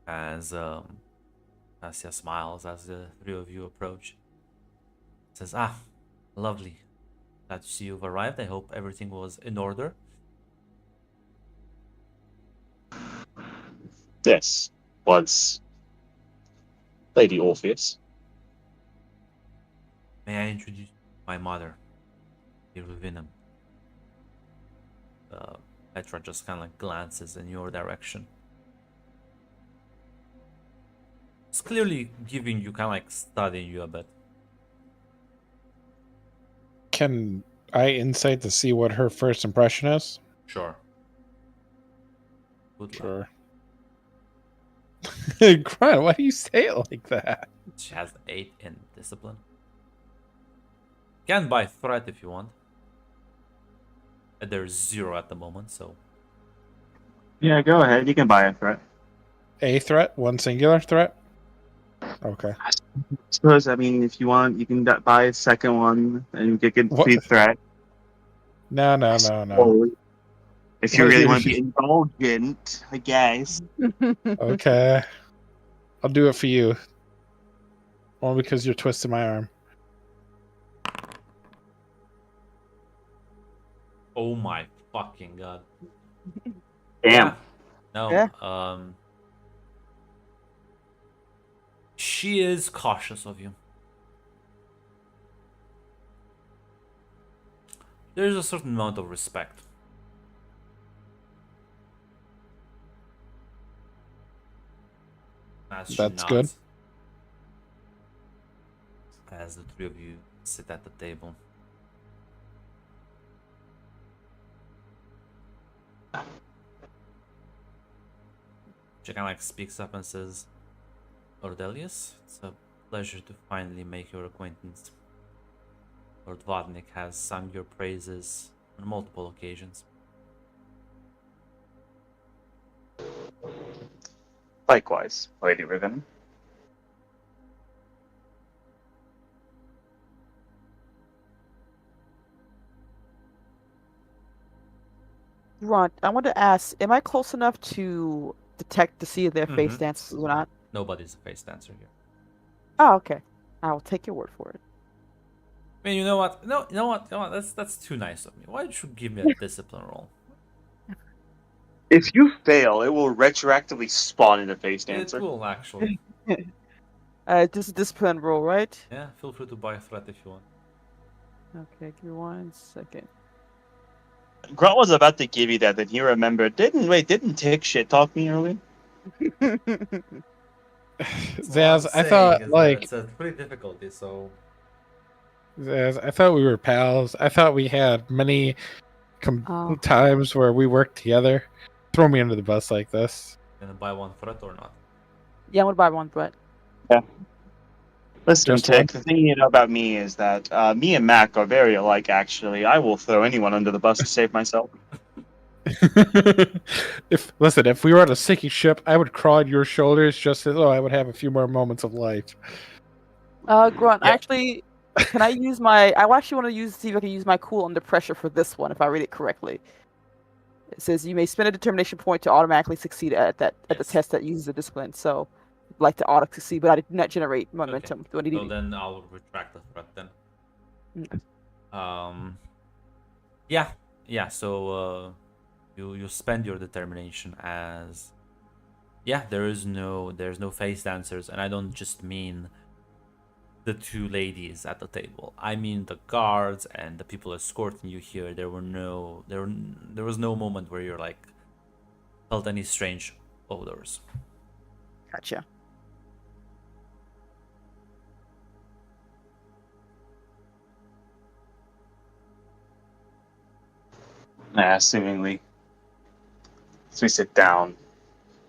As Cassia smiles as the three of you approach. Says, lovely. Glad to see you've arrived. I hope everything was in order. This was Lady Orpheus. May I introduce my mother, Ruvinum? Petra just kind of like glances in your direction. It's clearly giving you, kind of like studying you a bit. Can I insight to see what her first impression is? Sure. Good luck. Sure. Grunt, why do you say it like that? She has 8 in discipline. Can buy threat if you want. There's 0 at the moment, so. Yeah, go ahead. You can buy a threat. A threat? One singular threat? Okay. I suppose, I mean, if you want, you can buy a second one and you can complete threat. No. If you really want to be indulgent, I guess. Okay. I'll do it for you. Only because you're twisting my arm. Oh my fucking god. Damn. Yeah. No. Yeah. She is cautious of you. There's a certain amount of respect. As she That's nods, good. as the three of you sit at the table. She kind of like speaks up and says, Ordelius, it's a pleasure to finally make your acquaintance. Lord Vodnik has sung your praises on multiple occasions. Likewise, Lady Riven. Ron, I want to ask, am I close enough to detect to see if their face dances or not? Nobody's a face dancer here. Oh, okay. I will take your word for it. I mean, you know what? No, you know what? That's too nice of me. Why don't you give me a discipline roll? If you fail, it will retroactively spawn in a face dancer. It will actually. This is discipline roll, right? Yeah, feel free to buy a threat if you want. Okay, give me 1 second. Grunt was about to give you that, then he remembered. Didn't Tick shit talk me earlier? Zaz, I thought like it's a pretty difficulty. So Zaz, I thought we were pals. I thought we had many times where we worked together. Throw me under the bus like this. gonna buy one threat or not? Yeah, I'm gonna buy 1 threat. Yeah. Listen, Just Tick, one? the thing you know about me is that me and Mac are very alike, actually. I will throw anyone under the bus to save myself. If we were on a sinking ship, I would crawl on your shoulders just as though I would have a few more moments of life. Grunt, Yeah. actually, Can I use my? I actually want to see if I can use my cool under pressure for this one. If I read it correctly, it says you may spend a determination point to automatically succeed at the Yes. test that uses the discipline. So, I'd like to auto succeed, but I did not generate momentum. Do I need So to? then I'll retract the threat then. Mm. Yeah. So you spend your determination as there's no face dancers, and I don't just mean the two ladies at the table. I mean the guards and the people escorting you here. There was no moment where you're like felt any strange odors. Gotcha. Seemingly. As we sit down,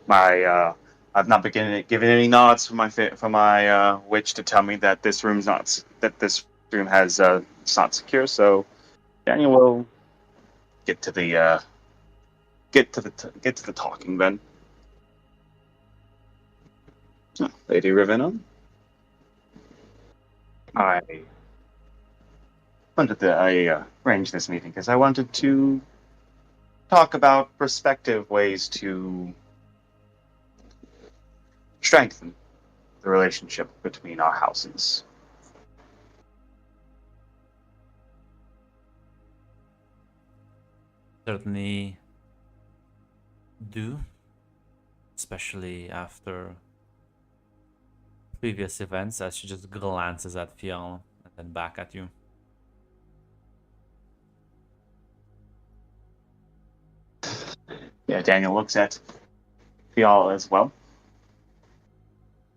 I've not been given any nods from my witch to tell me that this room has it's not secure. So Daniel will get to the get to the talking then. Lady Ravenna, I I arranged this meeting because I wanted to talk about prospective ways to strengthen the relationship between our houses. Certainly do, especially after previous events, as she just glances at Fiona and then back at you. Yeah, Daniel looks at Fiala as well.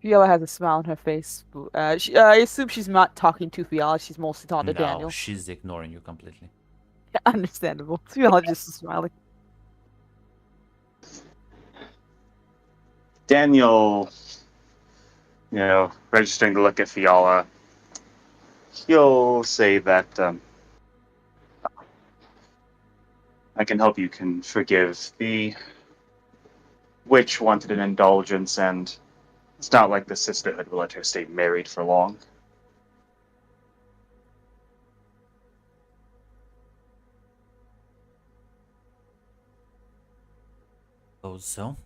Fiala has a smile on her face. I assume she's not talking to Fiala. She's mostly talking to No, Daniel. she's ignoring you completely. Understandable. Fiala just smiling. Daniel, registering to look at Fiala, he'll say that I can help you can forgive the witch wanted an indulgence, and it's not like the sisterhood will let her stay married for long. Suppose so.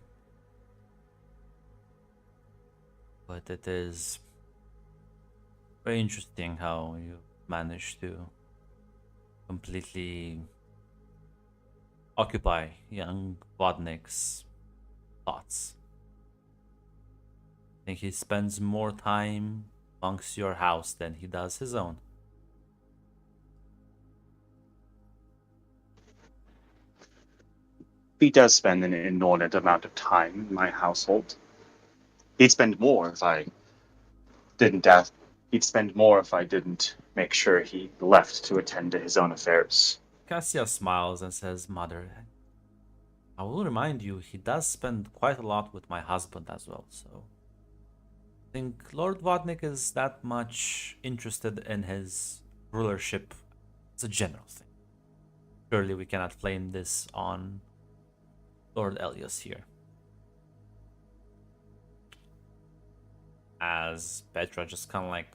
But it is very interesting how you managed to completely occupy young Vodnik's thoughts. I think he spends more time amongst your house than he does his own. He does spend an inordinate amount of time in my household. He'd spend more if I didn't ask. He'd spend more if I didn't make sure he left to attend to his own affairs. Cassia smiles and says, Mother, I will remind you, he does spend quite a lot with my husband as well, so I think Lord Vodnik is that much interested in his rulership as a general thing. Surely we cannot blame this on Lord Elias here. As Petra just kind of like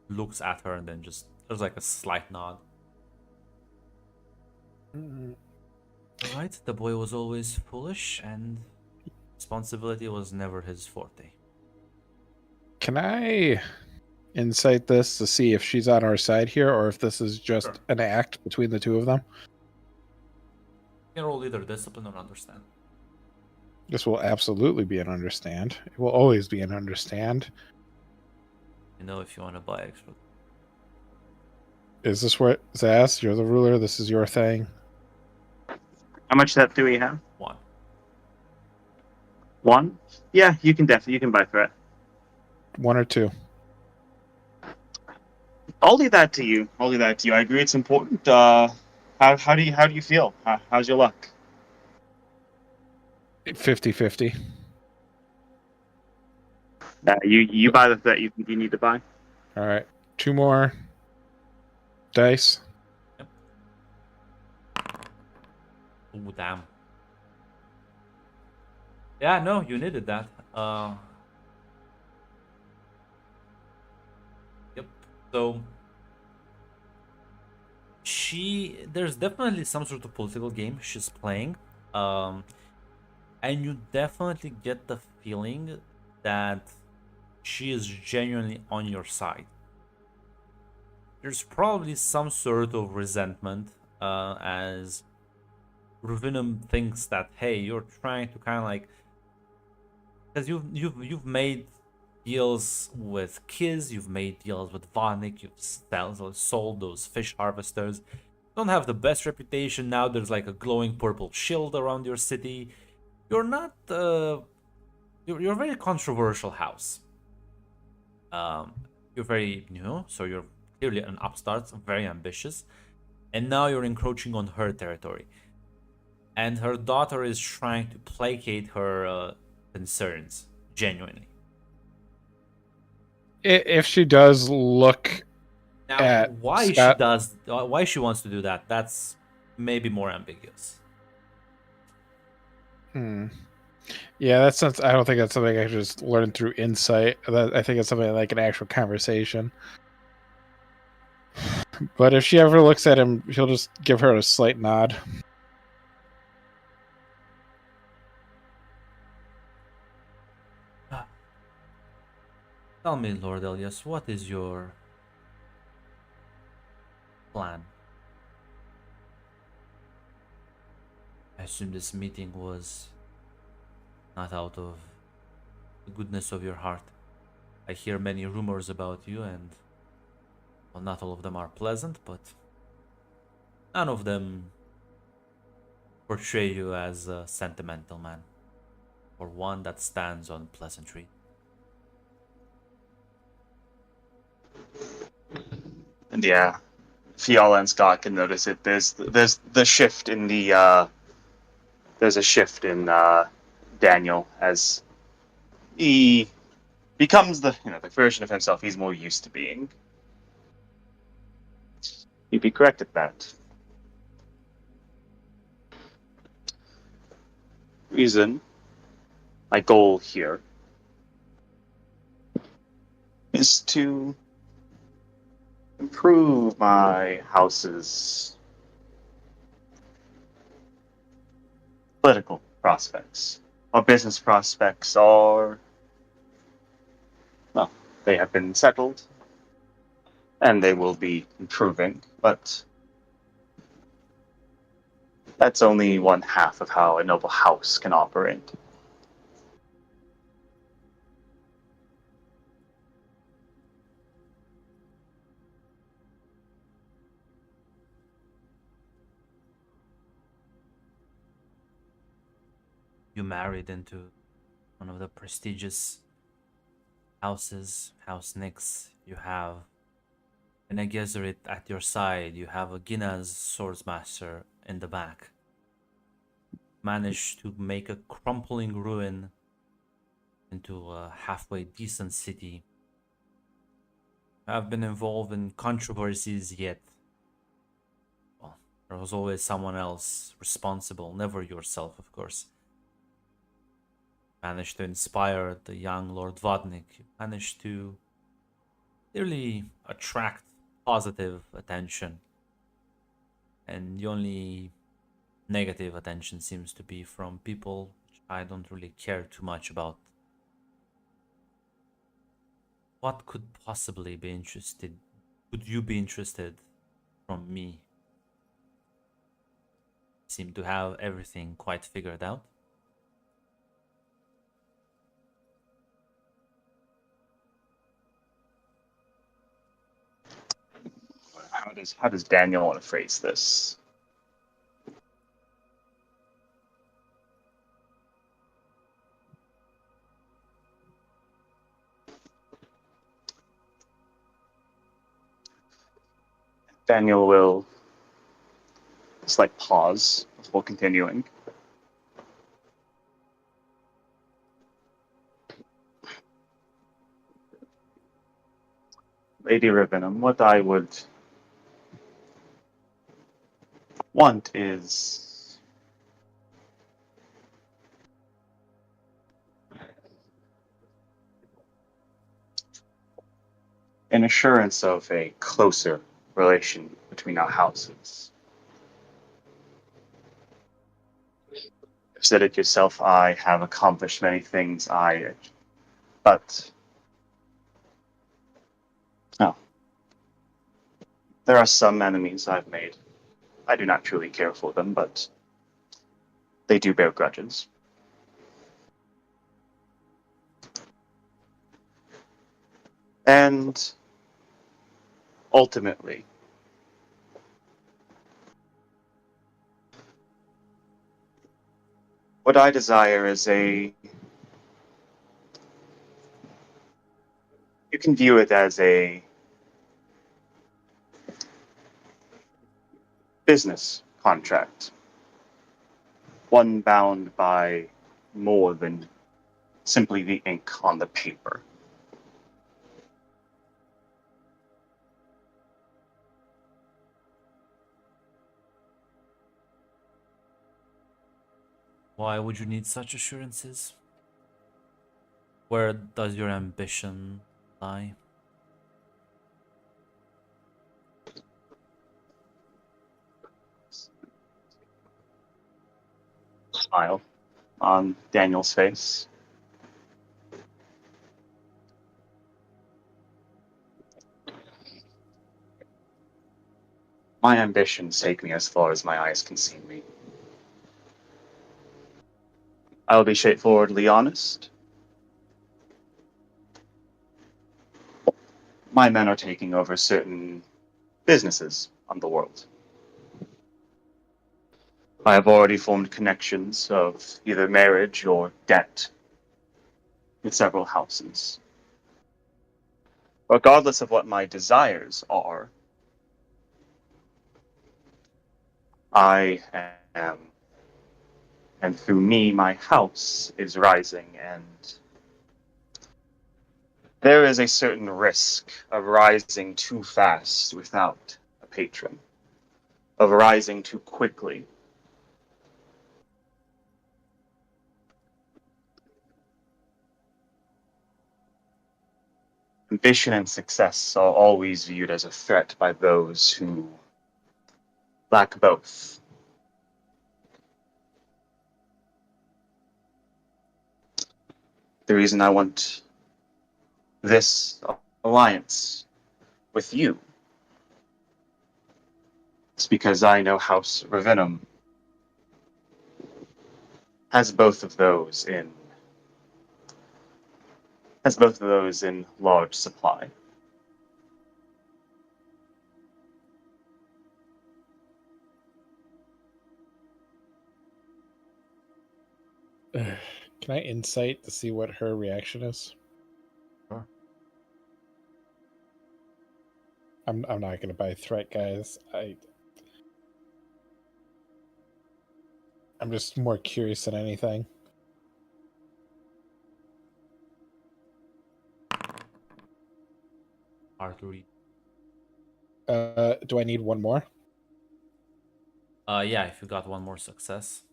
looks at her and then just there's like a slight nod. Right, the boy was always foolish and responsibility was never his forte. Can I insight this to see if she's on our side here or if this is just Sure. an act between the two of them? You can roll either discipline or understand. This will absolutely be an understand. It will always be an understand. You know if you want to buy extra. Is this what Zaz? You're the ruler. This is your thing. How much that do we have? 1. One? Yeah, you can buy threat. 1 or 2. I'll leave that to you. I agree it's important. How do you feel? How's your luck? 50-50. You buy the threat you think you need to buy. All right. 2 more dice. Ooh, damn. Yeah, no, you needed that. Yep. So there's definitely some sort of political game she's playing. Um, and you definitely get the feeling that she is genuinely on your side. There's probably some sort of resentment, as Ruvinum thinks that, hey, you're trying to kind of like, because you've made deals with Kiz, you've made deals with Vanik, you've sold those fish harvesters. Don't have the best reputation now. There's like a glowing purple shield around your city. You're not you're a very controversial house. Um, you're very new, so you're clearly an upstart, very ambitious, and now you're encroaching on her territory. And her daughter is trying to placate her concerns genuinely. If she does look Now, at Scott, why she wants to do that, that's maybe more ambiguous. hmm. Yeah, that's not. I don't think that's something I can just learn through insight. I think it's something like an actual conversation. But if she ever looks at him, he'll just give her a slight nod. Tell me, Lord Elias, what is your plan? I assume this meeting was not out of the goodness of your heart. I hear many rumors about you, and well, not all of them are pleasant, but none of them portray you as a sentimental man or one that stands on pleasantry. And yeah, Fiala and Scott can notice it. There's the shift in the there's a shift in Daniel as he becomes the version of himself he's more used to being. You'd be correct at that. Reason, my goal here is to improve my house's political prospects. Our business prospects are, well, they have been settled and they will be improving, but that's only one half of how a noble house can operate. You married into one of the prestigious houses, House Nix. You have an Egezerit at your side. You have a Ginaz swordsmaster in the back. Managed to make a crumbling ruin into a halfway decent city. Have been involved in controversies, yet well, there was always someone else responsible, never yourself, of course. Managed to inspire the young Lord Vodnik. Managed to really attract positive attention. And the only negative attention seems to be from people I don't really care too much about. What could possibly be interested? Would you be interested from me? Seem to have everything quite figured out. How does Daniel want to phrase this? Daniel will just like pause before continuing. Lady Rivenham, what I would want is an assurance of a closer relation between our houses. You've said it yourself, I have accomplished many things, but oh, there are some enemies I've made. I do not truly care for them, but they do bear grudges. And ultimately, what I desire is you can view it as a business contract, one bound by more than simply the ink on the paper. Why would you need such assurances? Where does your ambition lie? Smile on Daniel's face. My ambitions take me as far as my eyes can see me. I will be straightforwardly honest. My men are taking over certain businesses on the world. I have already formed connections of either marriage or debt with several houses. Regardless of what my desires are, I am, and through me, my house is rising, and there is a certain risk of rising too fast without a patron, of rising too quickly. Ambition and success are always viewed as a threat by those who lack both. The reason I want this alliance with you is because I know House Ravenum has both of those in large supply. Can I insight to see what her reaction is? Sure. I'm not going to buy threat, guys. I'm just more curious than anything. Hard to read. Do I need one more? Yeah, if you got one more success.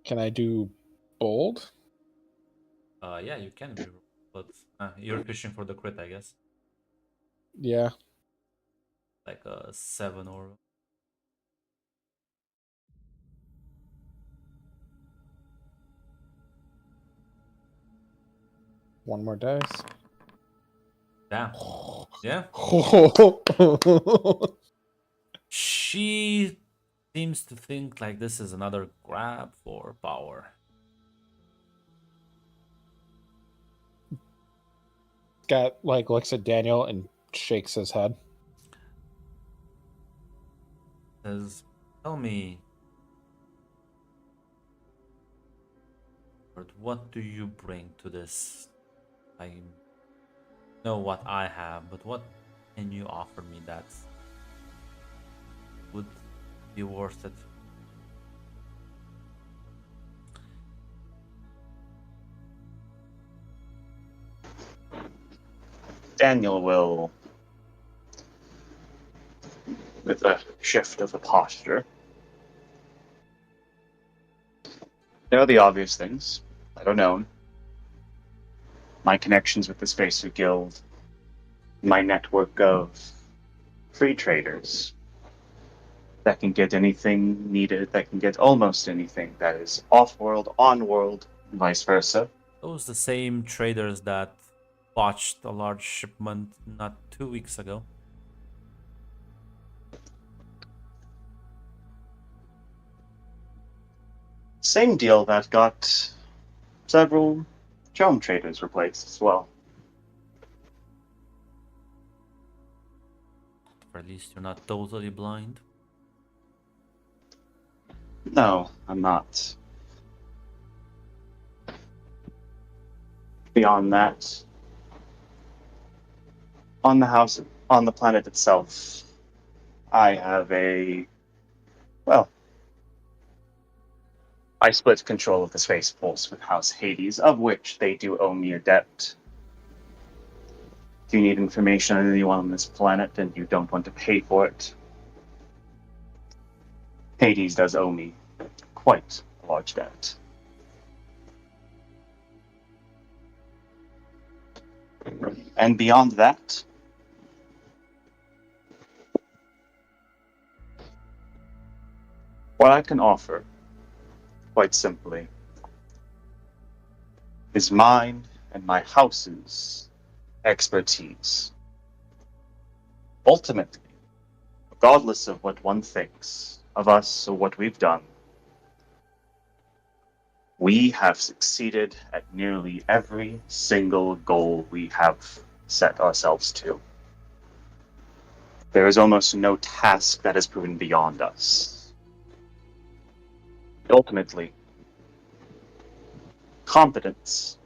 Can I do bold? Yeah, you can be, but you're fishing for the crit, I guess. Yeah. Like a 7 or One more dice. damn. Yeah. She seems to think like this is another grab for power. Got looks at Daniel and shakes his head. Says, tell me, Lord, what do you bring to this? I know what I have, but what can you offer me that would be worth it? Daniel will, with a shift of the posture, there are the obvious things that are known. My connections with the Spacer Guild, my network of free traders, that can get anything needed, that can get almost anything that is off-world, on-world, and vice versa. Those the same traders that botched a large shipment not 2 weeks ago. Same deal that got several drone traders replaced as well. Or at least you're not totally blind. No, I'm not. Beyond that, on the planet itself, I have well, I split control of the Space Pulse with House Hades, of which they do owe me a debt. Do you need information on anyone on this planet and you don't want to pay for it? Hades does owe me quite a large debt. And beyond that, what I can offer, quite simply, is mine and my house's expertise. Ultimately, regardless of what one thinks of us or what we've done, we have succeeded at nearly every single goal we have set ourselves to. There is almost no task that has proven beyond us. Ultimately, competence,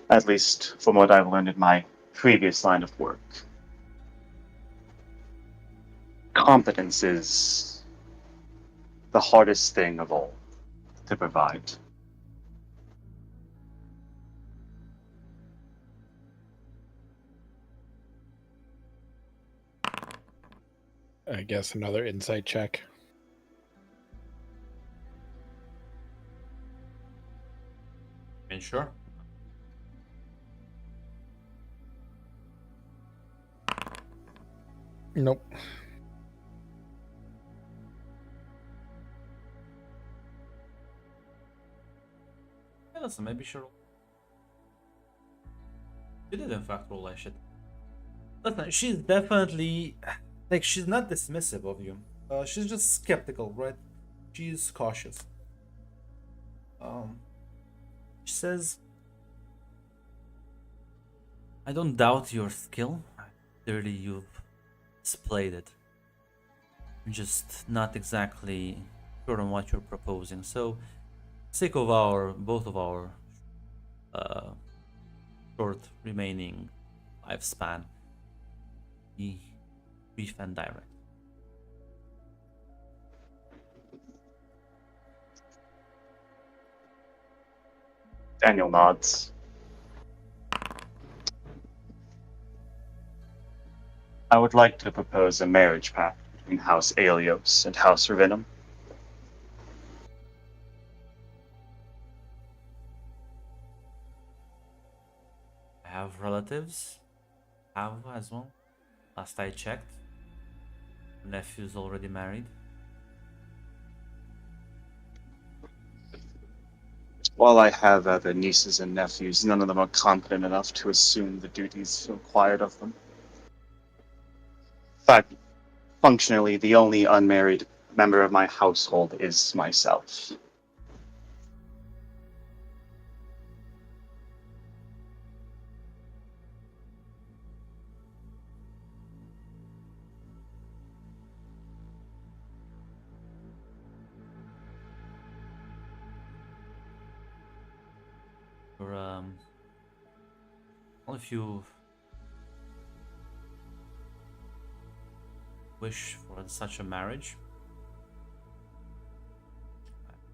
at least from what I've learned in my previous line of work, competence is the hardest thing of all to provide. I guess another insight check. And sure. Nope. Yeah, listen, maybe she'll. She did in fact roll that shit. Listen, she's definitely like she's not dismissive of you. She's just skeptical, right? She's cautious. She says, "I don't doubt your skill. Clearly, you've displayed it. I'm just not exactly sure on what you're proposing. So, sake of both of our uh, short remaining lifespan, be brief and direct." Daniel nods. I would like to propose a marriage pact between House Aelios and House Ravenum. I have relatives, have as well. Last I checked, nephew's already married. While I have other nieces and nephews, none of them are competent enough to assume the duties required of them. In fact, functionally, the only unmarried member of my household is myself. Or well, if you wish for such a marriage,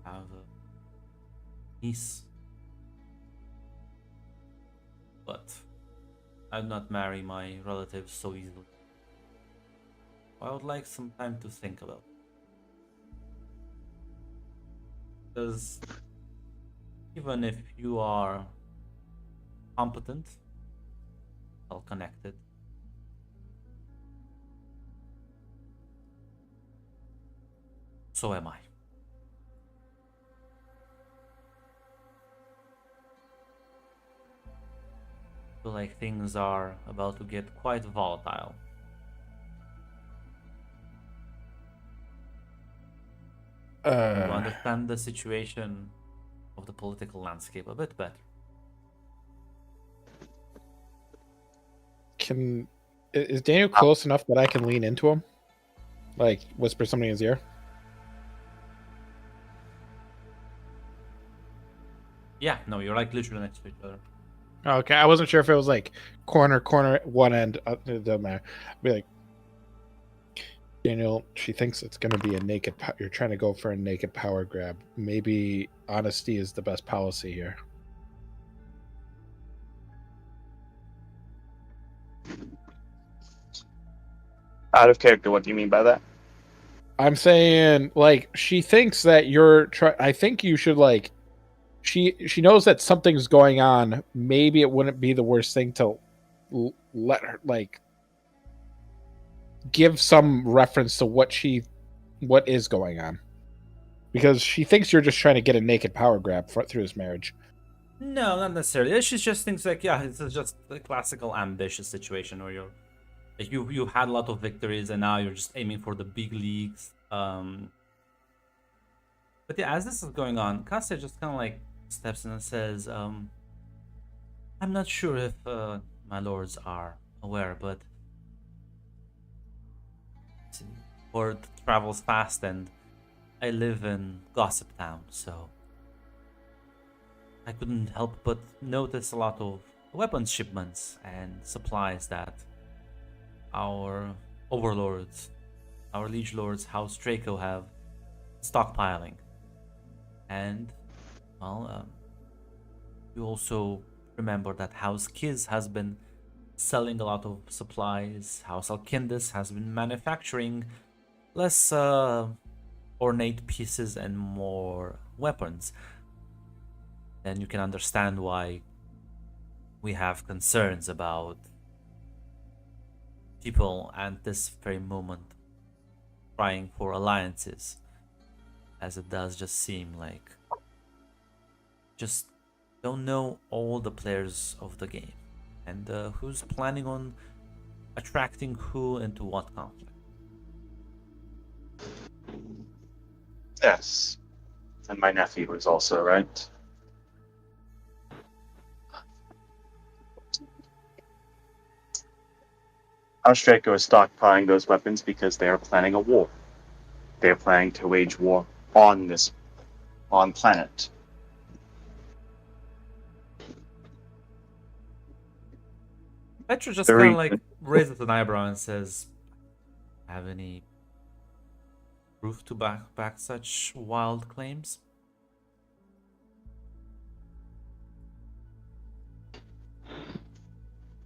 I have a niece, but I'd not marry my relatives so easily. I would like some time to think about it. Because even if you are competent, well connected, So am I. Feel like things are about to get quite volatile. To understand the situation of the political landscape a bit better. Is Daniel close enough that I can lean into him? Like whisper something in his ear? Yeah, no, you're like literally next to each other. Okay, I wasn't sure if it was like corner at one end. It doesn't matter. I'd be like, Daniel, she thinks it's going to be a naked. You're trying to go for a naked power grab. Maybe honesty is the best policy here. Out of character, what do you mean by that? I'm saying, like, she thinks that you're. I think you should like. She knows that something's going on. Maybe it wouldn't be the worst thing to let her like give some reference to what is going on, because she thinks you're just trying to get a naked power grab through this marriage. No, not necessarily. She just thinks like, yeah, it's just a classical ambitious situation where you're like you had a lot of victories and now you're just aiming for the big leagues. But yeah, as this is going on, Cassia just kind of like steps in and says, I'm not sure if my lords are aware, but word travels fast and I live in Gossip Town, so I couldn't help but notice a lot of weapons shipments and supplies that our overlords, our liege lords, House Draco have stockpiling. And, well, you also remember that House Kiz has been selling a lot of supplies. House Alkindis has been manufacturing less ornate pieces and more weapons. Then you can understand why we have concerns about people at this very moment trying for alliances, as it does just seem like just don't know all the players of the game and who's planning on attracting who into what conflict. Yes. And my nephew was also right. House Draco is stockpiling those weapons because they are planning a war. They are planning to wage war on planet. Petra just The kind of reason- like raises an eyebrow and says, have any proof to back such wild claims?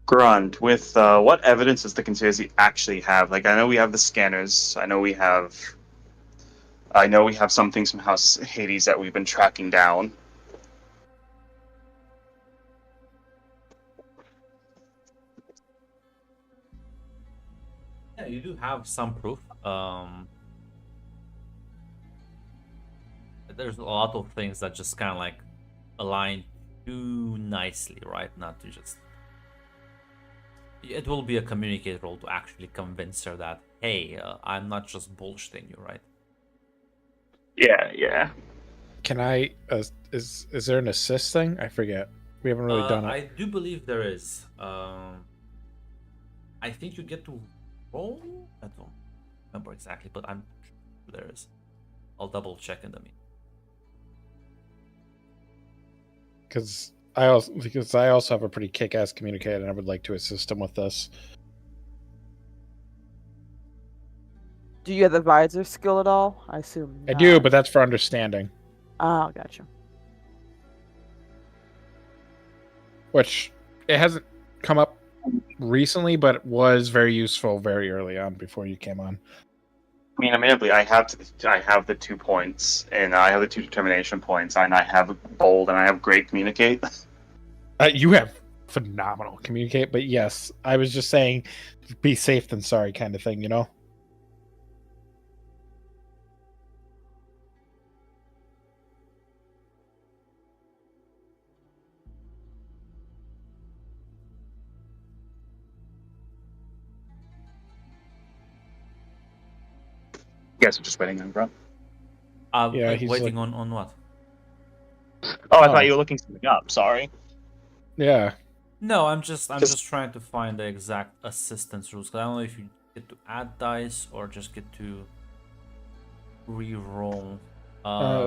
Grunt, with what evidence does the conspiracy actually have? Like, I know we have the scanners. I know we have some things from House Hades that we've been tracking down. Yeah, you do have some proof. There's a lot of things that just kind of like align too nicely, right? Not to just. It will be a communicator role to actually convince her that, hey, I'm not just bullshitting you, right? Yeah. Can I? Is there an assist thing? I forget. We haven't really done it. I do believe there is. I think you get to roll. I don't remember exactly, but I'm sure there is. I'll double check in the meantime. Because I also have a pretty kick-ass communicator, and I would like to assist him with this. Do you have the visor skill at all? I assume I do, not. but that's for understanding, Oh, gotcha. which it hasn't come up recently, but it was very useful very early on before you came on. I mean, admittedly, I have the 2 points, and I have the 2 determination points, and I have bold, and I have great communicate. You have phenomenal communicate, but yes, I was just saying, be safe than sorry kind of thing, you know? guess we're just waiting on Grunt. Yeah, he's Waiting on what? Oh, I Oh. thought you were looking something up. Sorry. Yeah. No, I'm just trying to find the exact assistance rules. 'Cause I don't know if you get to add dice or just get to re-roll.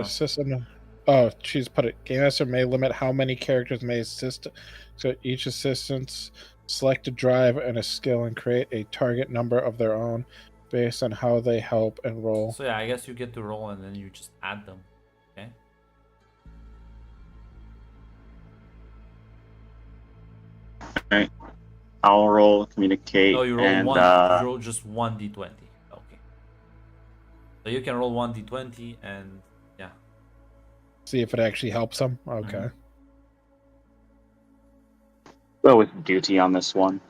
System. Oh, she's put it. Game master may limit how many characters may assist. So each assistance select a drive and a skill and create a target number of their own based on how they help and roll. So yeah, I guess you get to roll and then you just add them. Okay. Alright. I'll roll, communicate, Oh, you roll and one. You roll just 1d20. Okay. So you can roll 1d20 and yeah. See if it actually helps them. Okay. Mhm. go with duty on this one.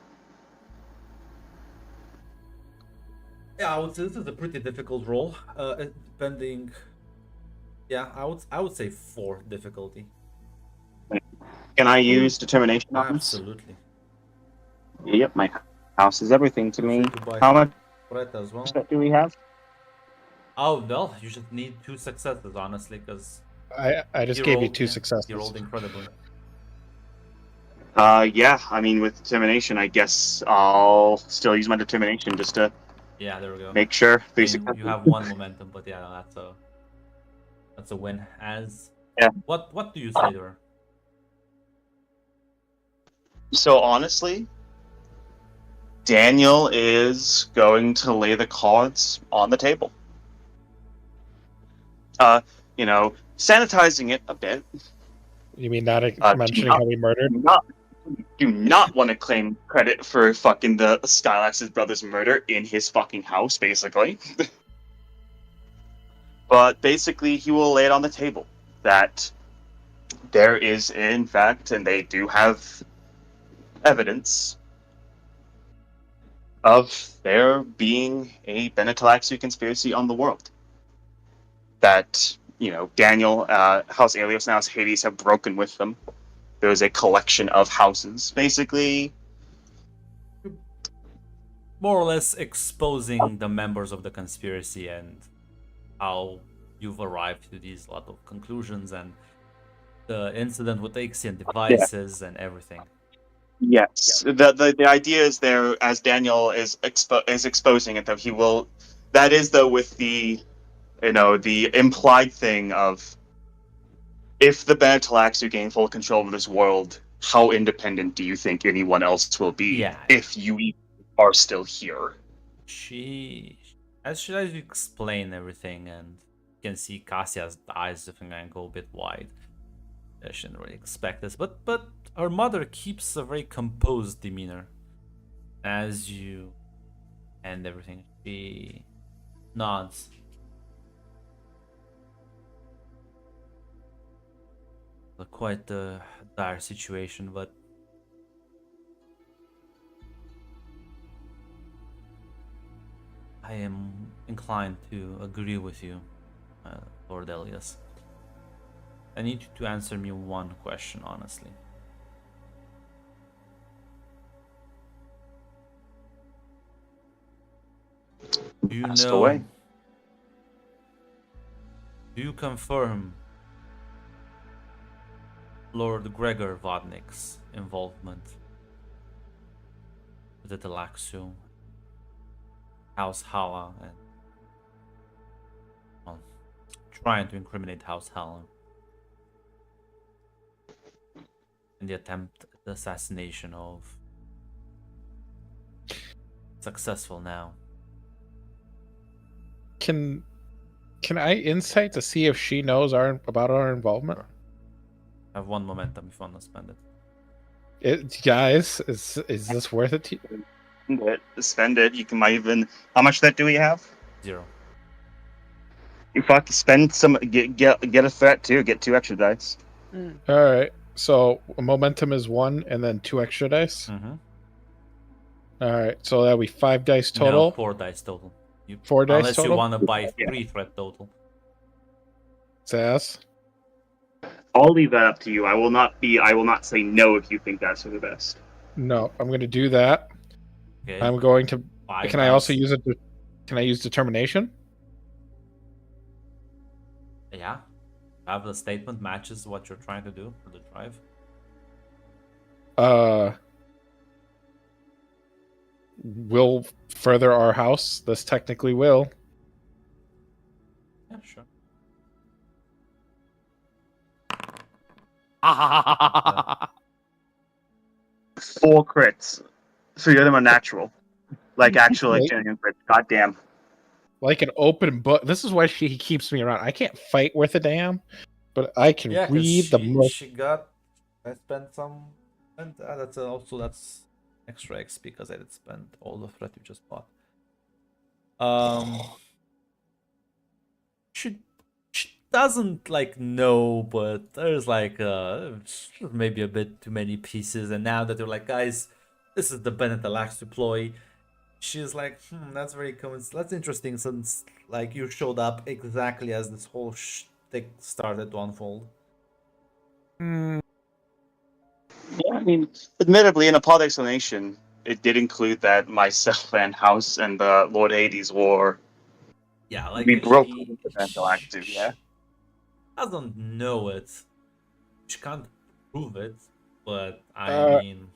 Yeah, I would say this is a pretty difficult roll. Depending. Yeah, I would say 4 difficulty. Can I use determination on this? Absolutely. Yep, my house is everything to Feel me. free to buy How much Brett as well. do we have? Oh no, you just need 2 successes, honestly, because I just gave you 2 successes. you rolled incredibly. Yeah, I mean, with determination, I guess I'll still use my determination just to Yeah, there we go. make sure. I mean, you have 1 momentum, but yeah, that's a win. As Yeah. What do you say to her? So honestly, Daniel is going to lay the cards on the table. Sanitizing it a bit. You mean not mentioning not- how we murdered? Do not want to claim credit for fucking the Skylax's brother's murder in his fucking house, basically. But basically, he will lay it on the table that there is, in fact, and they do have evidence of there being a Benetalaxu conspiracy on the world. That, Daniel, House Aelios, and House Hades have broken with them. There's a collection of houses, basically. More or less exposing the members of the conspiracy and how you've arrived to these lot of conclusions and the incident with Ixian devices and everything. Yes, the idea is there, as Daniel is exposing it, though he will. That is though with the, the implied thing of, if the Benetalaxu gain full control of this world, how independent do you think anyone else will be? Yeah. If you are still here. As she explain everything, and you can see Cassia's eyes go a bit wide. I shouldn't really expect this, but her mother keeps a very composed demeanor as you and everything. She nods. Quite a dire situation, but I am inclined to agree with you, Lord Elias. I need you to answer me one question, honestly. Do you Ask know? away. Do you confirm Lord Gregor Vodnik's involvement with the Talaxu, House Hala, and trying to incriminate House Hala in the attempt at the assassination of successful now? Can I insight to see if she knows about our involvement? Sure. I have 1 momentum if you want to spend it. Guys, is this worth it to you? Spend it. You can might even. How much that do we have? 0. You fucking spend some. Get a threat too. Get 2 extra dice. All right. So momentum is 1, and then 2 extra dice. Mm-hmm. All right. So that'll be 5 dice total. No, 4 dice total. 4 dice Unless total. you want to buy 3 threat total. Sass. I'll leave that up to you. I will not say no if you think that's for the best. No, I'm going to do that. Okay. I'm going to. 5 Can I also dice. use it? Can I use determination? Yeah. Have the statement matches what you're trying to do for the drive. Will further our house. This technically will. Yeah, sure. Four crits. Three of them are natural. Like actual, like Like- genuine crits. Goddamn. Like an open book. This is why she keeps me around. I can't fight worth a damn, but I can Yeah, 'cause read the most. she got. I spent some, and that's also that's extra XP because I did spend all the threat you just bought. She doesn't like know, but there's like maybe a bit too many pieces, and now that they're like, guys, this is the Bennett Lax deploy. She's like, that's very that's interesting since like you showed up exactly as this whole thing started to unfold. Mm, Yeah, I mean, admittedly, in a pod explanation, it did include that myself and House and Lord Hades war. Yeah, like We broke she, into the Galactic, yeah. doesn't know it. She can't prove it, but I Uh, mean,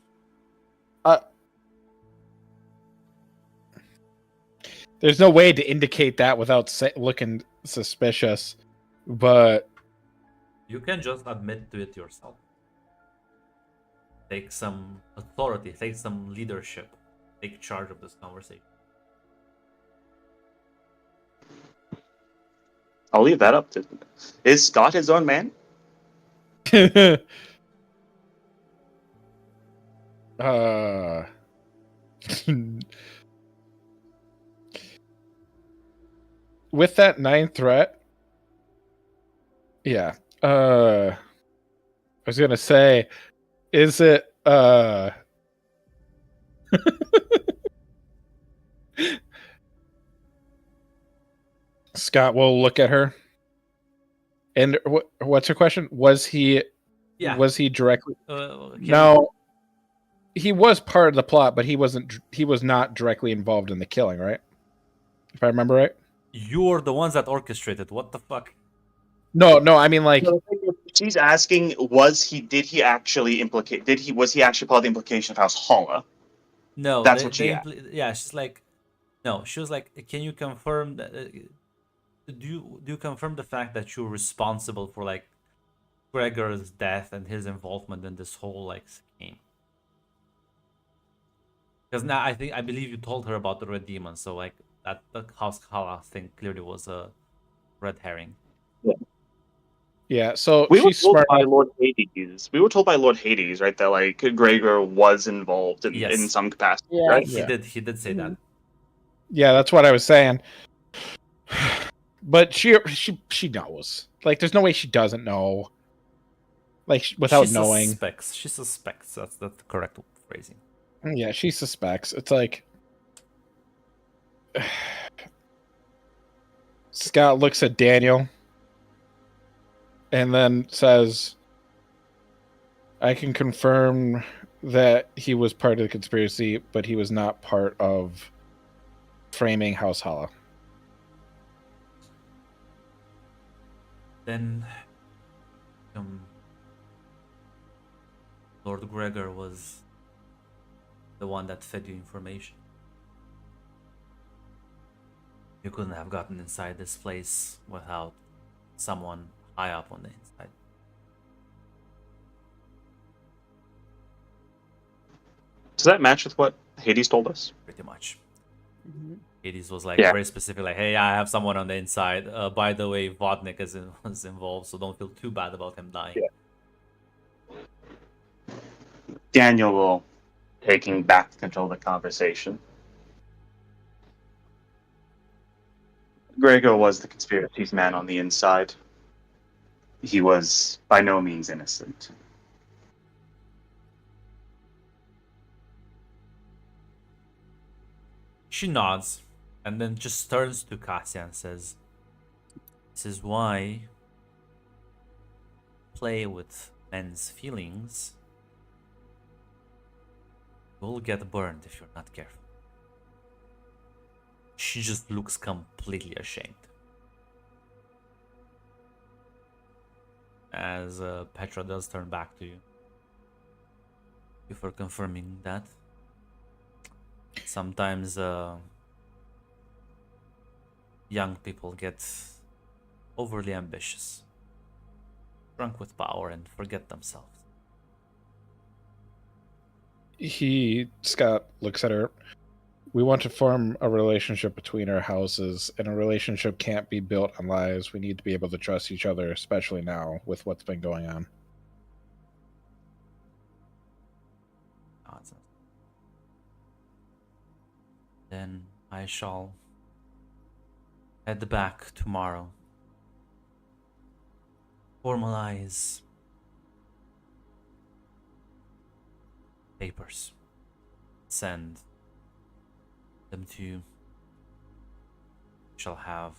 there's no way to indicate that without looking suspicious, but you can just admit to it yourself. Take some authority, take some leadership, take charge of this conversation. I'll leave that up to. Is Scott his own man? uh with that 9 threat, yeah. I was gonna say, is it Scott will look at her. And what's her question? Was he Yeah. directly? Can- No, he was part of the plot, but he wasn't. He was not directly involved in the killing, right? If I remember right. You're the ones that orchestrated. What the fuck? No, I mean like She's asking, did he actually implicate? Was he actually part of the implication of House Holla? No, That's what she yeah, she's like, no, she was like, can you confirm that? Do you confirm the fact that you're responsible for like Gregor's death and his involvement in this whole like scheme? Because now I believe you told her about the red demon, so like that the House Kala thing clearly was a red herring. yeah. So We were she's told smart by enough. Lord Hades. We were told by Lord Hades, right, that like Gregor was involved in Yes. some capacity, Yeah. right? He did say that. Yeah, that's what I was saying. But she knows. Like, there's no way she doesn't know. Like, without She knowing. suspects. She suspects. That's the correct phrasing. Yeah, she suspects. It's like Scott looks at Daniel and then says, I can confirm that he was part of the conspiracy, but he was not part of framing House Hollow. Then Lord Gregor was the one that fed you information. You couldn't have gotten inside this place without someone high up on the inside. Does that match with what Hades told us? Pretty much. Mhm. Hades was like Yeah. very specific, like, "Hey, I have someone on the inside. By the way, Vodnik was involved, so don't feel too bad about him dying." Yeah. Daniel will taking back control of the conversation. Gregor was the conspiracy's man on the inside. He was by no means innocent. She nods, and then just turns to Cassia and says, "This is why play with men's feelings. You'll get burned if you're not careful." She just looks completely ashamed. as Petra does turn back to you. Thank you for confirming that. Sometimes young people get overly ambitious, drunk with power, and forget themselves. Scott looks at her. We want to form a relationship between our houses, and a relationship can't be built on lies. We need to be able to trust each other, especially now with what's been going on. Nonsense. Then I shall head back tomorrow. Formalize papers. Send them to you. Shall have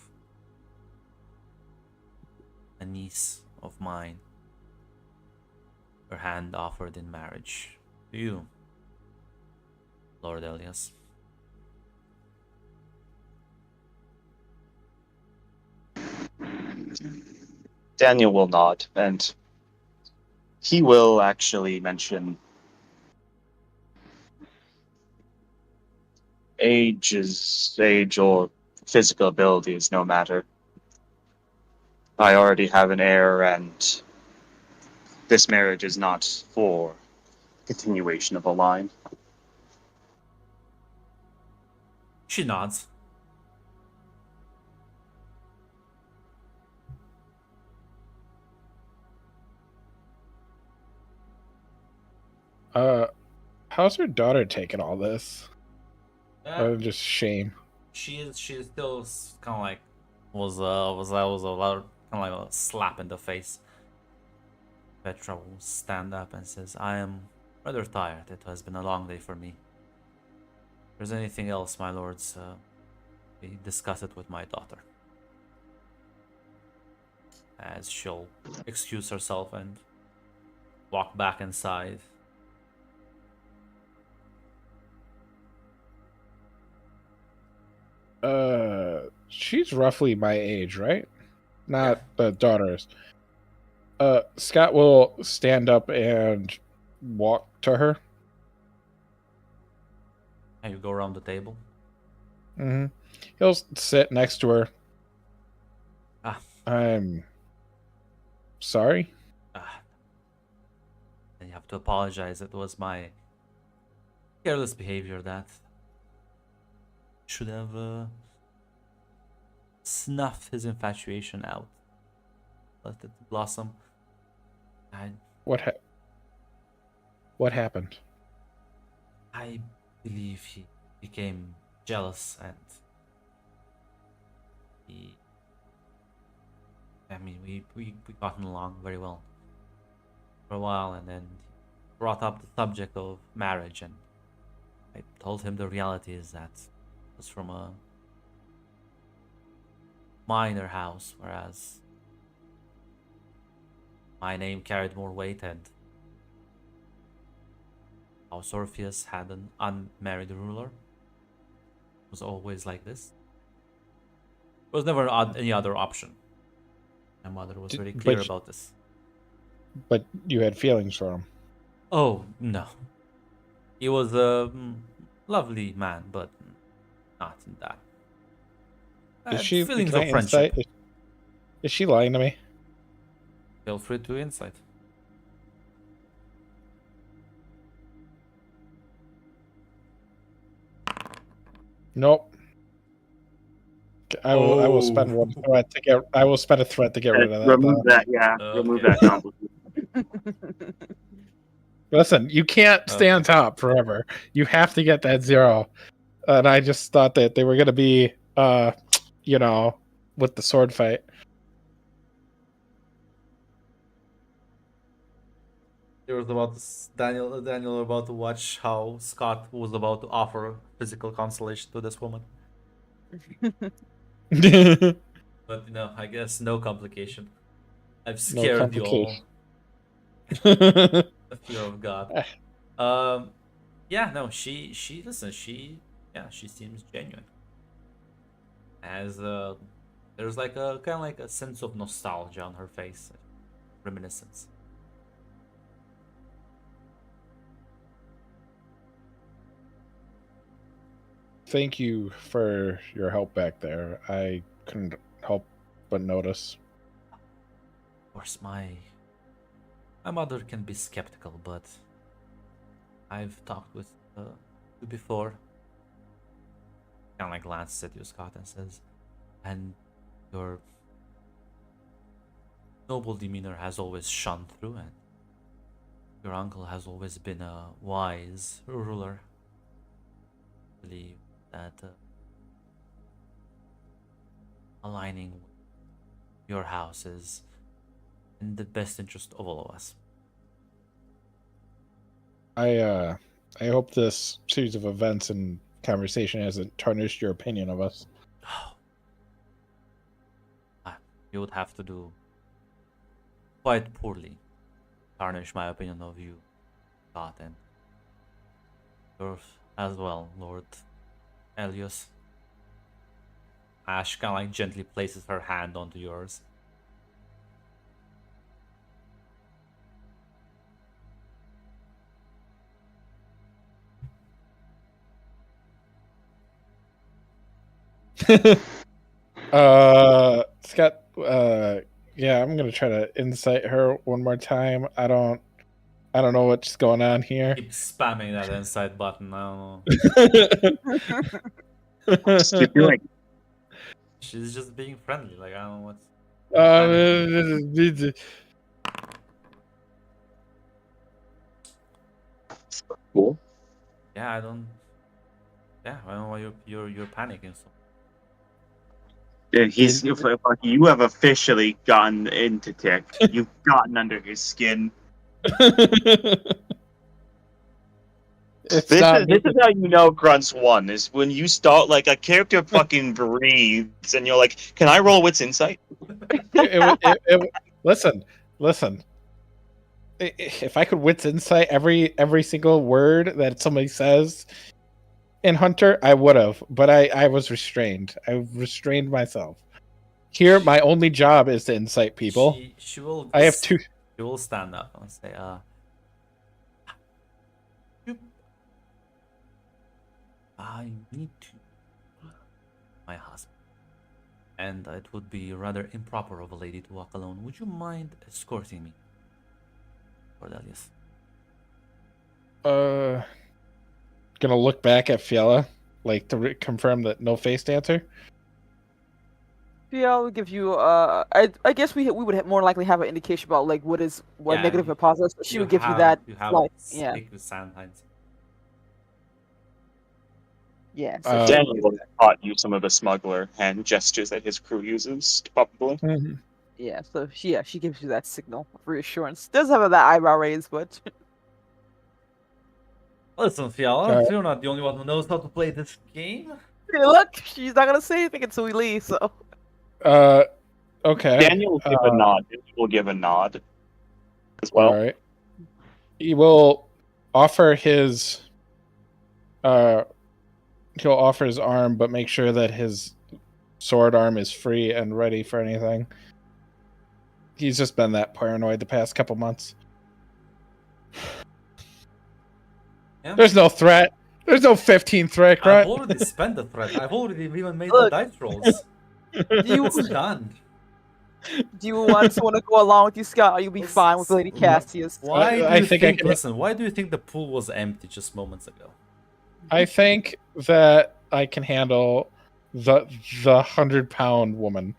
a niece of mine, her hand offered in marriage to you, Lord Elias. Daniel will nod, and he will actually mention age or physical ability is no matter. I already have an heir, and this marriage is not for continuation of a line. She nods. How's her daughter taking all this? Just shame. She is still kind of like was a lot kind of like a slap in the face. Petra will stand up and says, "I am rather tired. It has been a long day for me. If there's anything else, my lords, we discuss it with my daughter." As she'll excuse herself and walk back inside. She's roughly my age, right? Not the daughters. Scott will stand up and walk to her. And you go around the table. Mm-hmm. He'll sit next to her. Ah. I'm sorry. And you have to apologize. It was my careless behavior that should have snuffed his infatuation out. Let it blossom. What happened? I believe he became jealous and we gotten along very well for a while, and then he brought up the subject of marriage, and I told him the reality is that it was from a minor house, whereas my name carried more weight, and House Orpheus had an unmarried ruler. It was always like this. There was never any other option. My mother was very clear about this. But you had feelings for him. Oh, no. He was a lovely man, but not in that. Is she feelings of friendship? Is she lying to me? Feel free to insight. Nope. I will spend one threat to get. I will spend a threat to get rid of that. Remove that. Yeah, remove that complication. Listen, you can't stay on top forever. You have to get that 0. And I just thought that they were going to be, with the sword fight. There was about Daniel about to watch how Scott was about to offer physical consolation to this woman. But I guess no complication. I've scared you all. The fear of God. She seems genuine. As there's like a kind of like a sense of nostalgia on her face. reminiscence. Thank you for your help back there. I couldn't help but notice. Of course, my mother can be skeptical, but I've talked with you before. Kind of like glances at you, Scott, and says, and your noble demeanor has always shone through, and your uncle has always been a wise ruler. I believe that aligning with your house is in the best interest of all of us. I hope this series of events and conversation hasn't tarnished your opinion of us. You would have to do quite poorly tarnish my opinion of you, Scott, and yours as well, Lord Elios. Ash kind of like gently places her hand onto yours. Scott, yeah, I'm gonna try to insight her one more time. I don't know what's going on here. Keep spamming that inside button. I don't know. Just keep doing. She's just being friendly. Like, I don't know what's. Cool. Yeah, I don't. Yeah, I don't know why you're panicking. So Yeah, you have officially gotten into Tick. You've gotten under his skin. It's This not is this is how you know Grunts won, is when you start like a character fucking breathes and you're like, can I roll wits insight? listen. If I could wits insight every single word that somebody says in Hunter, I would have, but I was restrained. I restrained myself. Here, my only job is to incite people. She will. I have two. She will stand up and say, I need to my husband, and it would be rather improper of a lady to walk alone. Would you mind escorting me, Cordelius? Gonna look back at Fiala, like to confirm that no face dancer. Yeah, we'll give you. I guess we would more likely have an indication about like what Yeah, negative or positive. So she would give you have- that. You have Like, stick yeah, with sandlines. yeah. So Uh, she would Daniel give will you that. taught you some of the smuggler hand gestures that his crew uses, probably. Yeah, so she gives you that signal of reassurance. Does have that eyebrow raise, but Listen, Fiala, you're not the only one who knows how to play this game. hey, look, she's not gonna say anything until we leave. So Okay. Daniel will give a nod. Daniel will give a nod as well. All right. He will offer his. He'll offer his arm, but make sure that his sword arm is free and ready for anything. He's just been that paranoid the past couple months. Yeah. There's no threat. There's no 15 threat, I've right? already spent the threat. I've already even made Look. the dice rolls. It's done. do you want someone to go along with you, Scott? Or you'll be fine with Lady Cassius? Why do I you think I think? can- Listen, why do you think the pool was empty just moments ago? I think that I can handle the 100-pound woman.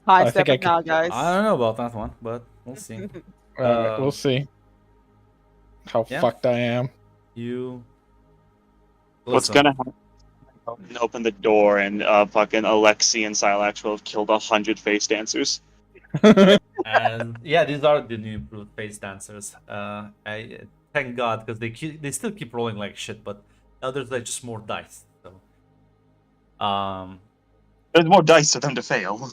High I step think it now, guys. I don't know about that one, but we'll see. We'll see how yeah. fucked I am. You. What's Listen, gonna happen? Open the door and fucking Alexi and Silax will have killed 100 face dancers. and yeah, these are the new improved face dancers. I thank God because they still keep rolling like shit, but now there's like just more dice. So, There's more dice for them to fail.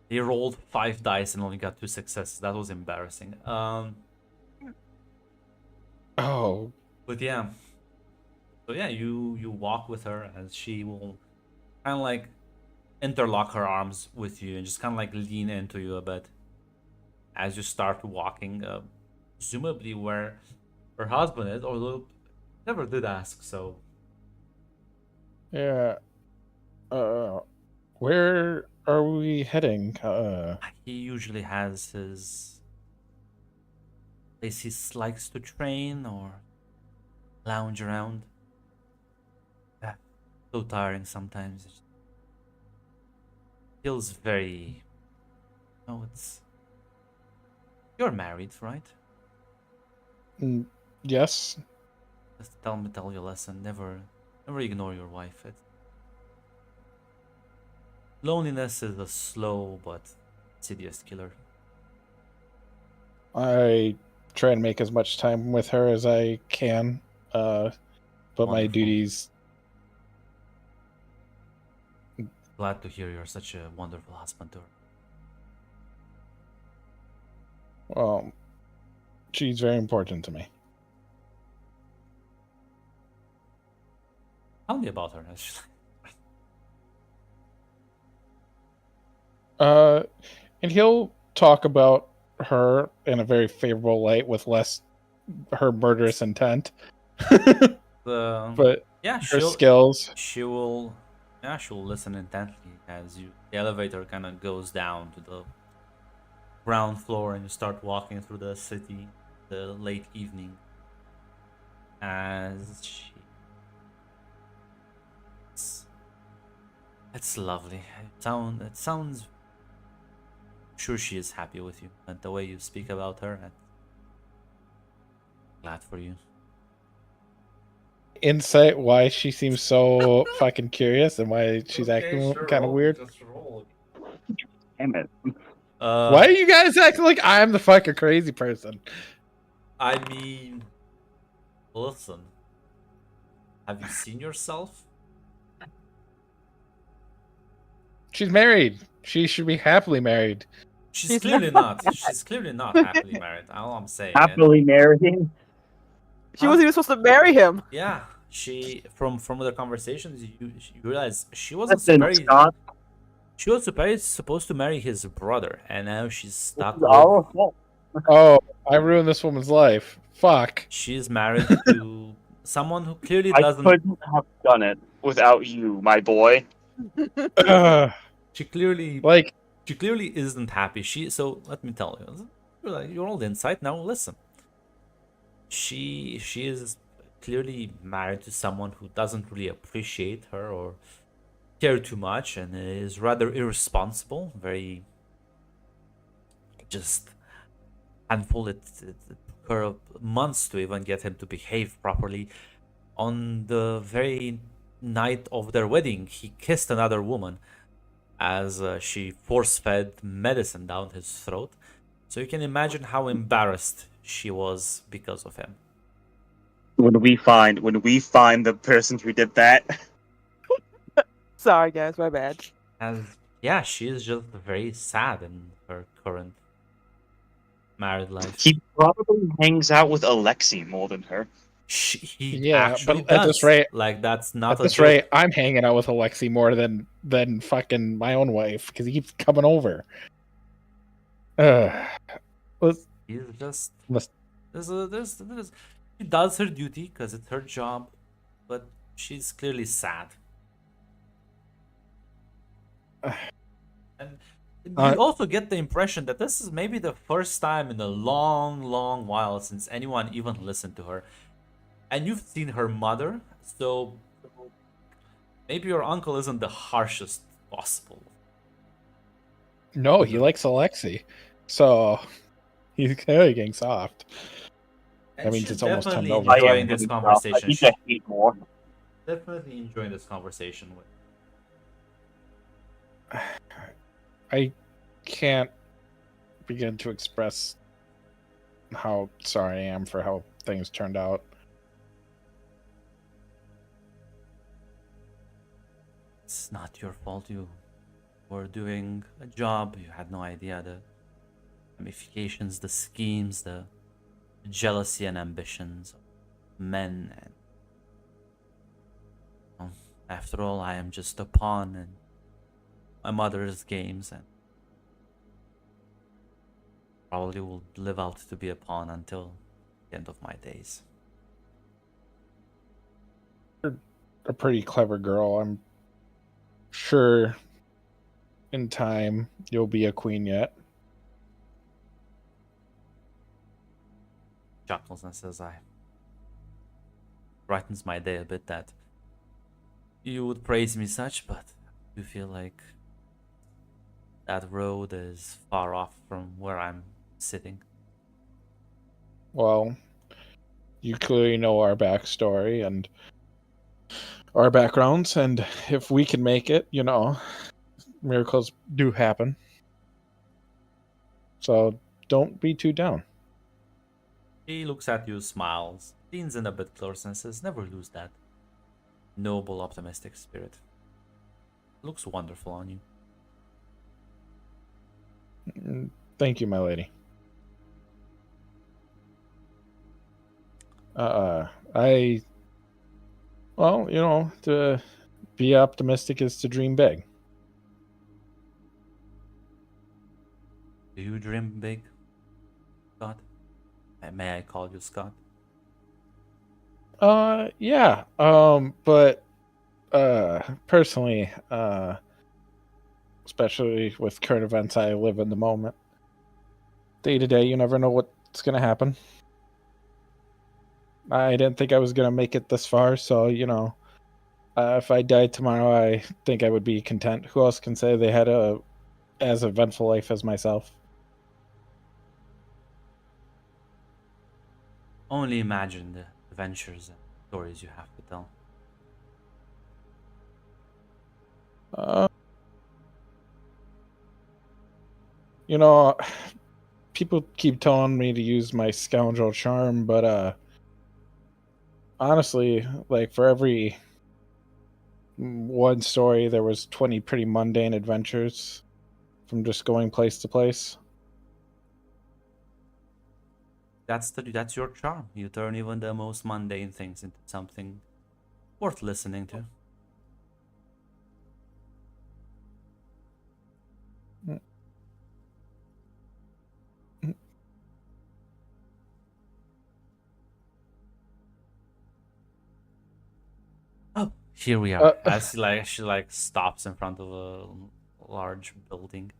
they rolled 5 dice and only got 2 successes. That was embarrassing. Oh, But yeah. So yeah, you walk with her and she will kind of like interlock her arms with you and just kind of like lean into you a bit. as you start walking, presumably where her husband is, although never did ask. So Yeah. Where are we heading? he usually has his place he likes to train or lounge around. Yeah, so tiring sometimes. It feels very. No, it's. You're married, right? Yes. Just tell you a lesson. Never ignore your wife. Loneliness is a slow but insidious killer. I try and make as much time with her as I can. But my Wonderful. duties. Glad to hear you're such a wonderful husband to her. Well, she's very important to me. Tell me about her, actually. And he'll talk about her in a very favorable light with less her murderous intent. But Yeah, her skills. she'll listen intently as the elevator kind of goes down to the ground floor and you start walking through the city, the late evening. As she, it's lovely. It sounds. Sure, she is happy with you, and the way you speak about her, I'm glad for you. Insight why she seems so fucking curious and why she's acting kind of weird. Just roll. Damn it. Why are you guys acting like I'm the fucking crazy person? I mean, listen. Have you seen yourself? She's married. She should be happily married. She's clearly not. She's clearly not happily married. All I'm saying. Happily married. She wasn't even supposed to marry him. Yeah, she from the conversations you realize she wasn't Listen, very. Scott. She was supposed to marry his brother, and now she's stuck This is with. our fault. Oh, I ruined this woman's life. Fuck. She's married to someone who clearly I doesn't. couldn't have done it without you, my boy. She clearly Like, she clearly isn't happy. So let me tell you, you're all insight now. Listen, she is clearly married to someone who doesn't really appreciate her or care too much, and is rather irresponsible. Very just handful. It took her months to even get him to behave properly. On the very night of their wedding, he kissed another woman as she force-fed medicine down his throat. So you can imagine how embarrassed she was because of him. When we find the person who did that, Sorry, guys, my bad. And yeah, she is just very sad in her current married life. he probably hangs out with Alexei more than her. He yeah, actually but at does. this rate, Like that's not at a this joke. rate, I'm hanging out with Alexei more than fucking my own wife because he keeps coming over. He's just Must- there's she does her duty because it's her job, but she's clearly sad. And you also get the impression that this is maybe the first time in a long, long while since anyone even listened to her. And you've seen her mother, so maybe your uncle isn't the harshest possible. No, he likes Alexei, so he's clearly getting soft. And That means she's it's almost definitely 10 over. enjoying this conversation. I need to hate more. Definitely enjoying this conversation with. I can't begin to express how sorry I am for how things turned out. It's not your fault. You were doing a job. You had no idea the ramifications, the schemes, the jealousy and ambitions of men. And after all, I am just a pawn in my mother's games. And Probably will live out to be a pawn until the end of my days. A pretty clever girl. I'm sure in time you'll be a queen yet. Chuckles and says, "I brightens my day a bit that you would praise me such, but you feel like that road is far off from where I'm sitting." Well, you clearly know our backstory and our backgrounds, and if we can make it, miracles do happen. So don't be too down. He looks at you, smiles, leans in a bit closer and says, "Never lose that noble, optimistic spirit. Looks wonderful on you." Thank you, my lady. I, well, to be optimistic is to dream big. Do you dream big, Scott? May I call you Scott? Yeah. But personally, especially with current events, I live in the moment. Day to day, you never know what's gonna happen. I didn't think I was gonna make it this far, so if I died tomorrow, I think I would be content. Who else can say they had a as eventful life as myself? Only imagine the adventures and stories you have to tell. Uh, you know, people keep telling me to use my scoundrel charm, but honestly, like for every one story, there was 20 pretty mundane adventures from just going place to place. That's your charm. You turn even the most mundane things into something worth listening to. Oh, here we are. As she stops in front of a large building.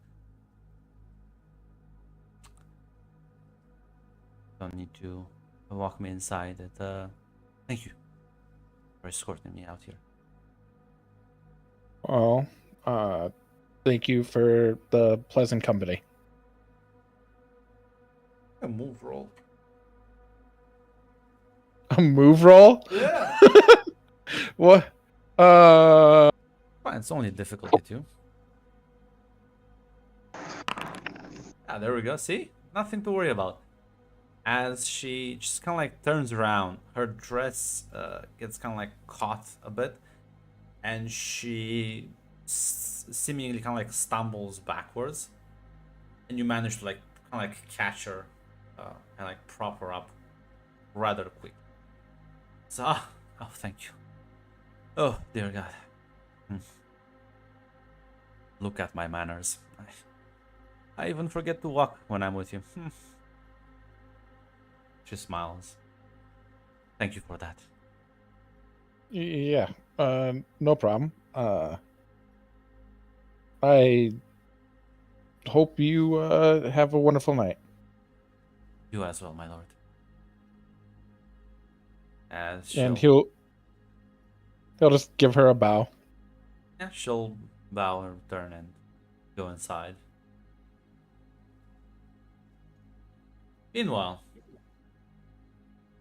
Don't need to walk me inside. Thank you for escorting me out here. Well, thank you for the pleasant company. A move roll. A move roll? Yeah. What? Fine, it's only difficulty 2. Ah, there we go. See? Nothing to worry about. As she just kind of like turns around, her dress gets kind of like caught a bit, and she seemingly kind of like stumbles backwards, and you manage to like kind of like catch her and like prop her up rather quick. So, oh, thank you. Oh, dear God. Look at my manners. I even forget to walk when I'm with you. She smiles. Thank you for that. Yeah, no problem. I hope you have a wonderful night. You as well, my lord. As And she'll he'll just give her a bow. Yeah, she'll bow and return and go inside. Meanwhile,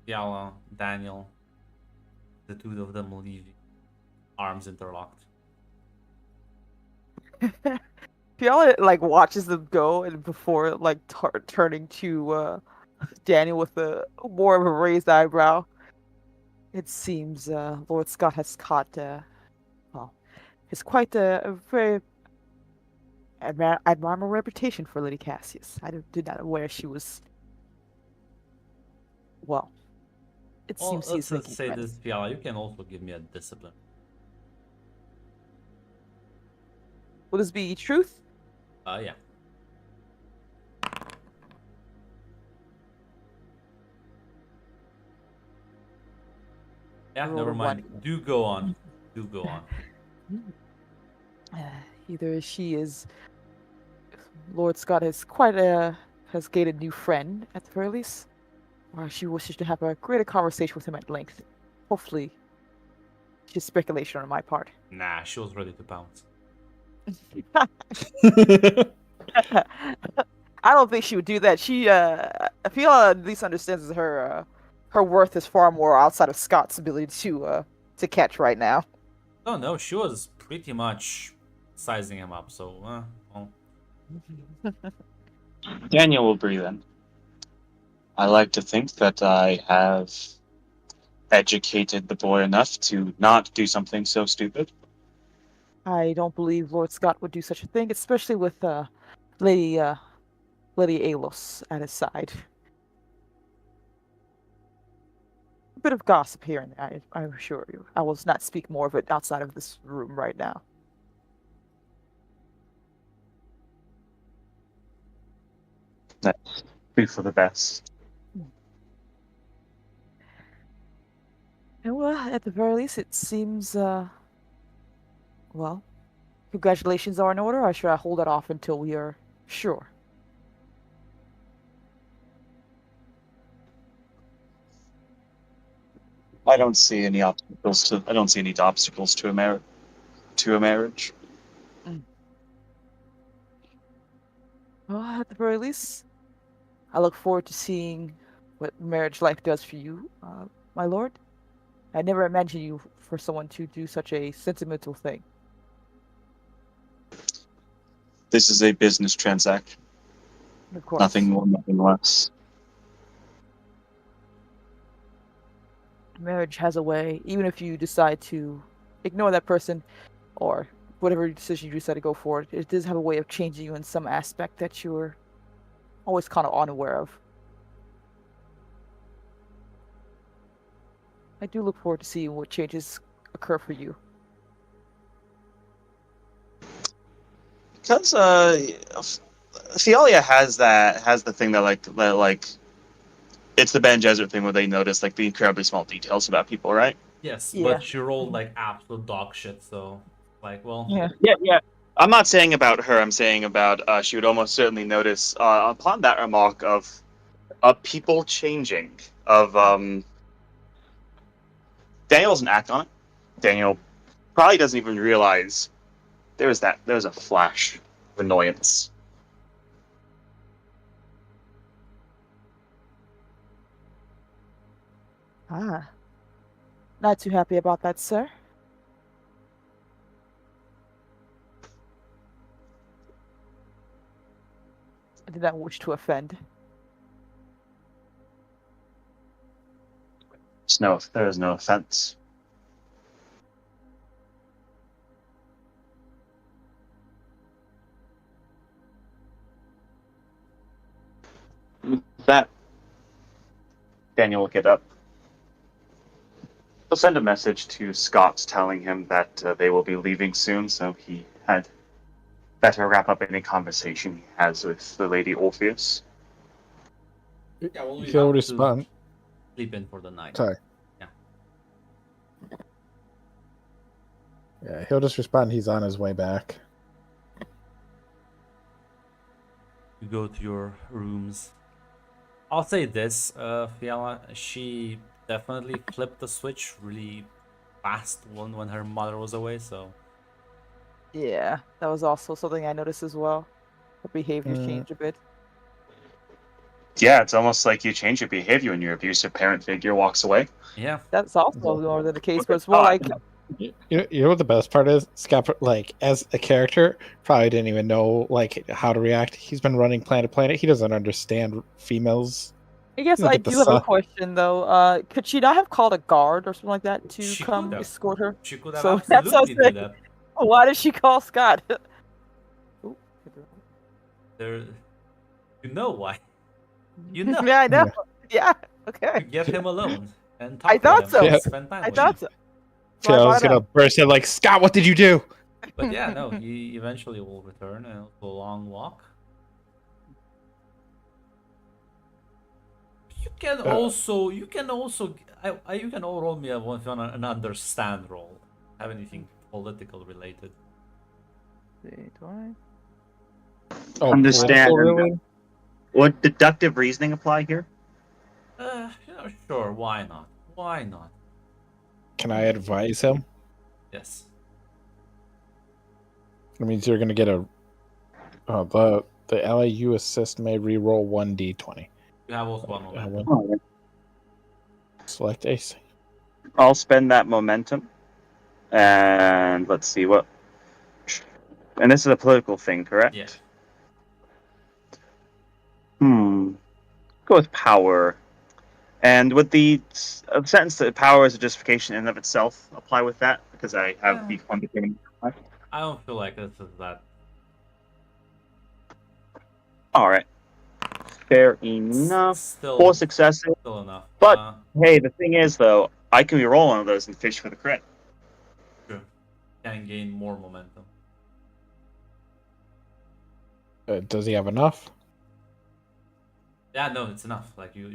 Fiala, Daniel, the two of them leave, arms interlocked. Fiala like watches them go, and before like turning to Daniel with a more of a raised eyebrow, it seems Lord Scott has caught well, has quite a very admirable reputation for Lady Cassius. I did not aware she was well. It Well, seems he's let's thinking say tremendous. this, Fiala. You can also give me a discipline. Will this be truth? Yeah. Yeah, road never of mind. one. Do go on. Do go on. Either she is Lord Scott has gained a new friend at the very least, or she wishes to have a greater conversation with him at length. Hopefully, just speculation on my part. Nah, she was ready to pounce. I don't think she would do that. I feel at least understands her worth is far more outside of Scott's ability to catch right now. Oh no, she was pretty much sizing him up. So, well, Daniel will breathe in. I like to think that I have educated the boy enough to not do something so stupid. I don't believe Lord Scott would do such a thing, especially with Lady uh, Lady Alos at his side. A bit of gossip here and there, I assure you. I will not speak more of it outside of this room right now. That's be for the best. And well, at the very least, it seems, well, congratulations are in order, or should I hold that off until we are sure? I don't see any obstacles to. I don't see any obstacles to a marriage. Well, at the very least, I look forward to seeing what marriage life does for you, my lord. I never imagined you for someone to do such a sentimental thing. This is a business transaction. Of course. Nothing more, nothing less. Marriage has a way, even if you decide to ignore that person or whatever decision you decide to go for, it does have a way of changing you in some aspect that you're always kind of unaware of. I do look forward to seeing what changes occur for you. Because Fialia has the thing that like it's the Ben Gesserit thing where they notice like the incredibly small details about people, right? yes, Yeah. but she rolled like absolute dog shit. So, like, well, Yeah. Yeah. I'm not saying about her. I'm saying about she would almost certainly notice upon that remark of people changing. Of Daniel doesn't act on it. Daniel probably doesn't even realize there's a flash of annoyance. Ah. Not too happy about that, sir. I did not wish to offend. There is no offense. That Daniel will get up. He'll send a message to Scott telling him that they will be leaving soon, so he had better wrap up any conversation he has with the Lady Orpheus. yeah, well, we He'll have to respond. sleep in for the night. Sorry. Yeah. Yeah, he'll just respond. He's on his way back. You go to your rooms. I'll say this, Fiala, she definitely flipped the switch really fast when her mother was away, so Yeah, that was also something I noticed as well. Her behavior's Mm. changed a bit. Yeah, it's almost like you change your behavior when your abusive parent figure walks away. yeah. That's also more than the case, but it's more like You know what the best part is? Scott, like, as a character, probably didn't even know like how to react. He's been running planet to planet. He doesn't understand females. I guess Look I at the do have a sun. question though. Could she not have called a guard or something like that to She come could have. escort her? She could have So that's what I was absolutely do saying. that. Why did she call Scott? Ooh, There, you know why? You know. yeah, I know. Yeah. Okay. To get him alone and talk I thought to so. him, Yeah. spend time I with thought him. so. Phil's gonna burst in like, Scott, what did you do? But yeah, no, he eventually will return and it'll be a long walk. You can also you can all roll me an understand roll. Have anything political related? See, do I? Oh, Understand. political, really? Would deductive reasoning apply here? Sure. Why not? Why not? Can I advise him? Yes. It means you're going to get a the LAU assist may re-roll 1d20. You have also one momentum. Oh, yeah. Select AC. I'll spend that momentum, and let's see what. And this is a political thing, correct? Yeah. Go with power. And would the sentence that power is a justification in and of itself apply with that? Because I have the quantitative. I don't feel like this is that. All right. Fair enough. Still, 4 successes. still enough. But hey, the thing is, though, I can re-roll one of those and fish for the crit. True. Can gain more momentum. Does he have enough? Yeah, no, it's enough. Like you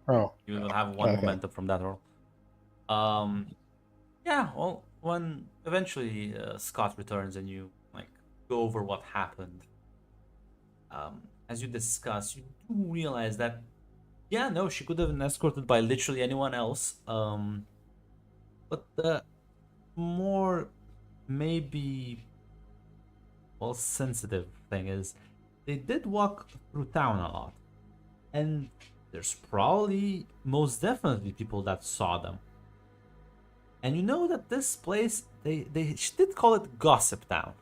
Oh, will have one Okay. momentum from that roll. Yeah. Well, when eventually Scott returns and you like go over what happened, as you discuss, you do realize that yeah, no, she could have been escorted by literally anyone else. But the more maybe sensitive thing is they did walk through town a lot. And there's probably most definitely people that saw them. And you know that this place they did call it Gossip Town.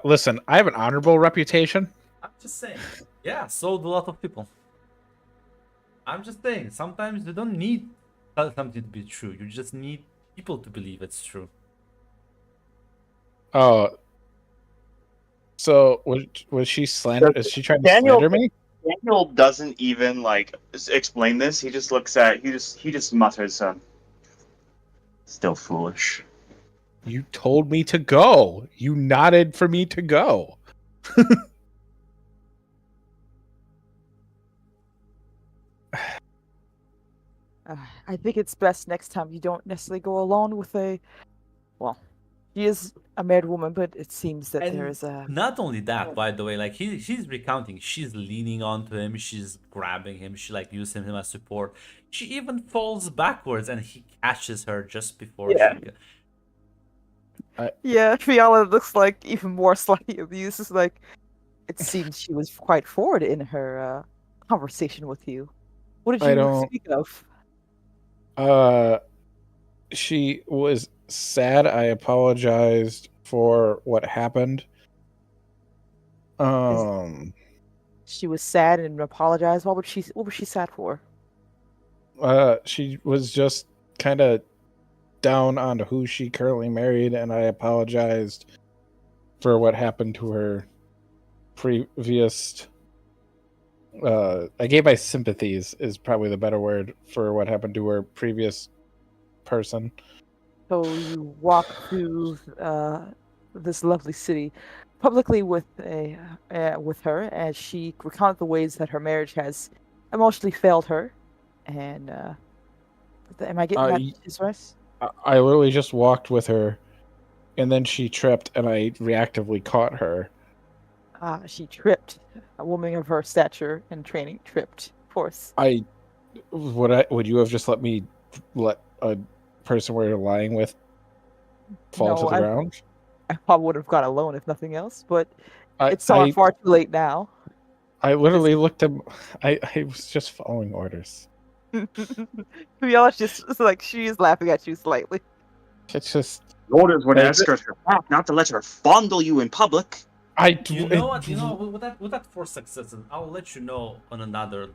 listen, I have an honorable reputation. I'm just saying. Yeah, so do a lot of people. I'm just saying, sometimes you don't need something to be true. You just need people to believe it's true. Oh, so was she slander? Is she trying to slander me? Daniel doesn't even like explain this. He just looks at. He just mutters, "Still foolish." You told me to go. You nodded for me to go. I think it's best next time you don't necessarily go alone with a. Well, she is a married woman, but it seems that there And is a. not only that, by the way, like she's recounting, she's leaning onto him, she's grabbing him, she like using him as support. She even falls backwards and he catches her just before Yeah. she Yeah, Fiala looks like even more slightly abused. It's like it seems she was quite forward in her conversation with you. What did I you don't- speak of? She was sad. I apologized for what happened. She was sad and apologized. What was she sad for? She was just kind of down on who she currently married, and I apologized for what happened to her previous. I gave my sympathies is probably the better word for what happened to her previous person. So you walk through this lovely city publicly with with her as she recounted the ways that her marriage has emotionally failed her. And am I getting that just right? I literally just walked with her, and then she tripped, and I reactively caught her. She tripped. A woman of her stature and training tripped. Of course. Would you have just let me let a person we were lying with fall to No, the ground? I probably would have gone alone if nothing else, but I it's far too late now. I literally looked at. I was just following orders. Viola just it's like she is laughing at you slightly. It's just Orders were to Like- escort her back, not to let her fondle you in public. You know what? You know, with that 4 successes, I'll let you know on another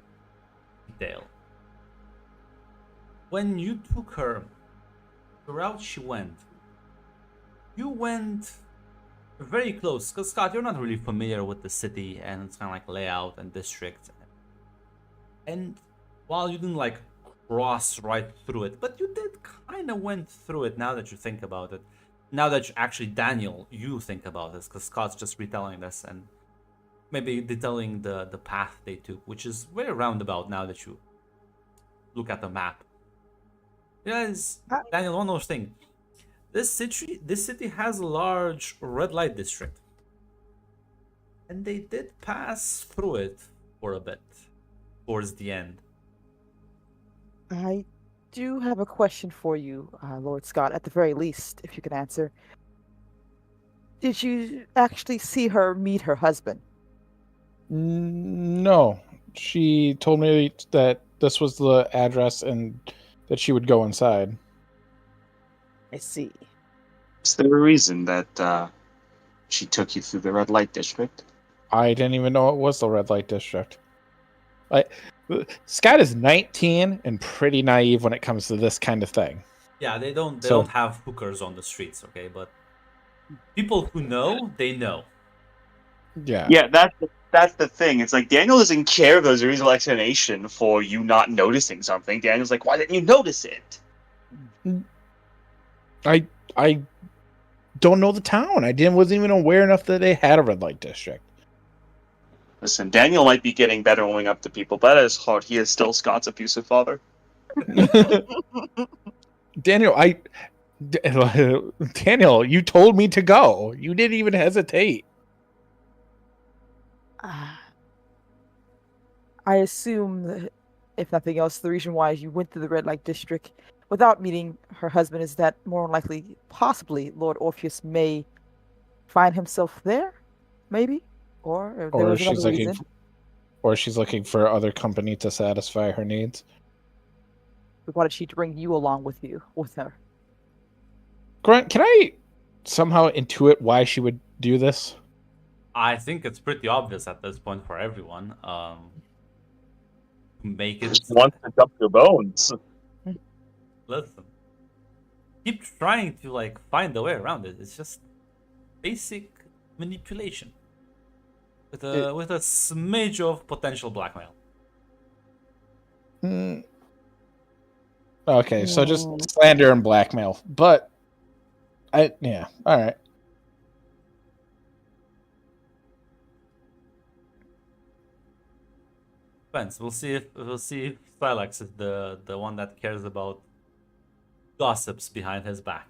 detail. When you took her, the route she went, you went very close. Because Scott, you're not really familiar with the city and it's kind of like layout and district. And while you didn't like cross right through it, but you did kind of went through it. Now that you think about it, now that actually Daniel, you think about this, because Scott's just retelling this and maybe detailing the path they took, which is very roundabout now that you look at the map. Yes, Ah. Daniel, one more thing. This city has a large red light district, and they did pass through it for a bit towards the end. I do have a question for you, Lord Scott, at the very least, if you can answer. Did you actually see her meet her husband? No, she told me that this was the address and that she would go inside. I see. Is there a reason that she took you through the red light district? I didn't even know it was the red light district. Like, Scott is 19 and pretty naive when it comes to this kind of thing. Yeah, they don't So have hookers on the streets, okay? But people who know, they know. yeah, Yeah, that's the thing. It's like Daniel doesn't care if there's a reasonable explanation for you not noticing something. Daniel's like, why didn't you notice it? I don't know the town. Wasn't even aware enough that they had a red light district. Listen, Daniel might be getting better owning up to people, but at his heart, he is still Scott's abusive father. Daniel, Daniel, you told me to go. You didn't even hesitate. Ah, I assume that, if nothing else, the reason why you went to the red light district without meeting her husband is that more than likely, possibly, Lord Orpheus may find himself there, maybe, or if there Or was she's another looking reason. or she's looking for other company to satisfy her needs. We wanted she to bring you along with her. Grant, can I somehow intuit why she would do this? I think it's pretty obvious at this point for everyone. Make it. Just wants to dump your bones. Listen, keep trying to like find a way around it. It's just basic manipulation with a smidge of potential blackmail. Mm, okay, so just Mm. slander and blackmail. But all right. Depends. We'll see if Silex is the one that cares about gossips behind his back.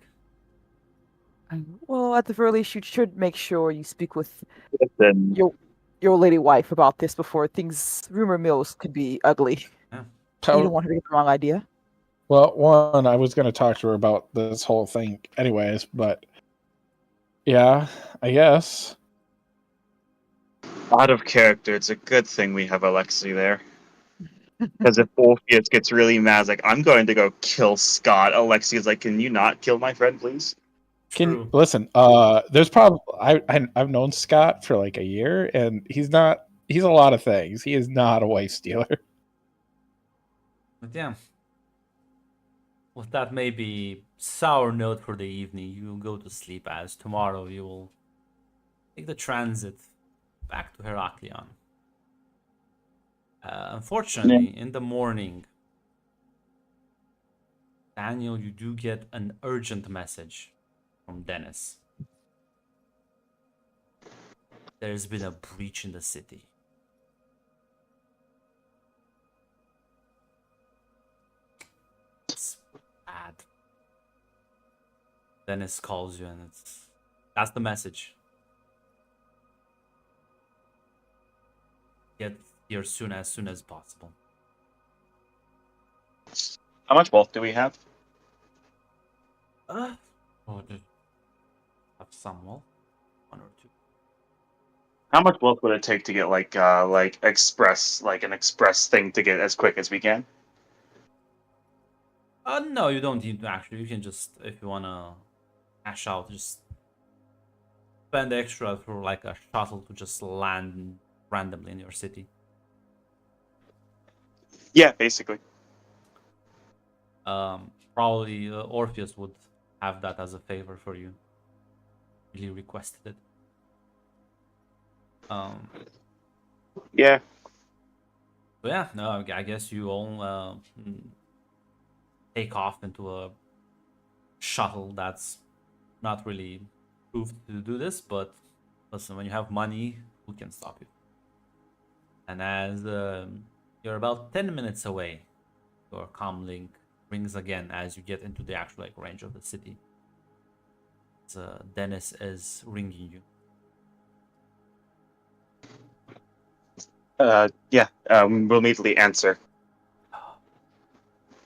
Well, at the very least, you should make sure you speak with Listen, your lady wife about this before rumor mills could be ugly. Yeah. You don't want her to get the wrong idea. Well, one, I was going to talk to her about this whole thing anyways, but yeah, I guess. out of character, it's a good thing we have Alexi there. Because if Orpheus gets really mad, it's like, I'm going to go kill Scott. Alexi's like, can you not kill my friend, please? True. Listen, there's probably I've known Scott for like a year, and he's a lot of things. He is not a wife stealer. But yeah. With that maybe sour note for the evening, you go to sleep as tomorrow you will take the transit back to Heraklion. Unfortunately, in the morning, Daniel, you do get an urgent message from Dennis. There's been a breach in the city. It's bad. Dennis calls you and that's the message. Get here as soon as possible. How much wealth do we have? Oh, just have some wealth. One or two. How much wealth would it take to get like an express thing to get as quick as we can? No, you don't need to actually. You can just, if you wanna cash out, just spend extra for like a shuttle to just land randomly in your city. Yeah, basically. Probably Orpheus would have that as a favor for you. He requested it. Yeah. So yeah, no, I guess you all take off into a shuttle that's not really proved to do this, but listen, when you have money, who can stop you? And as you're about 10 minutes away, your comlink rings again as you get into the actual like range of the city. Dennis is ringing you. Yeah, we'll immediately answer.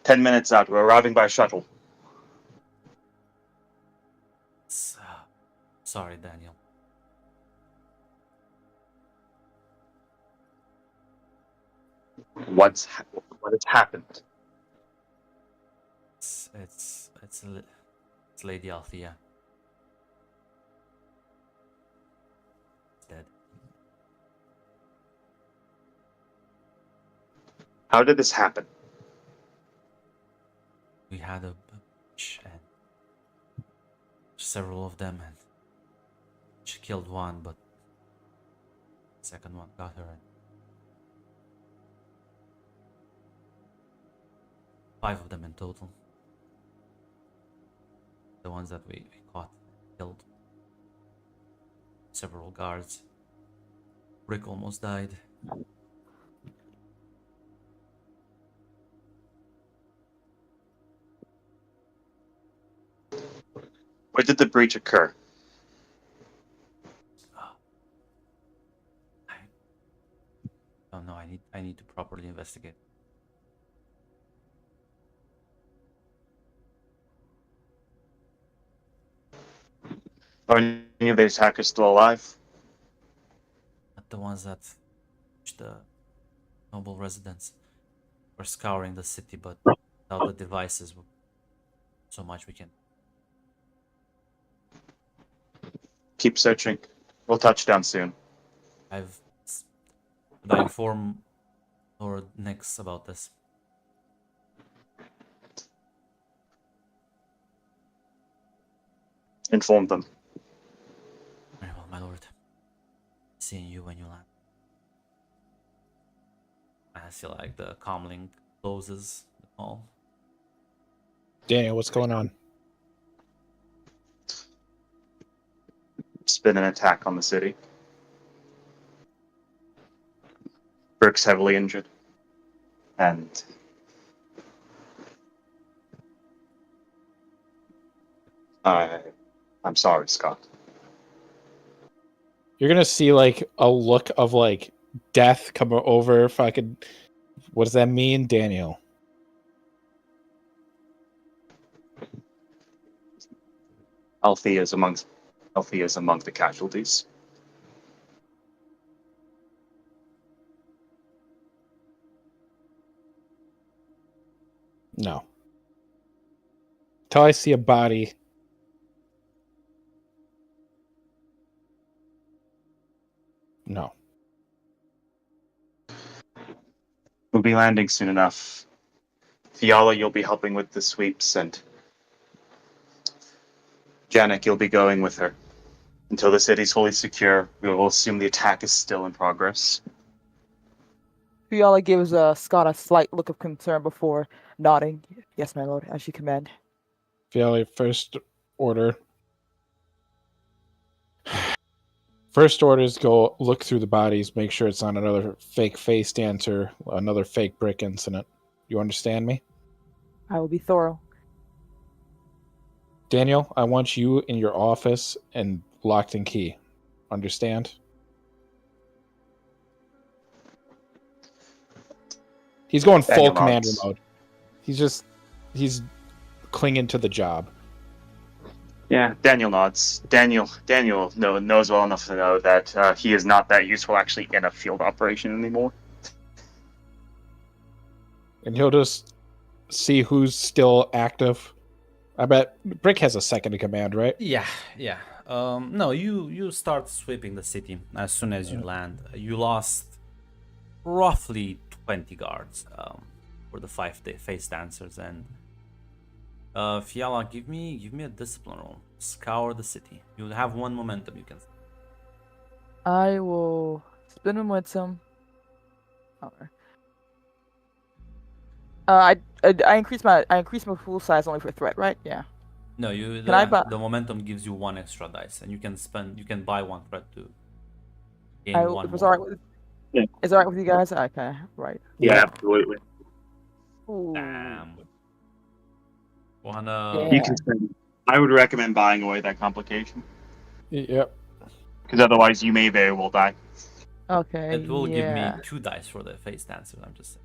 10 minutes out, we're arriving by shuttle. Sorry, Daniel. What has happened? It's Lady Althea. It's dead. How did this happen? We had a bunch and several of them, and she killed one, but the second one got her. And 5 of them in total. The ones that we caught, killed. Several guards. Rick almost died. Where did the breach occur? I don't know. I need to properly investigate. Are any of the attackers still alive? Not the ones that reached the noble residence. We're scouring the city, but without the devices, so much we can. Keep searching. We'll touch down soon. Should I inform Lord Nix about this? Inform them. Very well, my lord. Seeing you when you land. I feel like the comlink closes the call. Daniel, what's going on? It's been an attack on the city. Burke's heavily injured. And I'm sorry, Scott. You're gonna see like a look of like death come over fucking. What does that mean, Daniel? Althea's among the casualties. No. Till I see a body. No. We'll be landing soon enough. Fiala, you'll be helping with the sweeps, and Janek, you'll be going with her. Until the city's fully secure, we will assume the attack is still in progress. Fiala gives Scott a slight look of concern before nodding. Yes, my lord, as you command. Fiala, first order. First order is go look through the bodies, make sure it's not another fake face dancer, another fake brick incident. You understand me? I will be thorough. Daniel, I want you in your office and locked and key. Understand? He's going full Daniel commander nods. mode. He's clinging to the job. Yeah, Daniel nods. Daniel knows well enough to know that he is not that useful actually in a field operation anymore. And he'll just see who's still active. I bet Brick has a second in command, right? Yeah. No, you start sweeping the city as soon as you land. You lost roughly 20 guards for the 5 face dancers, and Fiala, give me a discipline roll. Scour the city. You'll have 1 momentum. You can. I will spin momentum. I increase my pool size only for threat, right? Yeah. No, you Can I buy? the momentum gives you one extra dice, and you can buy one cred to I, gain one if it's more. alright with, Yeah. it's alright with you guys. Okay, right. Yeah, Yep. absolutely. Ooh. Damn. Wanna? Yeah. You can spend. I would recommend buying away that complication, Yep. because otherwise you may very well die. Okay. It will give me Yeah. 2 dice for the face dancer. I'm just saying.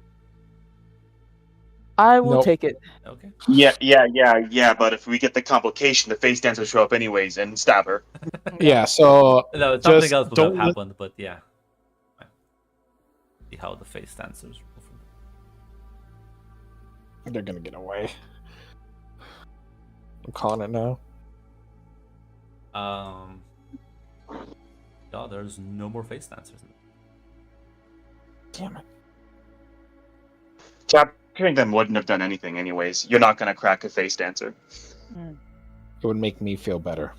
I will Nope. take it. Okay. Yeah. But if we get the complication, the face dancer will show up anyways and stab her. Yeah. So No, something just else would have don't. happened, but yeah. See how the face dancers. They're gonna get away. I'm calling it now. Yeah, there's no more face dancers. Damn it. Capturing them wouldn't have done anything anyways. You're not gonna crack a face dancer. It would make me feel better.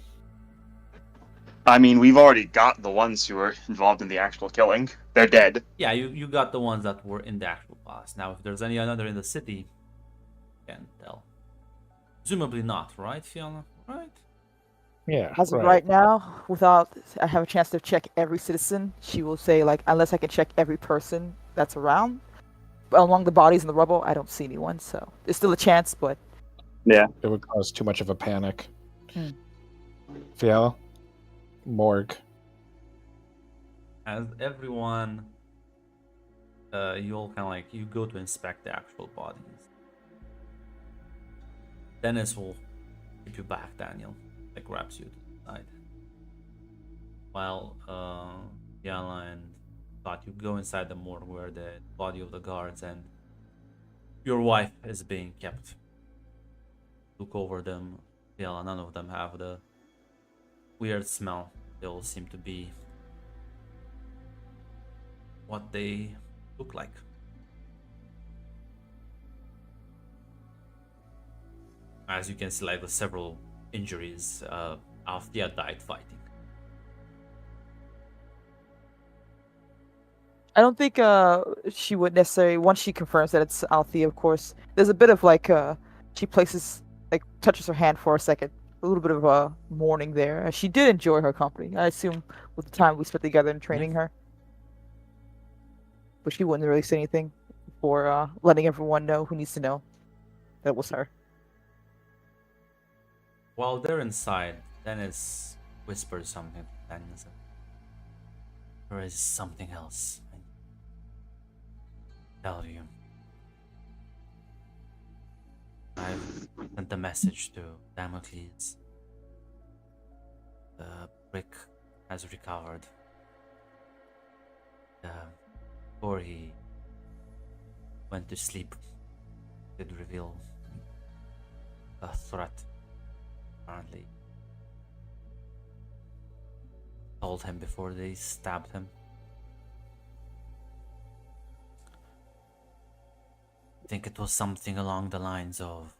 I mean, we've already got the ones who were involved in the actual killing. They're dead. Yeah, you got the ones that were in the actual palace. Now, if there's any other in the city, can't tell. Presumably not, right, Fiona? Right? Yeah. As of right now, without I have a chance to check every citizen, she will say like, unless I can check every person that's around, along the bodies and the rubble, I don't see anyone. So there's still a chance, but Yeah. It would cause too much of a panic. Hmm. Fiala? Morgue. As everyone, you all kind of like you go to inspect the actual bodies. Dennis will keep you back, Daniel. Like grabs you to the side. While Yala and Scott, you go inside the morgue where the body of the guards and your wife is being kept. Look over them. Yala, none of them have the weird smell. They all seem to be what they look like. As you can see, like the several injuries, Althea died fighting. I don't think she would necessarily, once she confirms that it's Althea, of course, there's a bit of like she places like touches her hand for a second, a little bit of mourning there. She did enjoy her company, I assume, with the time we spent together in training her. But she wouldn't really say anything before letting everyone know who needs to know that it was her. While they're inside, Dennis whispers something to Daniel. There is something else I need to tell you. I've sent a message to Damocles. The brick has recovered. Before he went to sleep, did reveal a threat. Apparently, told him before they stabbed him. I think it was something along the lines of,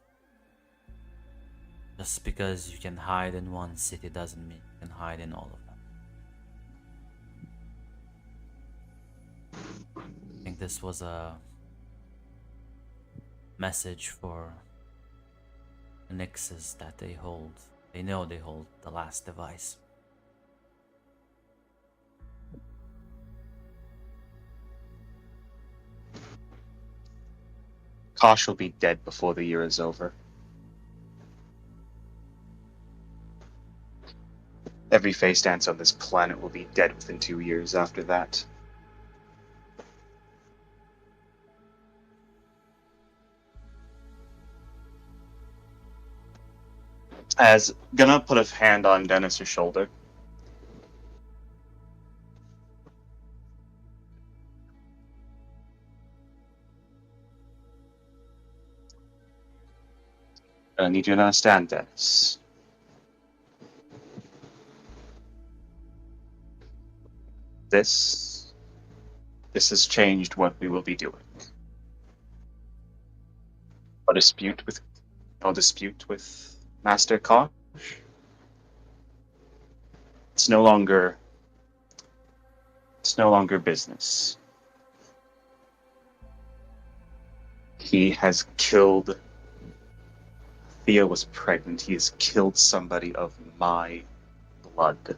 just because you can hide in one city doesn't mean you can hide in all of them. I think this was a message for the Nixes that they hold. They know they hold the last device. Kosh will be dead before the year is over. Every face dance on this planet will be dead within 2 years after that. As gonna put a hand on Dennis's shoulder. I need you to understand, Dennis. This has changed what we will be doing. A dispute with Master Kosh. It's no longer business. He has killed Thea was pregnant. He has killed somebody of my blood.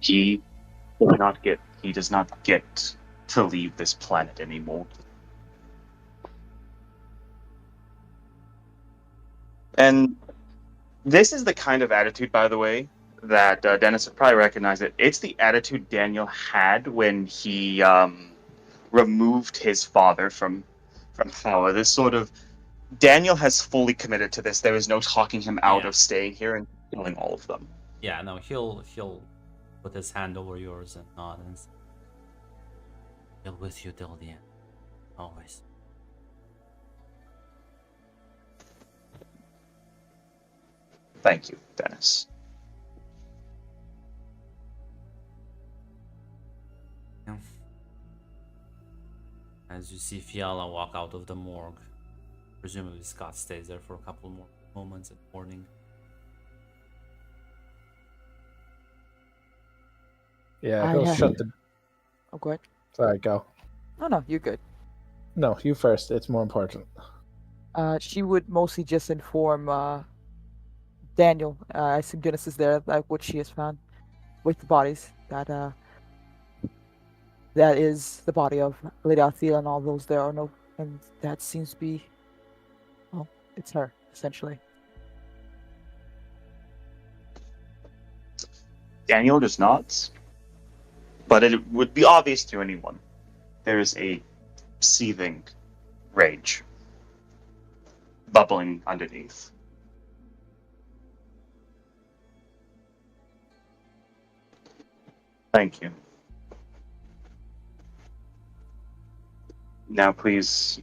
He he does not get to leave this planet anymore. And this is the kind of attitude, by the way, that Dennis would probably recognize it. It's the attitude Daniel had when he removed his father from power. This sort of Daniel has fully committed to this. There is no talking him out Yeah. of staying here and killing all of them. Yeah, no, he'll put his hand over yours and nod and say, "He'll with you till the end, always." Thank you, Dennis. Yeah. As you see Fiala walk out of the morgue, presumably Scott stays there for a couple more moments in the morning. Yeah, I he'll have. shut the. Oh, go ahead. Sorry, go. Oh no, you're good. No, you first. It's more important. She would mostly just inform Daniel. I assume Dennis is there, like what she has found with the bodies. That is the body of Lady Althea and all those there are no, and that seems to be, well, it's her essentially. Daniel does not, but it would be obvious to anyone. There is a seething rage bubbling underneath. Thank you. Now, please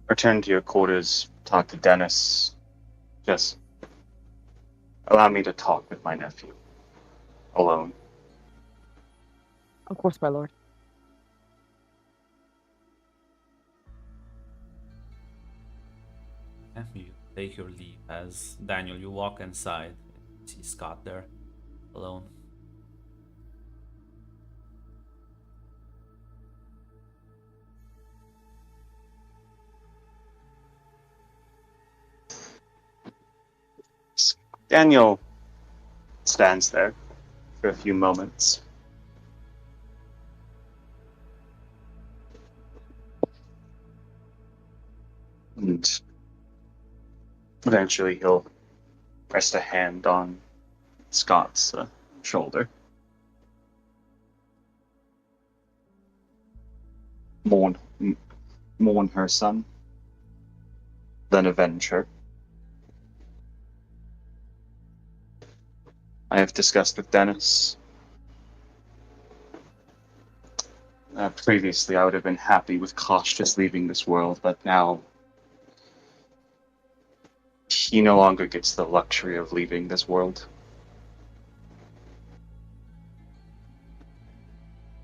return to your quarters, talk to Dennis. Just allow me to talk with my nephew alone. Of course, my lord. Yeah, you take your leave as Daniel, you walk inside. You see Scott there, alone. Daniel stands there for a few moments. And eventually he'll rest a hand on Scott's shoulder. Mourn, mourn her son, then avenge her. I have discussed with Dennis. Previously, I would have been happy with Kosh just leaving this world, but now he no longer gets the luxury of leaving this world.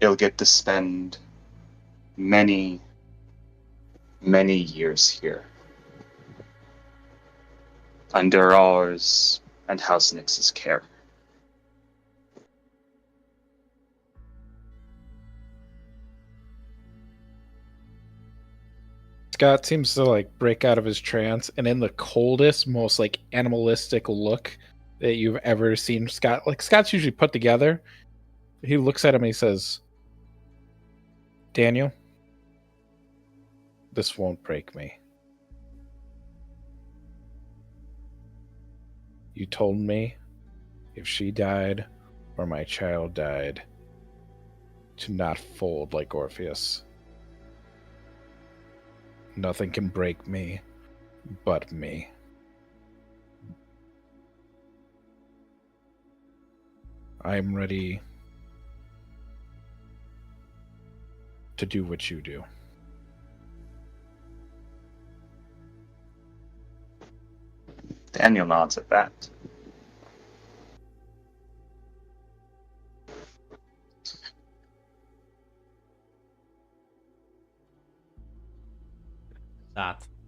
He'll get to spend many, many years here. Under ours and House Nix's care. Scott seems to like break out of his trance, and in the coldest, most like animalistic look that you've ever seen Scott, like Scott's usually put together. He looks at him and he says, "Daniel, this won't break me. You told me if she died or my child died, to not fold like Orpheus. Nothing can break me but me. I'm ready to do what you do." Daniel nods at that. That